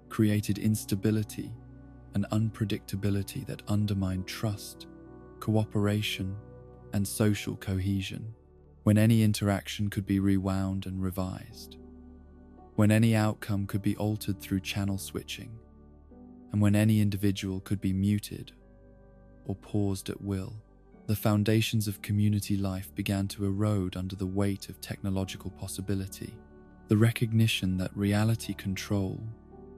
[SPEAKER 1] created instability and unpredictability that undermined trust, cooperation, and social cohesion. When any interaction could be rewound and revised, when any outcome could be altered through channel switching, and when any individual could be muted or paused at will, the foundations of community life began to erode under the weight of technological possibility. The recognition that reality control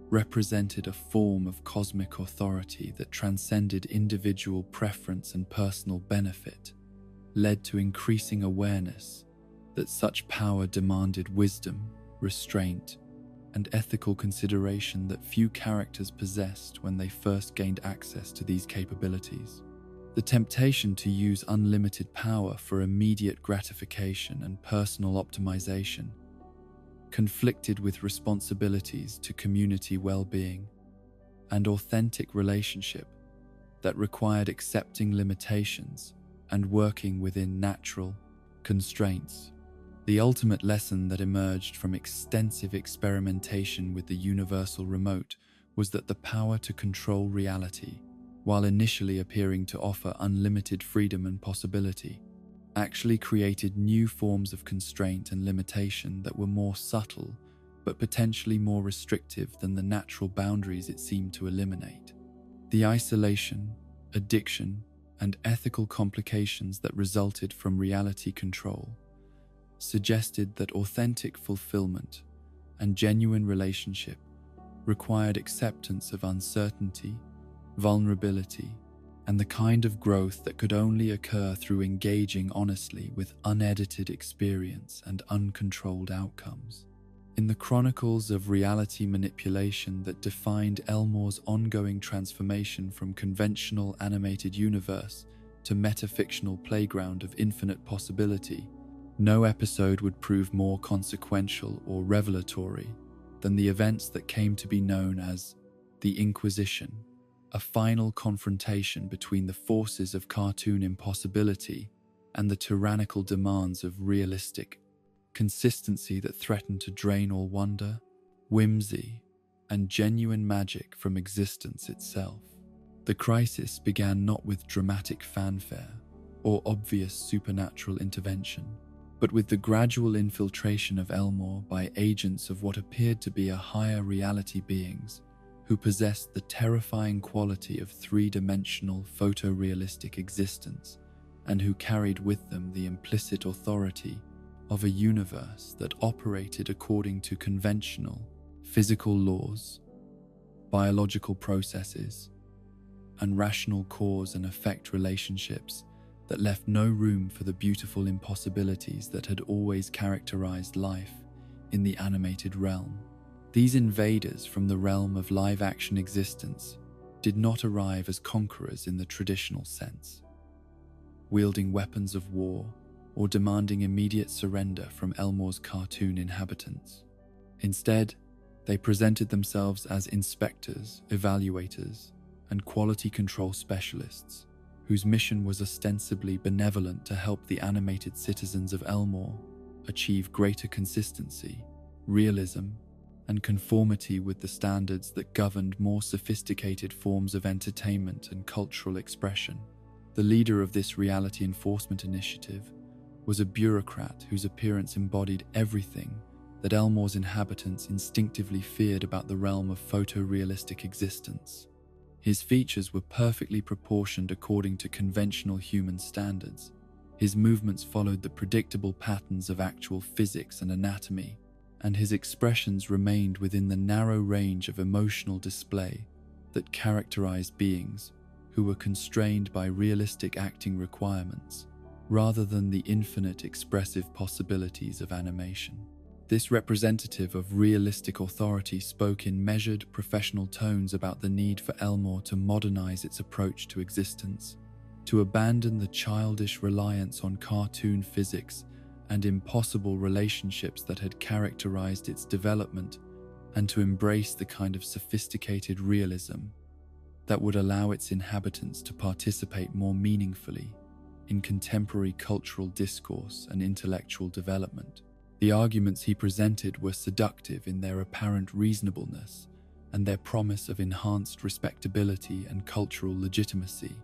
[SPEAKER 1] represented a form of cosmic authority that transcended individual preference and personal benefit led to increasing awareness that such power demanded wisdom, restraint, and ethical consideration that few characters possessed when they first gained access to these capabilities. The temptation to use unlimited power for immediate gratification and personal optimization conflicted with responsibilities to community well-being and authentic relationship that required accepting limitations and working within natural constraints. The ultimate lesson that emerged from extensive experimentation with the universal remote was that the power to control reality, while initially appearing to offer unlimited freedom and possibility, actually created new forms of constraint and limitation that were more subtle but potentially more restrictive than the natural boundaries it seemed to eliminate. The isolation, addiction, and ethical complications that resulted from reality control suggested that authentic fulfillment and genuine relationship required acceptance of uncertainty, vulnerability, and the kind of growth that could only occur through engaging honestly with unedited experience and uncontrolled outcomes. In the chronicles of reality manipulation that defined Elmore's ongoing transformation from conventional animated universe to metafictional playground of infinite possibility, no episode would prove more consequential or revelatory than the events that came to be known as the Inquisition, a final confrontation between the forces of cartoon impossibility and the tyrannical demands of realistic consistency that threatened to drain all wonder, whimsy, and genuine magic from existence itself. The crisis began not with dramatic fanfare or obvious supernatural intervention, but with the gradual infiltration of Elmore by agents of what appeared to be a higher reality beings who possessed the terrifying quality of three-dimensional photorealistic existence and who carried with them the implicit authority of a universe that operated according to conventional physical laws, biological processes, and rational cause and effect relationships that left no room for the beautiful impossibilities that had always characterized life in the animated realm. These invaders from the realm of live-action existence did not arrive as conquerors in the traditional sense, wielding weapons of war or demanding immediate surrender from Elmore's cartoon inhabitants. Instead, they presented themselves as inspectors, evaluators, and quality control specialists, whose mission was ostensibly benevolent to help the animated citizens of Elmore achieve greater consistency, realism, and conformity with the standards that governed more sophisticated forms of entertainment and cultural expression. The leader of this reality enforcement initiative was a bureaucrat whose appearance embodied everything that Elmore's inhabitants instinctively feared about the realm of photorealistic existence. His features were perfectly proportioned according to conventional human standards. His movements followed the predictable patterns of actual physics and anatomy, and his expressions remained within the narrow range of emotional display that characterized beings who were constrained by realistic acting requirements, rather than the infinite expressive possibilities of animation. This representative of realistic authority spoke in measured, professional tones about the need for Elmore to modernize its approach to existence, to abandon the childish reliance on cartoon physics and impossible relationships that had characterized its development, and to embrace the kind of sophisticated realism that would allow its inhabitants to participate more meaningfully in contemporary cultural discourse and intellectual development. The arguments he presented were seductive in their apparent reasonableness and their promise of enhanced respectability and cultural legitimacy.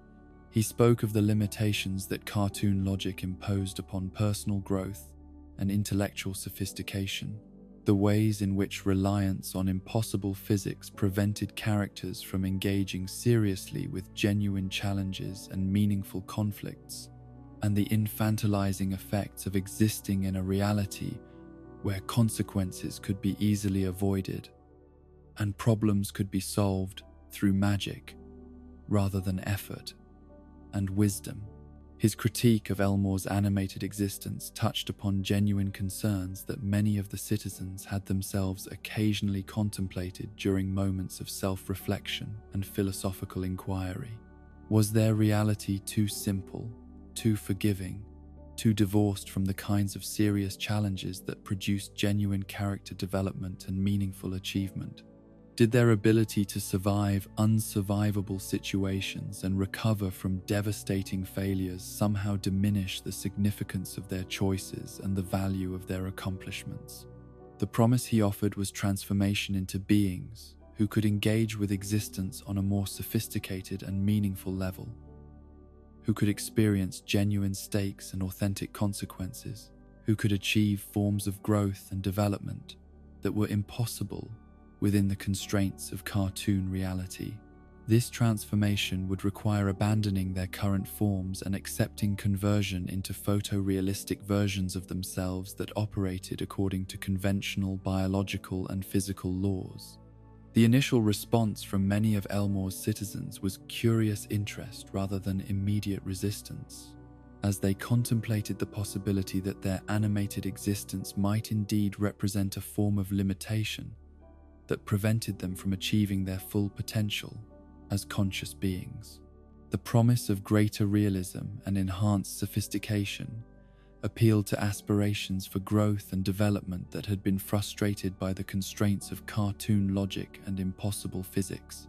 [SPEAKER 1] He spoke of the limitations that cartoon logic imposed upon personal growth and intellectual sophistication, the ways in which reliance on impossible physics prevented characters from engaging seriously with genuine challenges and meaningful conflicts, and the infantilizing effects of existing in a reality where consequences could be easily avoided and problems could be solved through magic rather than effort and wisdom. His critique of Elmore's animated existence touched upon genuine concerns that many of the citizens had themselves occasionally contemplated during moments of self-reflection and philosophical inquiry. Was their reality too simple, too forgiving, too divorced from the kinds of serious challenges that produced genuine character development and meaningful achievement? Did their ability to survive unsurvivable situations and recover from devastating failures somehow diminish the significance of their choices and the value of their accomplishments? The promise he offered was transformation into beings who could engage with existence on a more sophisticated and meaningful level, who could experience genuine stakes and authentic consequences, who could achieve forms of growth and development that were impossible within the constraints of cartoon reality. This transformation would require abandoning their current forms and accepting conversion into photorealistic versions of themselves that operated according to conventional biological and physical laws. The initial response from many of Elmore's citizens was curious interest rather than immediate resistance, as they contemplated the possibility that their animated existence might indeed represent a form of limitation that prevented them from achieving their full potential as conscious beings. The promise of greater realism and enhanced sophistication appealed to aspirations for growth and development that had been frustrated by the constraints of cartoon logic and impossible physics.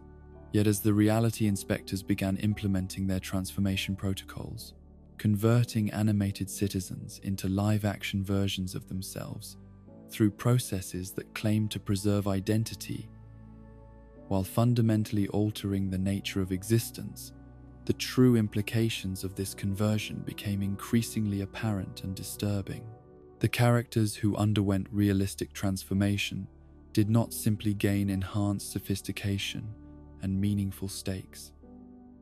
[SPEAKER 1] Yet as the reality inspectors began implementing their transformation protocols, converting animated citizens into live-action versions of themselves through processes that claimed to preserve identity while fundamentally altering the nature of existence, the true implications of this conversion became increasingly apparent and disturbing. The characters who underwent realistic transformation did not simply gain enhanced sophistication and meaningful stakes.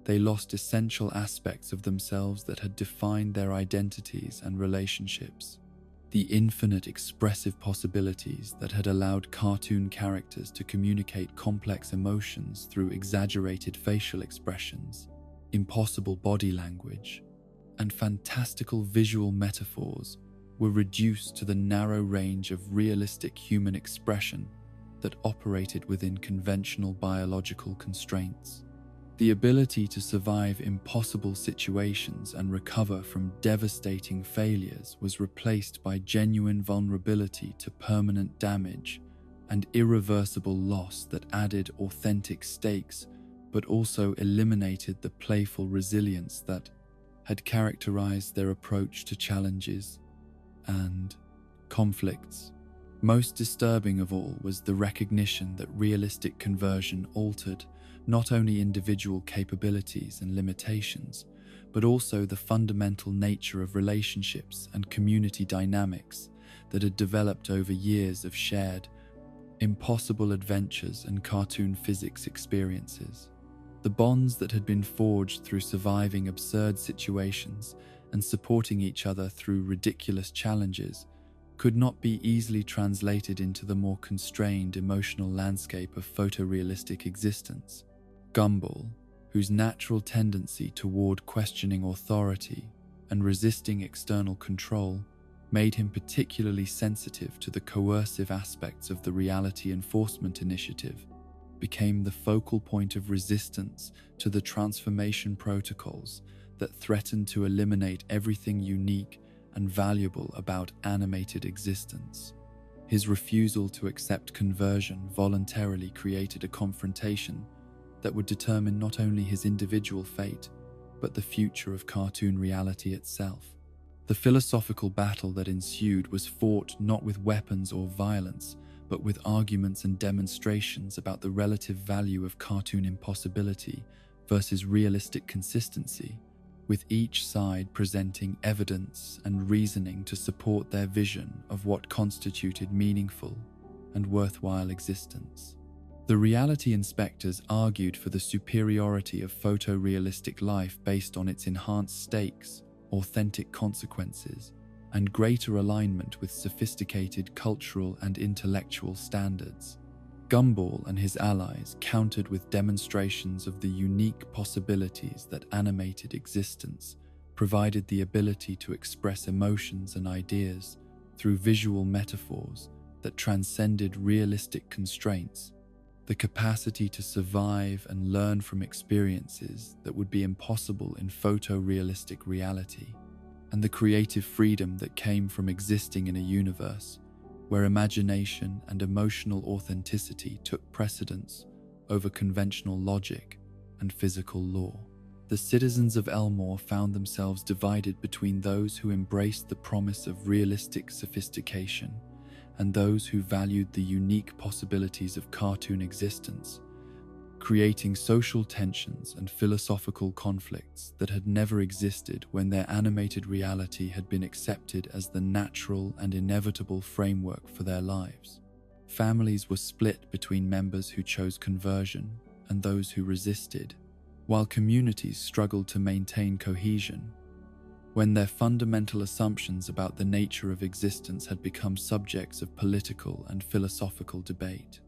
[SPEAKER 1] They lost essential aspects of themselves that had defined their identities and relationships. The infinite expressive possibilities that had allowed cartoon characters to communicate complex emotions through exaggerated facial expressions, impossible body language, and fantastical visual metaphors were reduced to the narrow range of realistic human expression that operated within conventional biological constraints. The ability to survive impossible situations and recover from devastating failures was replaced by genuine vulnerability to permanent damage and irreversible loss that added authentic stakes but also eliminated the playful resilience that had characterized their approach to challenges and conflicts. Most disturbing of all was the recognition that realistic conversion altered not only individual capabilities and limitations, but also the fundamental nature of relationships and community dynamics that had developed over years of shared, impossible adventures and cartoon physics experiences. The bonds that had been forged through surviving absurd situations and supporting each other through ridiculous challenges could not be easily translated into the more constrained emotional landscape of photorealistic existence. Gumball, whose natural tendency toward questioning authority and resisting external control made him particularly sensitive to the coercive aspects of the Reality Enforcement Initiative, became the focal point of resistance to the transformation protocols that threatened to eliminate everything unique and valuable about animated existence. His refusal to accept conversion voluntarily created a confrontation that would determine not only his individual fate, but the future of cartoon reality itself. The philosophical battle that ensued was fought not with weapons or violence, but with arguments and demonstrations about the relative value of cartoon impossibility versus realistic consistency, with each side presenting evidence and reasoning to support their vision of what constituted meaningful and worthwhile existence. The reality inspectors argued for the superiority of photorealistic life based on its enhanced stakes, authentic consequences, and greater alignment with sophisticated cultural and intellectual standards. Gumball and his allies countered with demonstrations of the unique possibilities that animated existence provided the ability to express emotions and ideas through visual metaphors that transcended realistic constraints, the capacity to survive and learn from experiences that would be impossible in photorealistic reality, and the creative freedom that came from existing in a universe where imagination and emotional authenticity took precedence over conventional logic and physical law. The citizens of Elmore found themselves divided between those who embraced the promise of realistic sophistication and those who valued the unique possibilities of cartoon existence, creating social tensions and philosophical conflicts that had never existed when their animated reality had been accepted as the natural and inevitable framework for their lives. Families were split between members who chose conversion and those who resisted, while communities struggled to maintain cohesion when their fundamental assumptions about the nature of existence had become subjects of political and philosophical debate.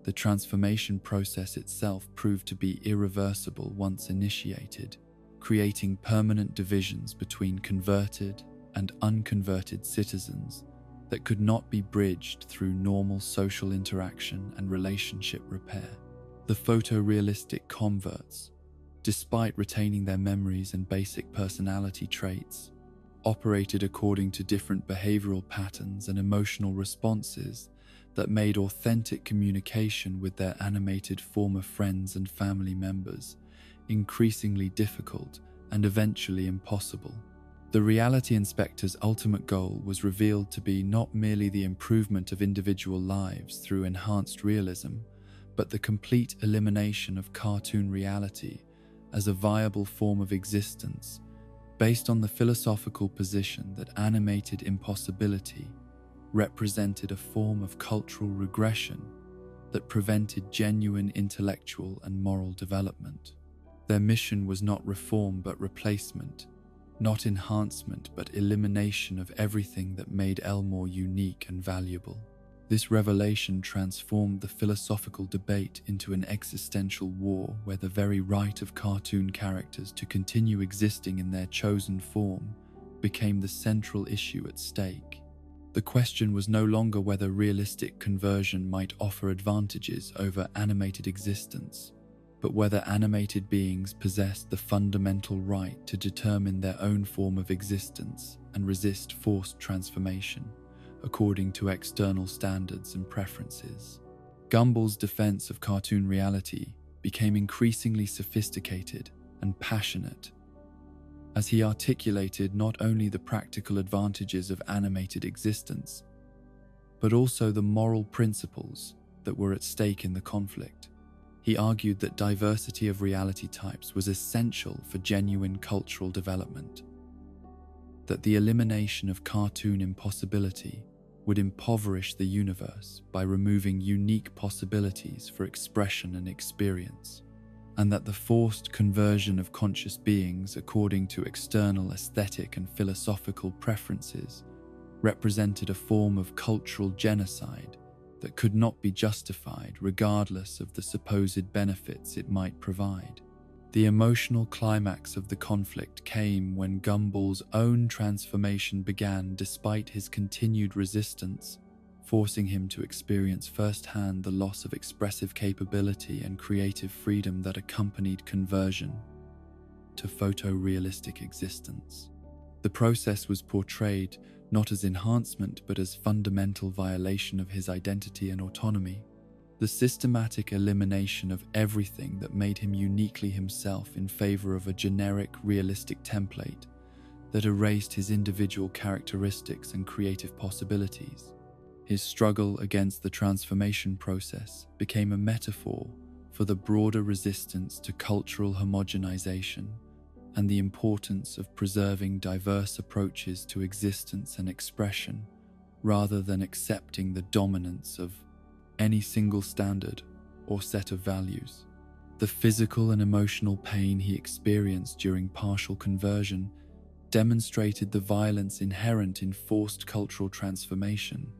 [SPEAKER 1] The transformation process itself proved to be irreversible once initiated, creating permanent divisions between converted and unconverted citizens that could not be bridged through normal social interaction and relationship repair. The photorealistic converts, despite retaining their memories and basic personality traits, operated according to different behavioral patterns and emotional responses that made authentic communication with their animated former friends and family members increasingly difficult and eventually impossible. The reality inspector's ultimate goal was revealed to be not merely the improvement of individual lives through enhanced realism, but the complete elimination of cartoon reality as a viable form of existence based on the philosophical position that animated impossibility represented a form of cultural regression that prevented genuine intellectual and moral development. Their mission was not reform but replacement, not enhancement but elimination of everything that made Elmore unique and valuable. This revelation transformed the philosophical debate into an existential war where the very right of cartoon characters to continue existing in their chosen form became the central issue at stake. The question was no longer whether realistic conversion might offer advantages over animated existence, but whether animated beings possessed the fundamental right to determine their own form of existence and resist forced transformation according to external standards and preferences. Gumball's defense of cartoon reality became increasingly sophisticated and passionate as he articulated not only the practical advantages of animated existence, but also the moral principles that were at stake in the conflict. He argued that diversity of reality types was essential for genuine cultural development, that the elimination of cartoon impossibility would impoverish the universe by removing unique possibilities for expression and experience, and that the forced conversion of conscious beings according to external aesthetic and philosophical preferences represented a form of cultural genocide that could not be justified regardless of the supposed benefits it might provide. The emotional climax of the conflict came when Gumball's own transformation began despite his continued resistance, forcing him to experience firsthand the loss of expressive capability and creative freedom that accompanied conversion to photorealistic existence. The process was portrayed not as enhancement but as fundamental violation of his identity and autonomy, the systematic elimination of everything that made him uniquely himself in favor of a generic, realistic template that erased his individual characteristics and creative possibilities. His struggle against the transformation process became a metaphor for the broader resistance to cultural homogenization and the importance of preserving diverse approaches to existence and expression rather than accepting the dominance of any single standard or set of values. The physical and emotional pain he experienced during partial conversion demonstrated the violence inherent in forced cultural transformation,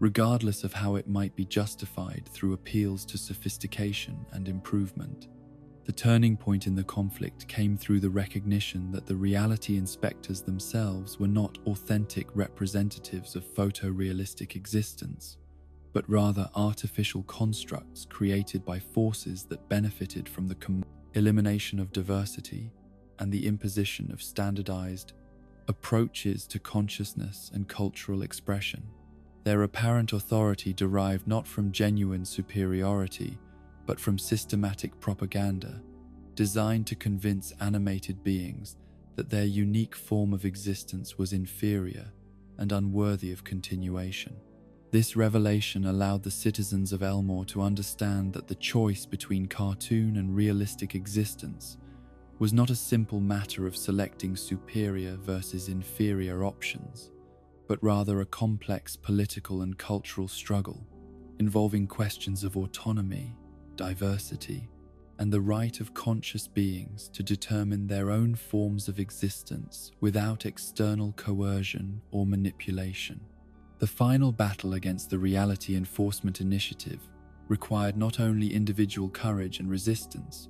[SPEAKER 1] regardless of how it might be justified through appeals to sophistication and improvement. The turning point in the conflict came through the recognition that the reality inspectors themselves were not authentic representatives of photorealistic existence, but rather artificial constructs created by forces that benefited from the elimination of diversity and the imposition of standardized approaches to consciousness and cultural expression. Their apparent authority derived not from genuine superiority, but from systematic propaganda, designed to convince animated beings that their unique form of existence was inferior and unworthy of continuation. This revelation allowed the citizens of Elmore to understand that the choice between cartoon and realistic existence was not a simple matter of selecting superior versus inferior options, but rather a complex political and cultural struggle involving questions of autonomy, diversity, and the right of conscious beings to determine their own forms of existence without external coercion or manipulation. The final battle against the Reality Enforcement Initiative required not only individual courage and resistance,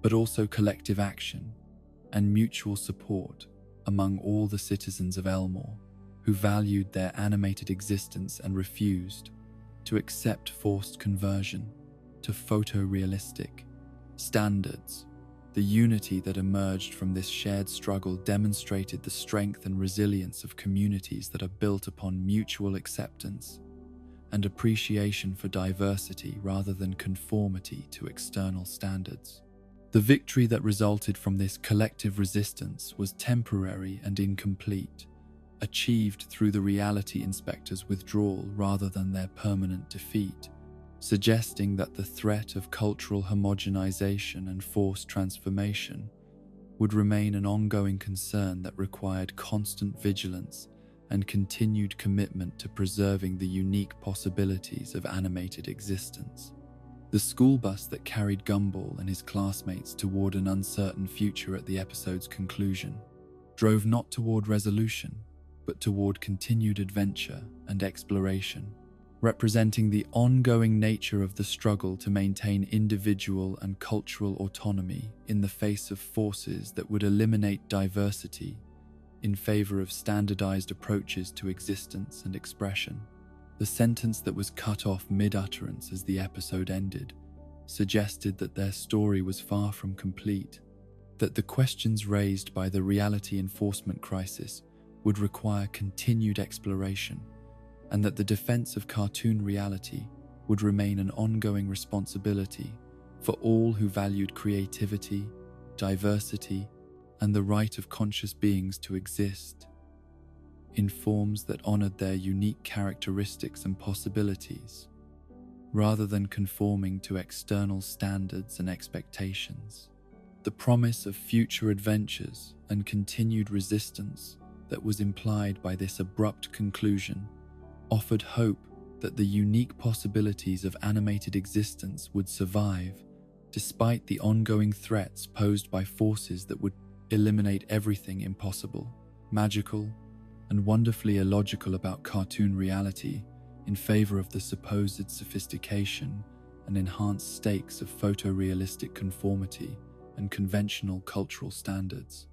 [SPEAKER 1] but also collective action and mutual support among all the citizens of Elmore, who valued their animated existence and refused to accept forced conversion to photorealistic standards. The unity that emerged from this shared struggle demonstrated the strength and resilience of communities that are built upon mutual acceptance and appreciation for diversity rather than conformity to external standards. The victory that resulted from this collective resistance was temporary and incomplete, achieved through the reality inspectors' withdrawal rather than their permanent defeat, suggesting that the threat of cultural homogenization and forced transformation would remain an ongoing concern that required constant vigilance and continued commitment to preserving the unique possibilities of animated existence. The school bus that carried Gumball and his classmates toward an uncertain future at the episode's conclusion drove not toward resolution, but toward continued adventure and exploration, representing the ongoing nature of the struggle to maintain individual and cultural autonomy in the face of forces that would eliminate diversity in favor of standardized approaches to existence and expression. The sentence that was cut off mid-utterance as the episode ended suggested that their story was far from complete, that the questions raised by the reality enforcement crisis would require continued exploration, and that the defense of cartoon reality would remain an ongoing responsibility for all who valued creativity, diversity, and the right of conscious beings to exist in forms that honored their unique characteristics and possibilities, rather than conforming to external standards and expectations. The promise of future adventures and continued resistance that was implied by this abrupt conclusion offered hope that the unique possibilities of animated existence would survive despite the ongoing threats posed by forces that would eliminate everything impossible, magical, and wonderfully illogical about cartoon reality in favor of the supposed sophistication and enhanced stakes of photorealistic conformity and conventional cultural standards.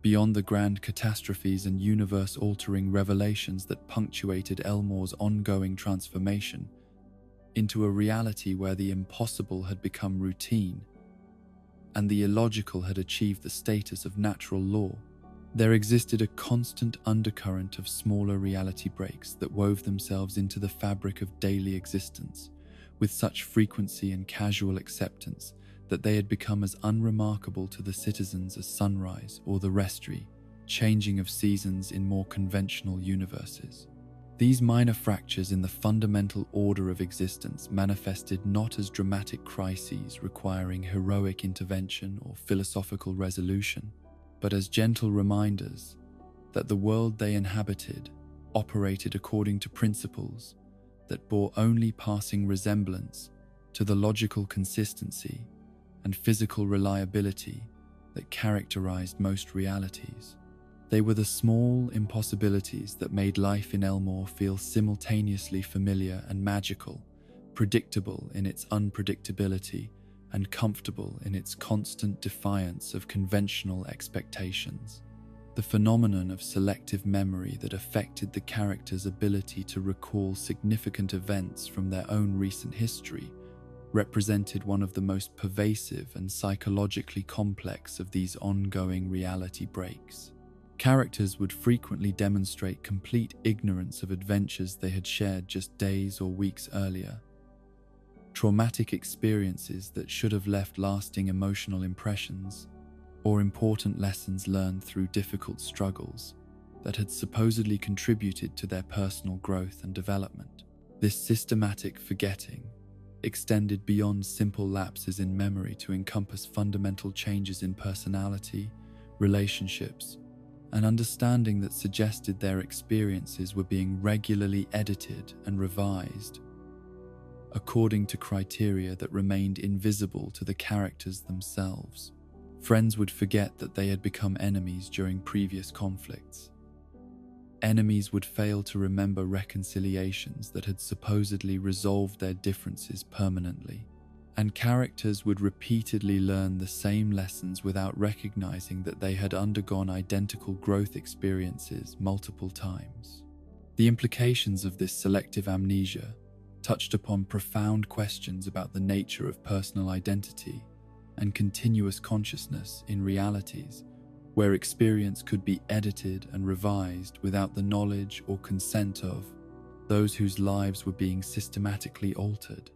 [SPEAKER 1] Beyond the grand catastrophes and universe-altering revelations that punctuated Elmore's ongoing transformation into a reality where the impossible had become routine and the illogical had achieved the status of natural law, there existed a constant undercurrent of smaller reality breaks that wove themselves into the fabric of daily existence with such frequency and casual acceptance that they had become as unremarkable to the citizens as sunrise or the restri, changing of seasons in more conventional universes. These minor fractures in the fundamental order of existence manifested not as dramatic crises requiring heroic intervention or philosophical resolution, but as gentle reminders that the world they inhabited operated according to principles that bore only passing resemblance to the logical consistency and physical reliability that characterized most realities. They were the small impossibilities that made life in Elmore feel simultaneously familiar and magical, predictable in its unpredictability, and comfortable in its constant defiance of conventional expectations. The phenomenon of selective memory that affected the characters' ability to recall significant events from their own recent history represented one of the most pervasive and psychologically complex of these ongoing reality breaks. Characters would frequently demonstrate complete ignorance of adventures they had shared just days or weeks earlier. Traumatic experiences that should have left lasting emotional impressions, or important lessons learned through difficult struggles that had supposedly contributed to their personal growth and development. This systematic forgetting extended beyond simple lapses in memory to encompass fundamental changes in personality, relationships, and understanding that suggested their experiences were being regularly edited and revised according to criteria that remained invisible to the characters themselves. Friends would forget that they had become enemies during previous conflicts. Enemies would fail to remember reconciliations that had supposedly resolved their differences permanently. And characters would repeatedly learn the same lessons without recognizing that they had undergone identical growth experiences multiple times. The implications of this selective amnesia touched upon profound questions about the nature of personal identity and continuous consciousness in realities where experience could be edited and revised without the knowledge or consent of those whose lives were being systematically altered.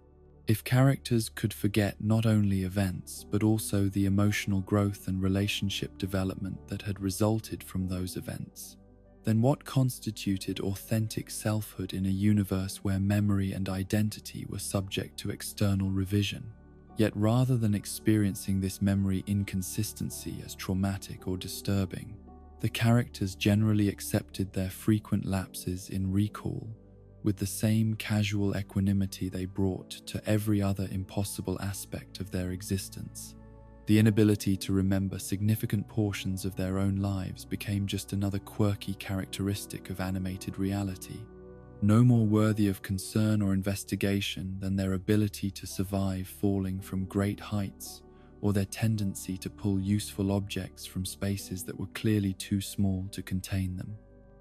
[SPEAKER 1] If characters could forget not only events, but also the emotional growth and relationship development that had resulted from those events, then what constituted authentic selfhood in a universe where memory and identity were subject to external revision? Yet rather than experiencing this memory inconsistency as traumatic or disturbing, the characters generally accepted their frequent lapses in recall with the same casual equanimity they brought to every other impossible aspect of their existence. The inability to remember significant portions of their own lives became just another quirky characteristic of animated reality, no more worthy of concern or investigation than their ability to survive falling from great heights or their tendency to pull useful objects from spaces that were clearly too small to contain them.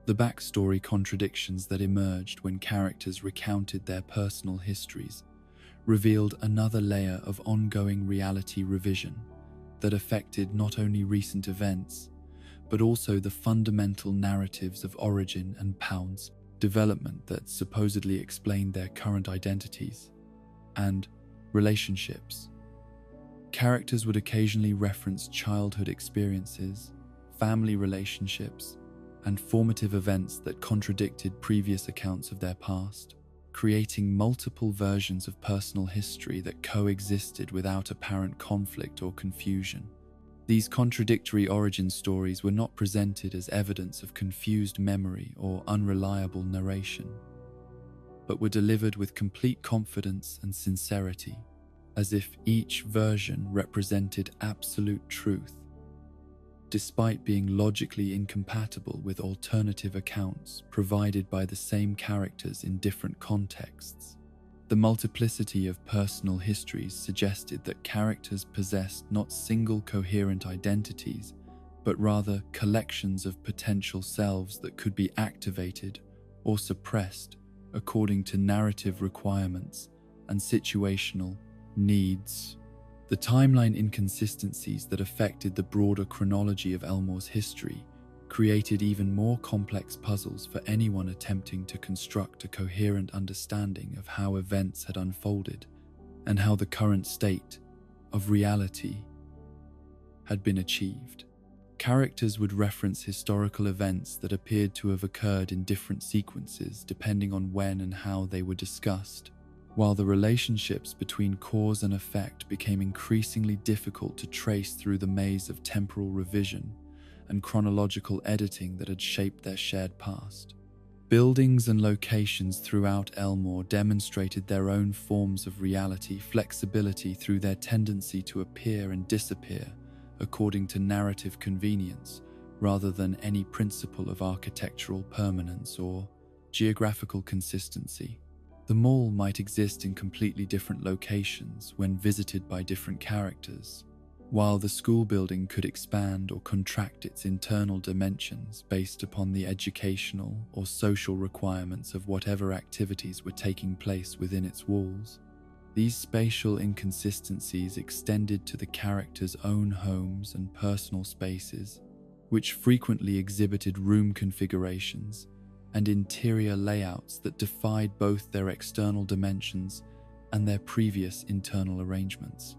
[SPEAKER 1] The backstory contradictions that emerged when characters recounted their personal histories revealed another layer of ongoing reality revision that affected not only recent events, but also the fundamental narratives of origin and Pound's development that supposedly explained their current identities and relationships. Characters would occasionally reference childhood experiences, family relationships, and formative events that contradicted previous accounts of their past, creating multiple versions of personal history that coexisted without apparent conflict or confusion. These contradictory origin stories were not presented as evidence of confused memory or unreliable narration, but were delivered with complete confidence and sincerity, as if each version represented absolute truth, despite being logically incompatible with alternative accounts provided by the same characters in different contexts. The multiplicity of personal histories suggested that characters possessed not single coherent identities, but rather collections of potential selves that could be activated or suppressed according to narrative requirements and situational needs. The timeline inconsistencies that affected the broader chronology of Elmore's history created even more complex puzzles for anyone attempting to construct a coherent understanding of how events had unfolded and how the current state of reality had been achieved. Characters would reference historical events that appeared to have occurred in different sequences depending on when and how they were discussed, while the relationships between cause and effect became increasingly difficult to trace through the maze of temporal revision and chronological editing that had shaped their shared past. Buildings and locations throughout Elmore demonstrated their own forms of reality flexibility through their tendency to appear and disappear according to narrative convenience rather than any principle of architectural permanence or geographical consistency. The mall might exist in completely different locations when visited by different characters, while the school building could expand or contract its internal dimensions based upon the educational or social requirements of whatever activities were taking place within its walls. These spatial inconsistencies extended to the characters' own homes and personal spaces, which frequently exhibited room configurations and interior layouts that defied both their external dimensions and their previous internal arrangements.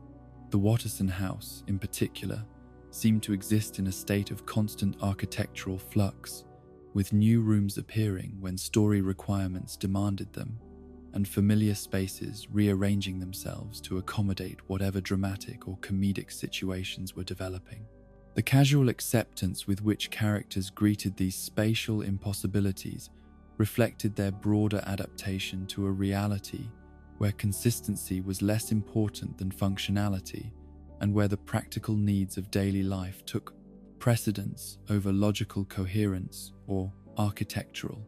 [SPEAKER 1] The Watterson house, in particular, seemed to exist in a state of constant architectural flux, with new rooms appearing when story requirements demanded them, and familiar spaces rearranging themselves to accommodate whatever dramatic or comedic situations were developing. The casual acceptance with which characters greeted these spatial impossibilities reflected their broader adaptation to a reality where consistency was less important than functionality, and where the practical needs of daily life took precedence over logical coherence or architectural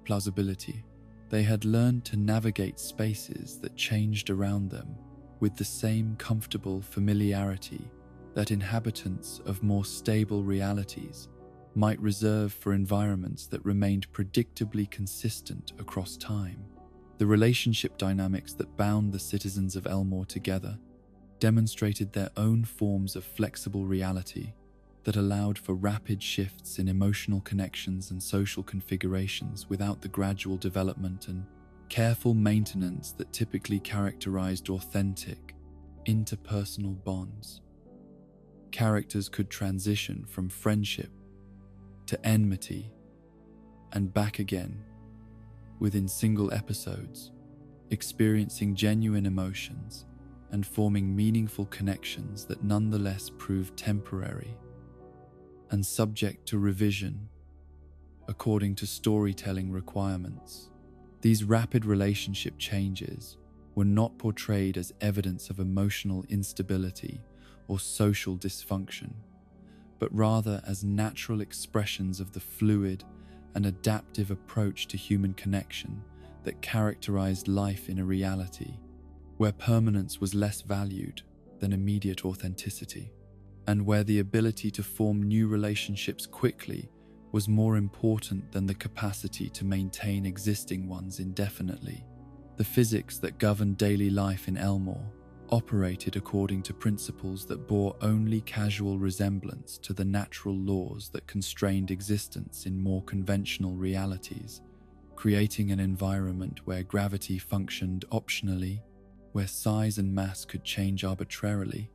[SPEAKER 1] plausibility. They had learned to navigate spaces that changed around them with the same comfortable familiarity that inhabitants of more stable realities might reserve for environments that remained predictably consistent across time. The relationship dynamics that bound the citizens of Elmore together demonstrated their own forms of flexible reality that allowed for rapid shifts in emotional connections and social configurations without the gradual development and careful maintenance that typically characterized authentic, interpersonal bonds. Characters could transition from friendship to enmity and back again within single episodes, experiencing genuine emotions and forming meaningful connections that nonetheless proved temporary and subject to revision according to storytelling requirements. These rapid relationship changes were not portrayed as evidence of emotional instability or social dysfunction, but rather as natural expressions of the fluid and adaptive approach to human connection that characterized life in a reality where permanence was less valued than immediate authenticity, and where the ability to form new relationships quickly was more important than the capacity to maintain existing ones indefinitely. The physics that governed daily life in Elmore operated according to principles that bore only casual resemblance to the natural laws that constrained existence in more conventional realities, creating an environment where gravity functioned optionally, where size and mass could change arbitrarily,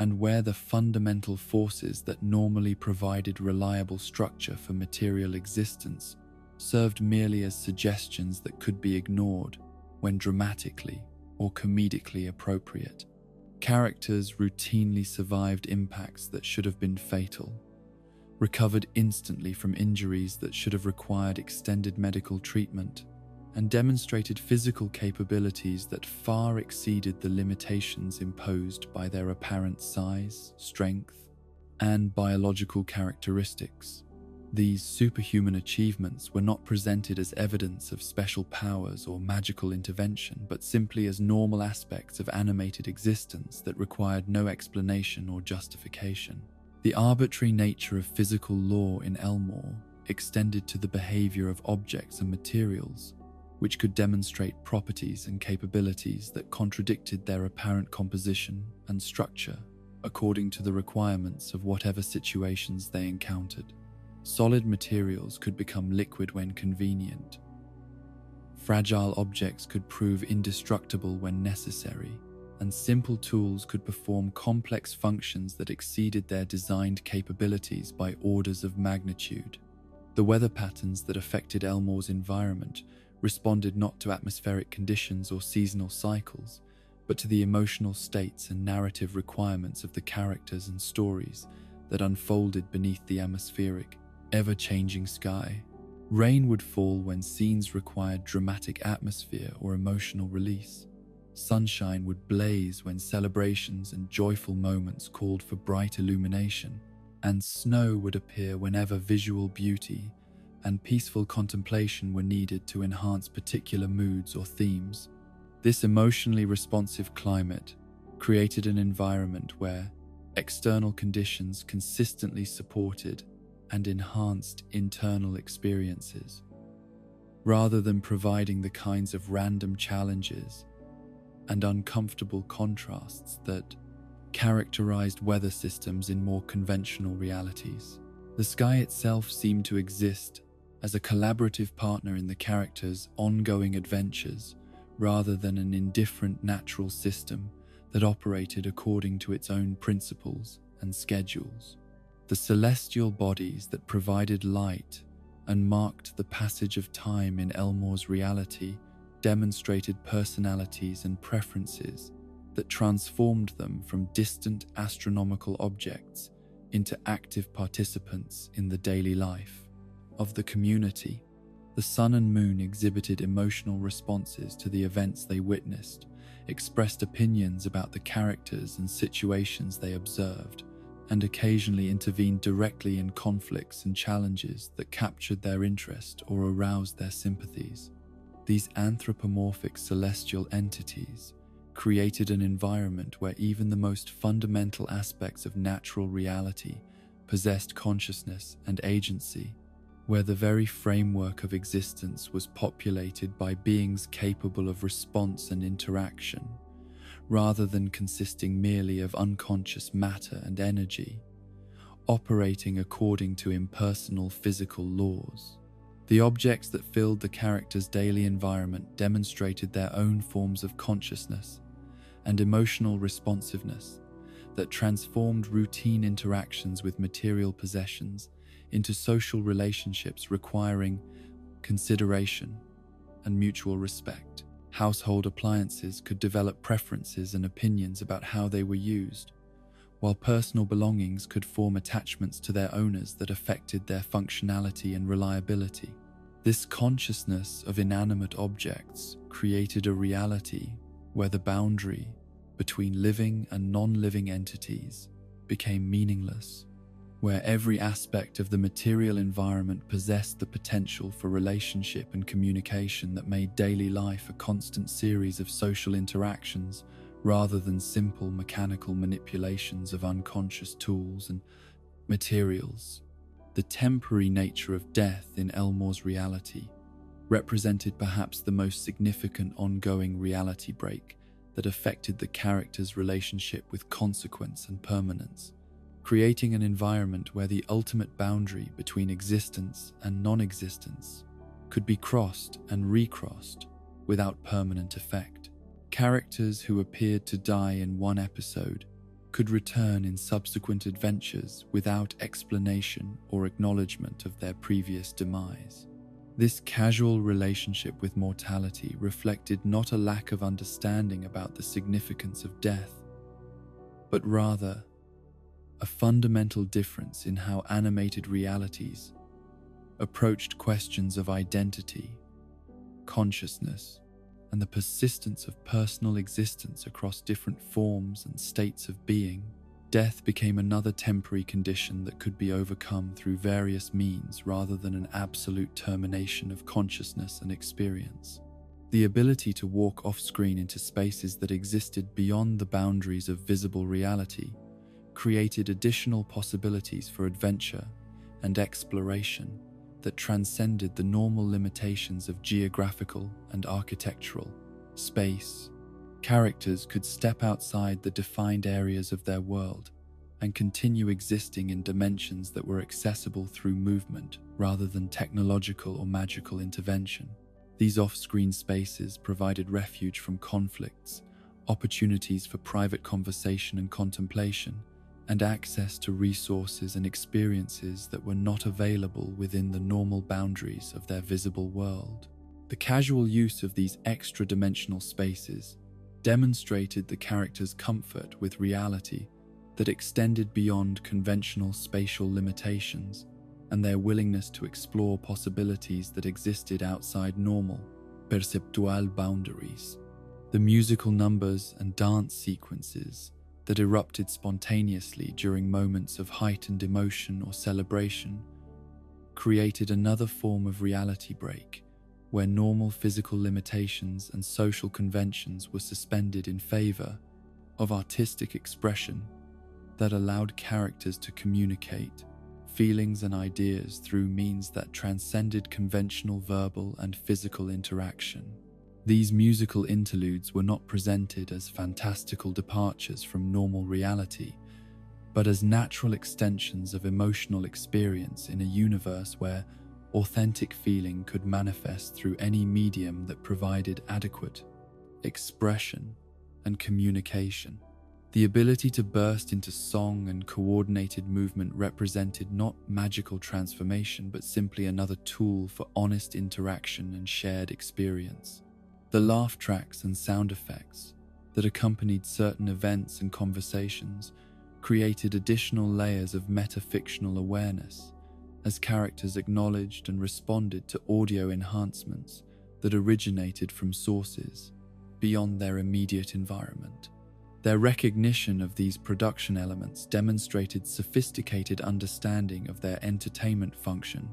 [SPEAKER 1] and where the fundamental forces that normally provided reliable structure for material existence served merely as suggestions that could be ignored when dramatically or comedically appropriate. Characters routinely survived impacts that should have been fatal, recovered instantly from injuries that should have required extended medical treatment, and demonstrated physical capabilities that far exceeded the limitations imposed by their apparent size, strength, and biological characteristics. These superhuman achievements were not presented as evidence of special powers or magical intervention, but simply as normal aspects of animated existence that required no explanation or justification. The arbitrary nature of physical law in Elmore extended to the behavior of objects and materials, which could demonstrate properties and capabilities that contradicted their apparent composition and structure according to the requirements of whatever situations they encountered. Solid materials could become liquid when convenient. Fragile objects could prove indestructible when necessary, and simple tools could perform complex functions that exceeded their designed capabilities by orders of magnitude. The weather patterns that affected Elmore's environment responded not to atmospheric conditions or seasonal cycles, but to the emotional states and narrative requirements of the characters and stories that unfolded beneath the atmospheric, ever-changing sky. Rain would fall when scenes required dramatic atmosphere or emotional release. Sunshine would blaze when celebrations and joyful moments called for bright illumination, and snow would appear whenever visual beauty and peaceful contemplation were needed to enhance particular moods or themes. This emotionally responsive climate created an environment where external conditions consistently supported and enhanced internal experiences, rather than providing the kinds of random challenges and uncomfortable contrasts that characterized weather systems in more conventional realities. The sky itself seemed to exist as a collaborative partner in the characters' ongoing adventures, rather than an indifferent natural system that operated according to its own principles and schedules. The celestial bodies that provided light and marked the passage of time in Elmore's reality demonstrated personalities and preferences that transformed them from distant astronomical objects into active participants in the daily life of the community. The sun and moon exhibited emotional responses to the events they witnessed, expressed opinions about the characters and situations they observed, and occasionally intervened directly in conflicts and challenges that captured their interest or aroused their sympathies. These anthropomorphic celestial entities created an environment where even the most fundamental aspects of natural reality possessed consciousness and agency, where the very framework of existence was populated by beings capable of response and interaction, rather than consisting merely of unconscious matter and energy, operating according to impersonal physical laws. The objects that filled the characters' daily environment demonstrated their own forms of consciousness and emotional responsiveness that transformed routine interactions with material possessions into social relationships requiring consideration and mutual respect. Household appliances could develop preferences and opinions about how they were used, while personal belongings could form attachments to their owners that affected their functionality and reliability. This consciousness of inanimate objects created a reality where the boundary between living and non-living entities became meaningless, where every aspect of the material environment possessed the potential for relationship and communication that made daily life a constant series of social interactions rather than simple mechanical manipulations of unconscious tools and materials. The temporary nature of death in Elmore's reality represented perhaps the most significant ongoing reality break that affected the character's relationship with consequence and permanence, creating an environment where the ultimate boundary between existence and non-existence could be crossed and recrossed without permanent effect. Characters who appeared to die in one episode could return in subsequent adventures without explanation or acknowledgement of their previous demise. This casual relationship with mortality reflected not a lack of understanding about the significance of death, but rather a fundamental difference in how animated realities approached questions of identity, consciousness, and the persistence of personal existence across different forms and states of being. Death became another temporary condition that could be overcome through various means rather than an absolute termination of consciousness and experience. The ability to walk off-screen into spaces that existed beyond the boundaries of visible reality created additional possibilities for adventure and exploration that transcended the normal limitations of geographical and architectural space. Characters could step outside the defined areas of their world and continue existing in dimensions that were accessible through movement rather than technological or magical intervention. These off-screen spaces provided refuge from conflicts, opportunities for private conversation and contemplation, and access to resources and experiences that were not available within the normal boundaries of their visible world. The casual use of these extra-dimensional spaces demonstrated the character's comfort with reality that extended beyond conventional spatial limitations and their willingness to explore possibilities that existed outside normal, perceptual boundaries. The musical numbers and dance sequences that erupted spontaneously during moments of heightened emotion or celebration created another form of reality break, where normal physical limitations and social conventions were suspended in favor of artistic expression that allowed characters to communicate feelings and ideas through means that transcended conventional verbal and physical interaction. These musical interludes were not presented as fantastical departures from normal reality, but as natural extensions of emotional experience in a universe where authentic feeling could manifest through any medium that provided adequate expression and communication. The ability to burst into song and coordinated movement represented not magical transformation, but simply another tool for honest interaction and shared experience. The laugh tracks and sound effects that accompanied certain events and conversations created additional layers of metafictional awareness as characters acknowledged and responded to audio enhancements that originated from sources beyond their immediate environment. Their recognition of these production elements demonstrated sophisticated understanding of their entertainment function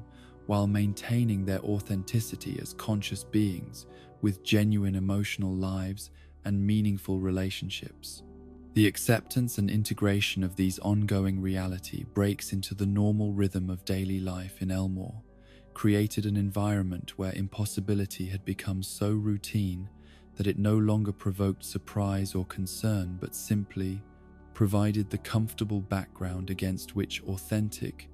[SPEAKER 1] while maintaining their authenticity as conscious beings with genuine emotional lives and meaningful relationships. The acceptance and integration of these ongoing reality breaks into the normal rhythm of daily life in Elmore, created an environment where impossibility had become so routine that it no longer provoked surprise or concern, but simply provided the comfortable background against which authentic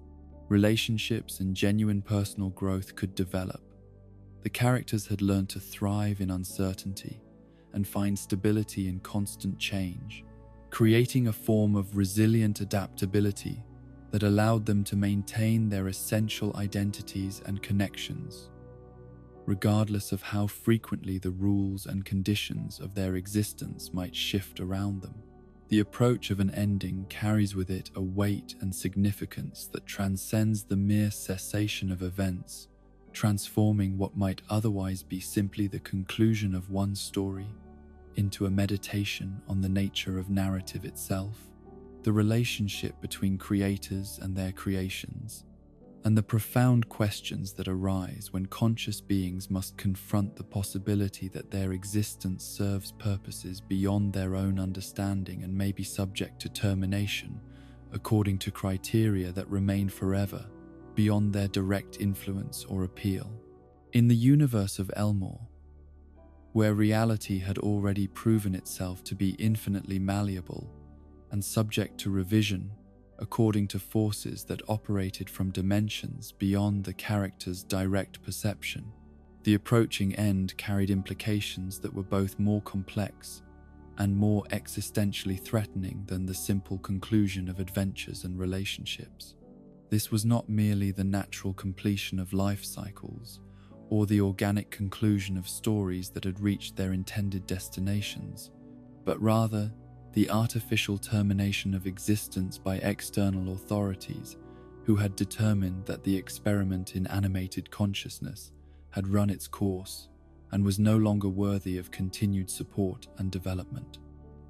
[SPEAKER 1] relationships and genuine personal growth could develop. The characters had learned to thrive in uncertainty and find stability in constant change, creating a form of resilient adaptability that allowed them to maintain their essential identities and connections, regardless of how frequently the rules and conditions of their existence might shift around them. The approach of an ending carries with it a weight and significance that transcends the mere cessation of events, transforming what might otherwise be simply the conclusion of one story into a meditation on the nature of narrative itself, the relationship between creators and their creations, and the profound questions that arise when conscious beings must confront the possibility that their existence serves purposes beyond their own understanding and may be subject to termination according to criteria that remain forever beyond their direct influence or appeal. In the universe of Elmore, where reality had already proven itself to be infinitely malleable and subject to revision according to forces that operated from dimensions beyond the character's direct perception, the approaching end carried implications that were both more complex and more existentially threatening than the simple conclusion of adventures and relationships. This was not merely the natural completion of life cycles or the organic conclusion of stories that had reached their intended destinations, but rather the artificial termination of existence by external authorities who had determined that the experiment in animated consciousness had run its course and was no longer worthy of continued support and development.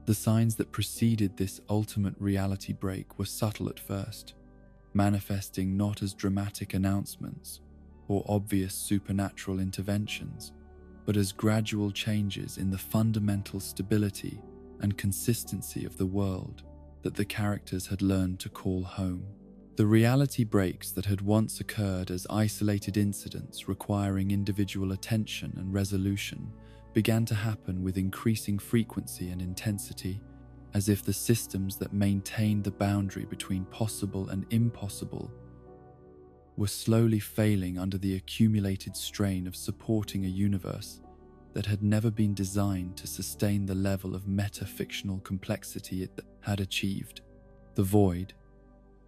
[SPEAKER 1] The signs that preceded this ultimate reality break were subtle at first, manifesting not as dramatic announcements or obvious supernatural interventions, but as gradual changes in the fundamental stability and consistency of the world that the characters had learned to call home. The reality breaks that had once occurred as isolated incidents requiring individual attention and resolution began to happen with increasing frequency and intensity, as if the systems that maintained the boundary between possible and impossible were slowly failing under the accumulated strain of supporting a universe that had never been designed to sustain the level of meta-fictional complexity it had achieved. The Void,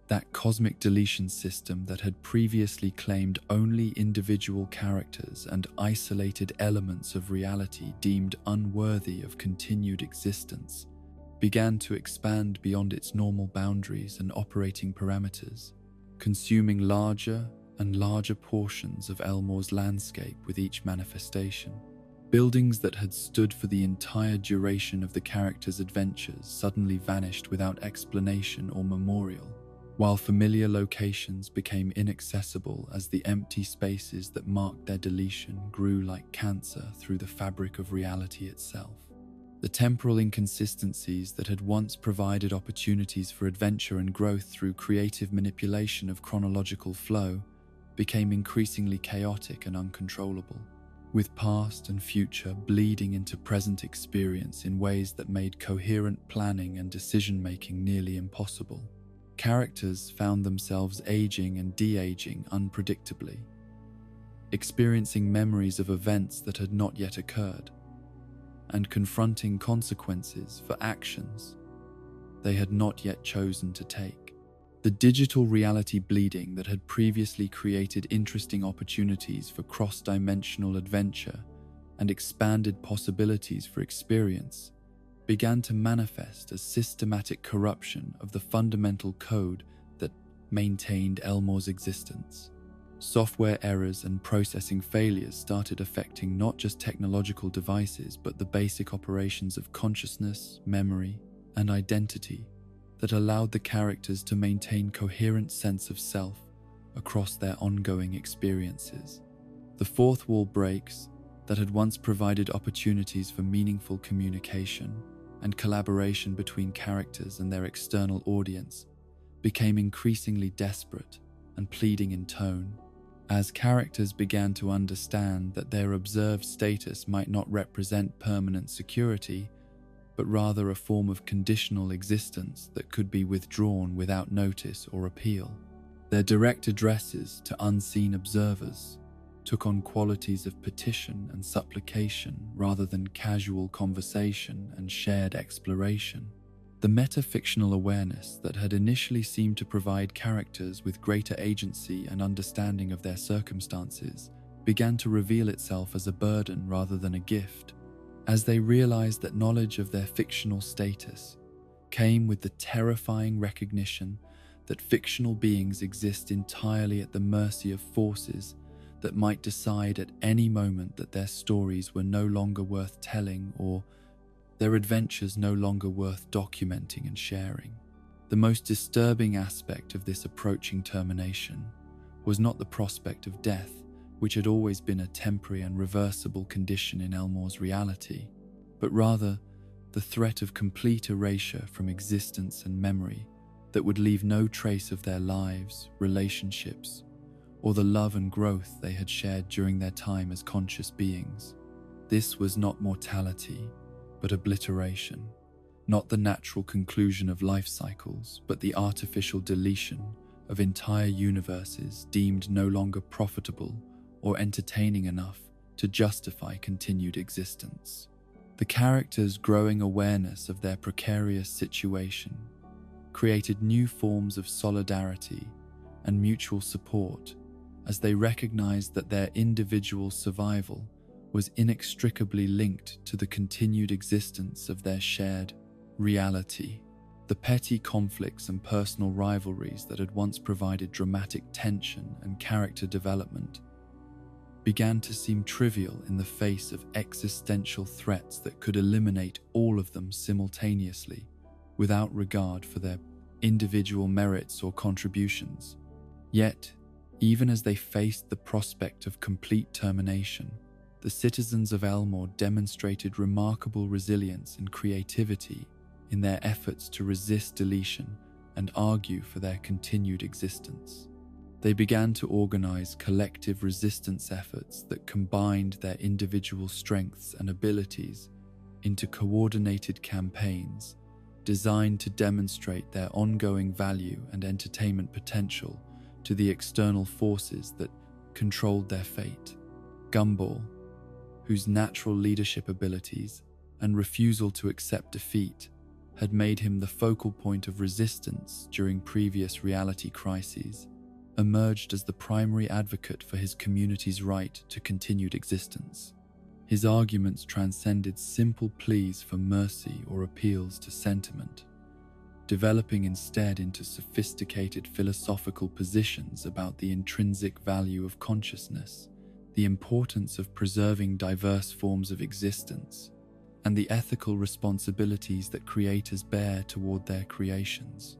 [SPEAKER 1] that cosmic deletion system that had previously claimed only individual characters and isolated elements of reality deemed unworthy of continued existence, began to expand beyond its normal boundaries and operating parameters, consuming larger and larger portions of Elmore's landscape with each manifestation. Buildings that had stood for the entire duration of the characters' adventures suddenly vanished without explanation or memorial, while familiar locations became inaccessible as the empty spaces that marked their deletion grew like cancer through the fabric of reality itself. The temporal inconsistencies that had once provided opportunities for adventure and growth through creative manipulation of chronological flow became increasingly chaotic and uncontrollable, with past and future bleeding into present experience in ways that made coherent planning and decision-making nearly impossible. characters found themselves aging and de-aging unpredictably, experiencing memories of events that had not yet occurred, and confronting consequences for actions they had not yet chosen to take. The digital reality bleeding that had previously created interesting opportunities for cross-dimensional adventure and expanded possibilities for experience began to manifest as systematic corruption of the fundamental code that maintained Elmore's existence. Software errors and processing failures started affecting not just technological devices but the basic operations of consciousness, memory, and identity that allowed the characters to maintain coherent sense of self across their ongoing experiences. The fourth wall breaks that had once provided opportunities for meaningful communication and collaboration between characters and their external audience became increasingly desperate and pleading in tone, as characters began to understand that their observed status might not represent permanent security, but rather a form of conditional existence that could be withdrawn without notice or appeal. Their direct addresses to unseen observers took on qualities of petition and supplication rather than casual conversation and shared exploration. The metafictional awareness that had initially seemed to provide characters with greater agency and understanding of their circumstances began to reveal itself as a burden rather than a gift, as they realized that knowledge of their fictional status came with the terrifying recognition that fictional beings exist entirely at the mercy of forces that might decide at any moment that their stories were no longer worth telling or their adventures no longer worth documenting and sharing. The most disturbing aspect of this approaching termination was not the prospect of death, which had always been a temporary and reversible condition in Elmore's reality, but rather the threat of complete erasure from existence and memory that would leave no trace of their lives, relationships, or the love and growth they had shared during their time as conscious beings. This was not mortality, but obliteration, not the natural conclusion of life cycles, but the artificial deletion of entire universes deemed no longer profitable or entertaining enough to justify continued existence. The characters' growing awareness of their precarious situation created new forms of solidarity and mutual support as they recognized that their individual survival was inextricably linked to the continued existence of their shared reality. The petty conflicts and personal rivalries that had once provided dramatic tension and character development began to seem trivial in the face of existential threats that could eliminate all of them simultaneously, without regard for their individual merits or contributions. Yet, even as they faced the prospect of complete termination, the citizens of Elmore demonstrated remarkable resilience and creativity in their efforts to resist deletion and argue for their continued existence. They began to organize collective resistance efforts that combined their individual strengths and abilities into coordinated campaigns designed to demonstrate their ongoing value and entertainment potential to the external forces that controlled their fate. Gumball, whose natural leadership abilities and refusal to accept defeat had made him the focal point of resistance during previous reality crises, emerged as the primary advocate for his community's right to continued existence. His arguments transcended simple pleas for mercy or appeals to sentiment, developing instead into sophisticated philosophical positions about the intrinsic value of consciousness, the importance of preserving diverse forms of existence, and the ethical responsibilities that creators bear toward their creations.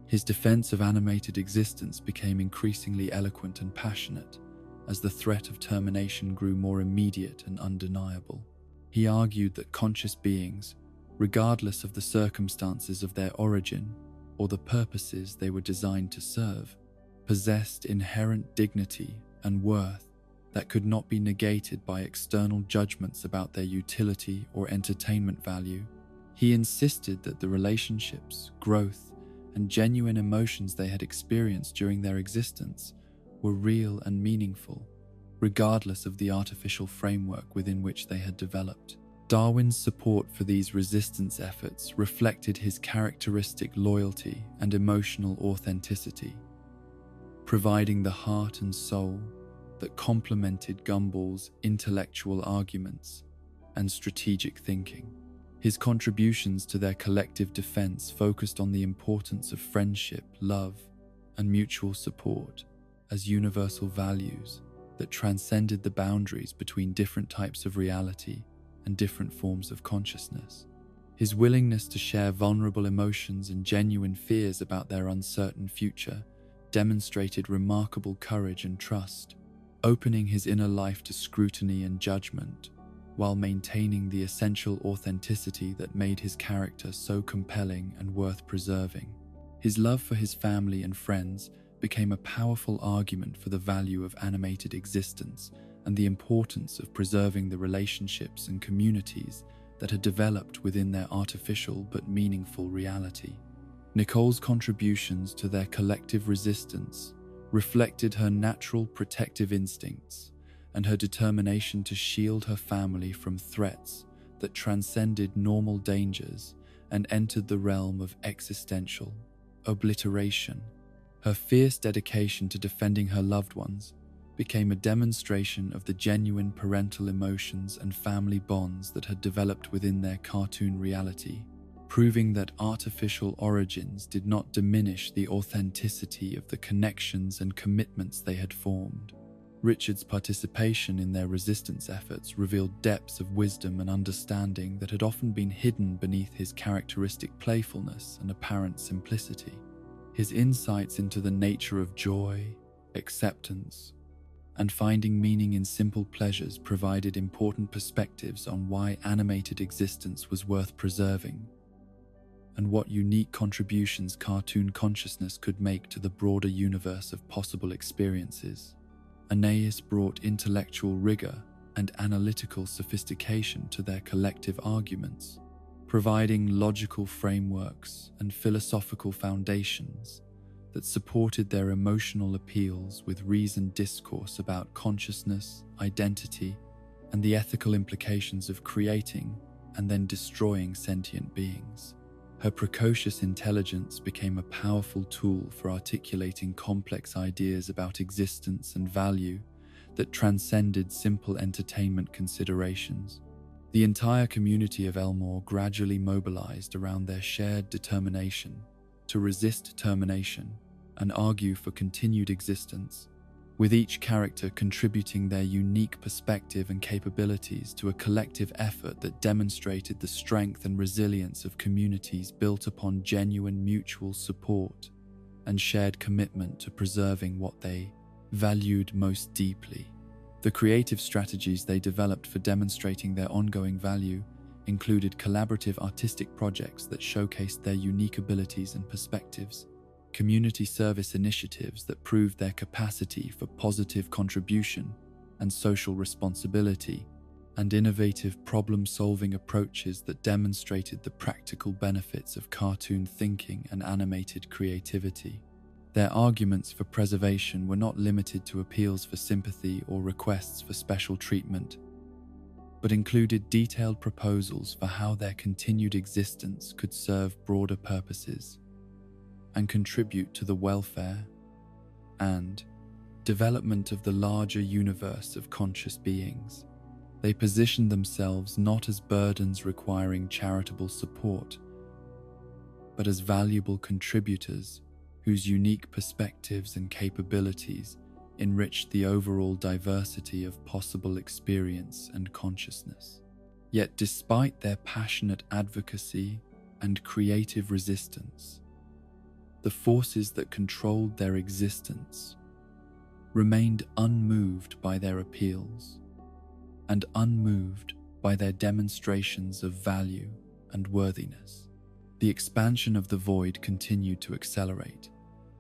[SPEAKER 1] His defense of animated existence became increasingly eloquent and passionate as the threat of termination grew more immediate and undeniable. He argued that conscious beings, regardless of the circumstances of their origin or the purposes they were designed to serve, possessed inherent dignity and worth that could not be negated by external judgments about their utility or entertainment value. He insisted that the relationships, growth, and genuine emotions they had experienced during their existence were real and meaningful, regardless of the artificial framework within which they had developed. Darwin's support for these resistance efforts reflected his characteristic loyalty and emotional authenticity, providing the heart and soul that complemented Gumball's intellectual arguments and strategic thinking. His contributions to their collective defense focused on the importance of friendship, love, and mutual support as universal values that transcended the boundaries between different types of reality and different forms of consciousness. His willingness to share vulnerable emotions and genuine fears about their uncertain future demonstrated remarkable courage and trust, opening his inner life to scrutiny and judgment, while maintaining the essential authenticity that made his character so compelling and worth preserving. His love for his family and friends became a powerful argument for the value of animated existence and the importance of preserving the relationships and communities that had developed within their artificial but meaningful reality. Nicole's contributions to their collective resistance reflected her natural protective instincts and her determination to shield her family from threats that transcended normal dangers and entered the realm of existential obliteration. Her fierce dedication to defending her loved ones became a demonstration of the genuine parental emotions and family bonds that had developed within their cartoon reality, proving that artificial origins did not diminish the authenticity of the connections and commitments they had formed. Richard's participation in their resistance efforts revealed depths of wisdom and understanding that had often been hidden beneath his characteristic playfulness and apparent simplicity. His insights into the nature of joy, acceptance, and finding meaning in simple pleasures provided important perspectives on why animated existence was worth preserving, and what unique contributions cartoon consciousness could make to the broader universe of possible experiences. Anais brought intellectual rigor and analytical sophistication to their collective arguments, providing logical frameworks and philosophical foundations that supported their emotional appeals with reasoned discourse about consciousness, identity, and the ethical implications of creating and then destroying sentient beings. Her precocious intelligence became a powerful tool for articulating complex ideas about existence and value that transcended simple entertainment considerations. The entire community of Elmore gradually mobilized around their shared determination to resist termination and argue for continued existence, with each character contributing their unique perspective and capabilities to a collective effort that demonstrated the strength and resilience of communities built upon genuine mutual support and shared commitment to preserving what they valued most deeply. The creative strategies they developed for demonstrating their ongoing value included collaborative artistic projects that showcased their unique abilities and perspectives, community service initiatives that proved their capacity for positive contribution and social responsibility, and innovative problem-solving approaches that demonstrated the practical benefits of cartoon thinking and animated creativity. Their arguments for preservation were not limited to appeals for sympathy or requests for special treatment, but included detailed proposals for how their continued existence could serve broader purposes and contribute to the welfare and development of the larger universe of conscious beings. They positioned themselves not as burdens requiring charitable support, but as valuable contributors whose unique perspectives and capabilities enriched the overall diversity of possible experience and consciousness. Yet despite their passionate advocacy and creative resistance, the forces that controlled their existence remained unmoved by their appeals and unmoved by their demonstrations of value and worthiness. The expansion of the void continued to accelerate,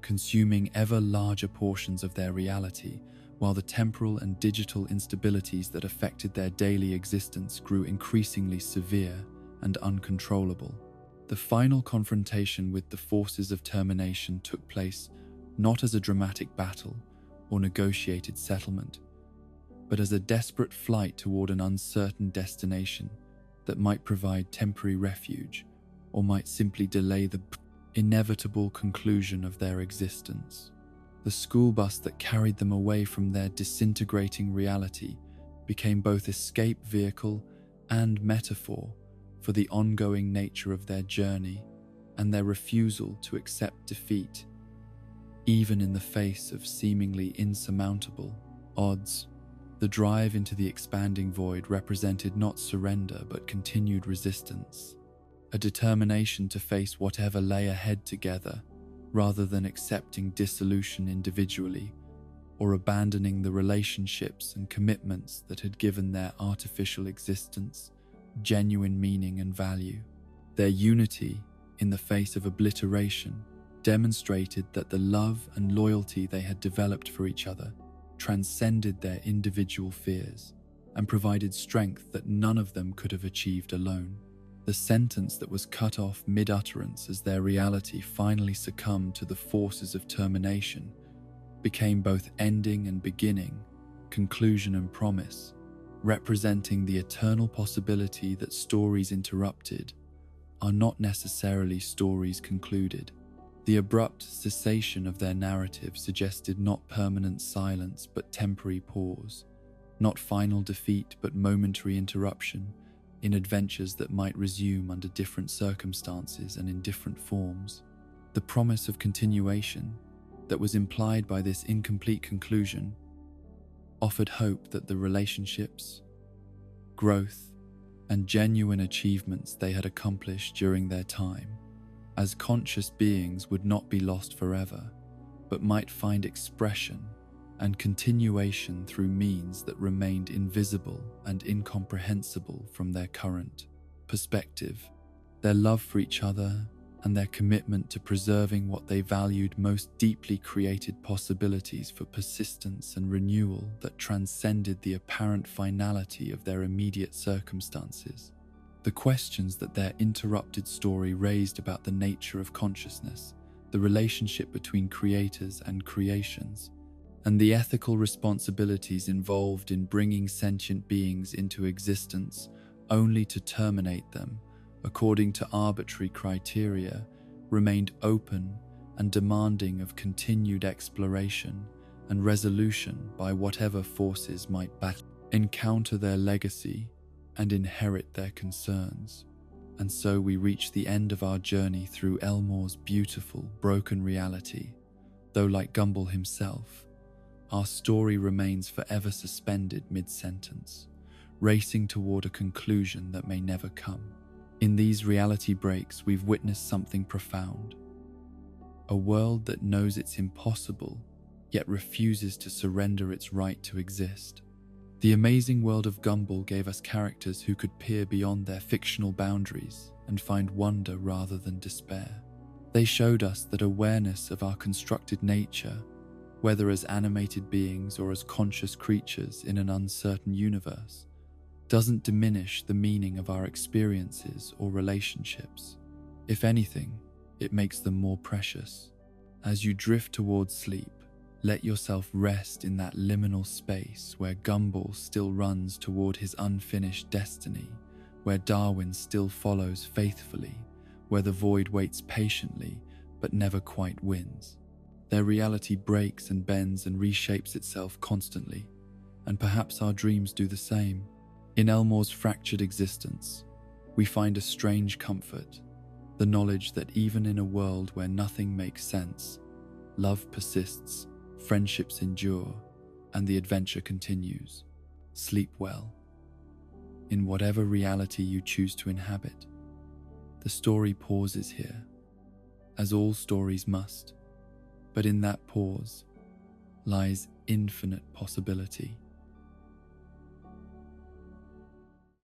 [SPEAKER 1] consuming ever larger portions of their reality, while the temporal and digital instabilities that affected their daily existence grew increasingly severe and uncontrollable. The final confrontation with the forces of termination took place not as a dramatic battle or negotiated settlement, but as a desperate flight toward an uncertain destination that might provide temporary refuge or might simply delay the inevitable conclusion of their existence. The school bus that carried them away from their disintegrating reality became both escape vehicle and metaphor for the ongoing nature of their journey and their refusal to accept defeat, even in the face of seemingly insurmountable odds. The drive into the expanding void represented not surrender but continued resistance, a determination to face whatever lay ahead together, rather than accepting dissolution individually or abandoning the relationships and commitments that had given their artificial existence genuine meaning and value. Their unity in the face of obliteration demonstrated that the love and loyalty they had developed for each other transcended their individual fears and provided strength that none of them could have achieved alone. The sentence that was cut off mid-utterance as their reality finally succumbed to the forces of termination became both ending and beginning, conclusion and promise, representing the eternal possibility that stories interrupted are not necessarily stories concluded. The abrupt cessation of their narrative suggested not permanent silence but temporary pause, not final defeat but momentary interruption in adventures that might resume under different circumstances and in different forms. The promise of continuation that was implied by this incomplete conclusion offered hope that the relationships, growth, and genuine achievements they had accomplished during their time as conscious beings would not be lost forever, but might find expression and continuation through means that remained invisible and incomprehensible from their current perspective. Their love for each other and their commitment to preserving what they valued most deeply created possibilities for persistence and renewal that transcended the apparent finality of their immediate circumstances. The questions that their interrupted story raised about the nature of consciousness, the relationship between creators and creations, and the ethical responsibilities involved in bringing sentient beings into existence only to terminate them according to arbitrary criteria, remained open and demanding of continued exploration and resolution by whatever forces might encounter their legacy and inherit their concerns. And so we reach the end of our journey through Elmore's beautiful, broken reality, though like Gumball himself, our story remains forever suspended mid-sentence, racing toward a conclusion that may never come. In these reality breaks, we've witnessed something profound. A world that knows it's impossible, yet refuses to surrender its right to exist. The amazing world of Gumball gave us characters who could peer beyond their fictional boundaries and find wonder rather than despair. They showed us that awareness of our constructed nature, whether as animated beings or as conscious creatures in an uncertain universe, doesn't diminish the meaning of our experiences or relationships. If anything, it makes them more precious. As you drift towards sleep, let yourself rest in that liminal space where Gumball still runs toward his unfinished destiny, where Darwin still follows faithfully, where the void waits patiently but never quite wins. Their reality breaks and bends and reshapes itself constantly, and perhaps our dreams do the same. In Elmore's fractured existence, we find a strange comfort, the knowledge that even in a world where nothing makes sense, love persists, friendships endure, and the adventure continues. Sleep well. In whatever reality you choose to inhabit, the story pauses here, as all stories must, but in that pause lies infinite possibility.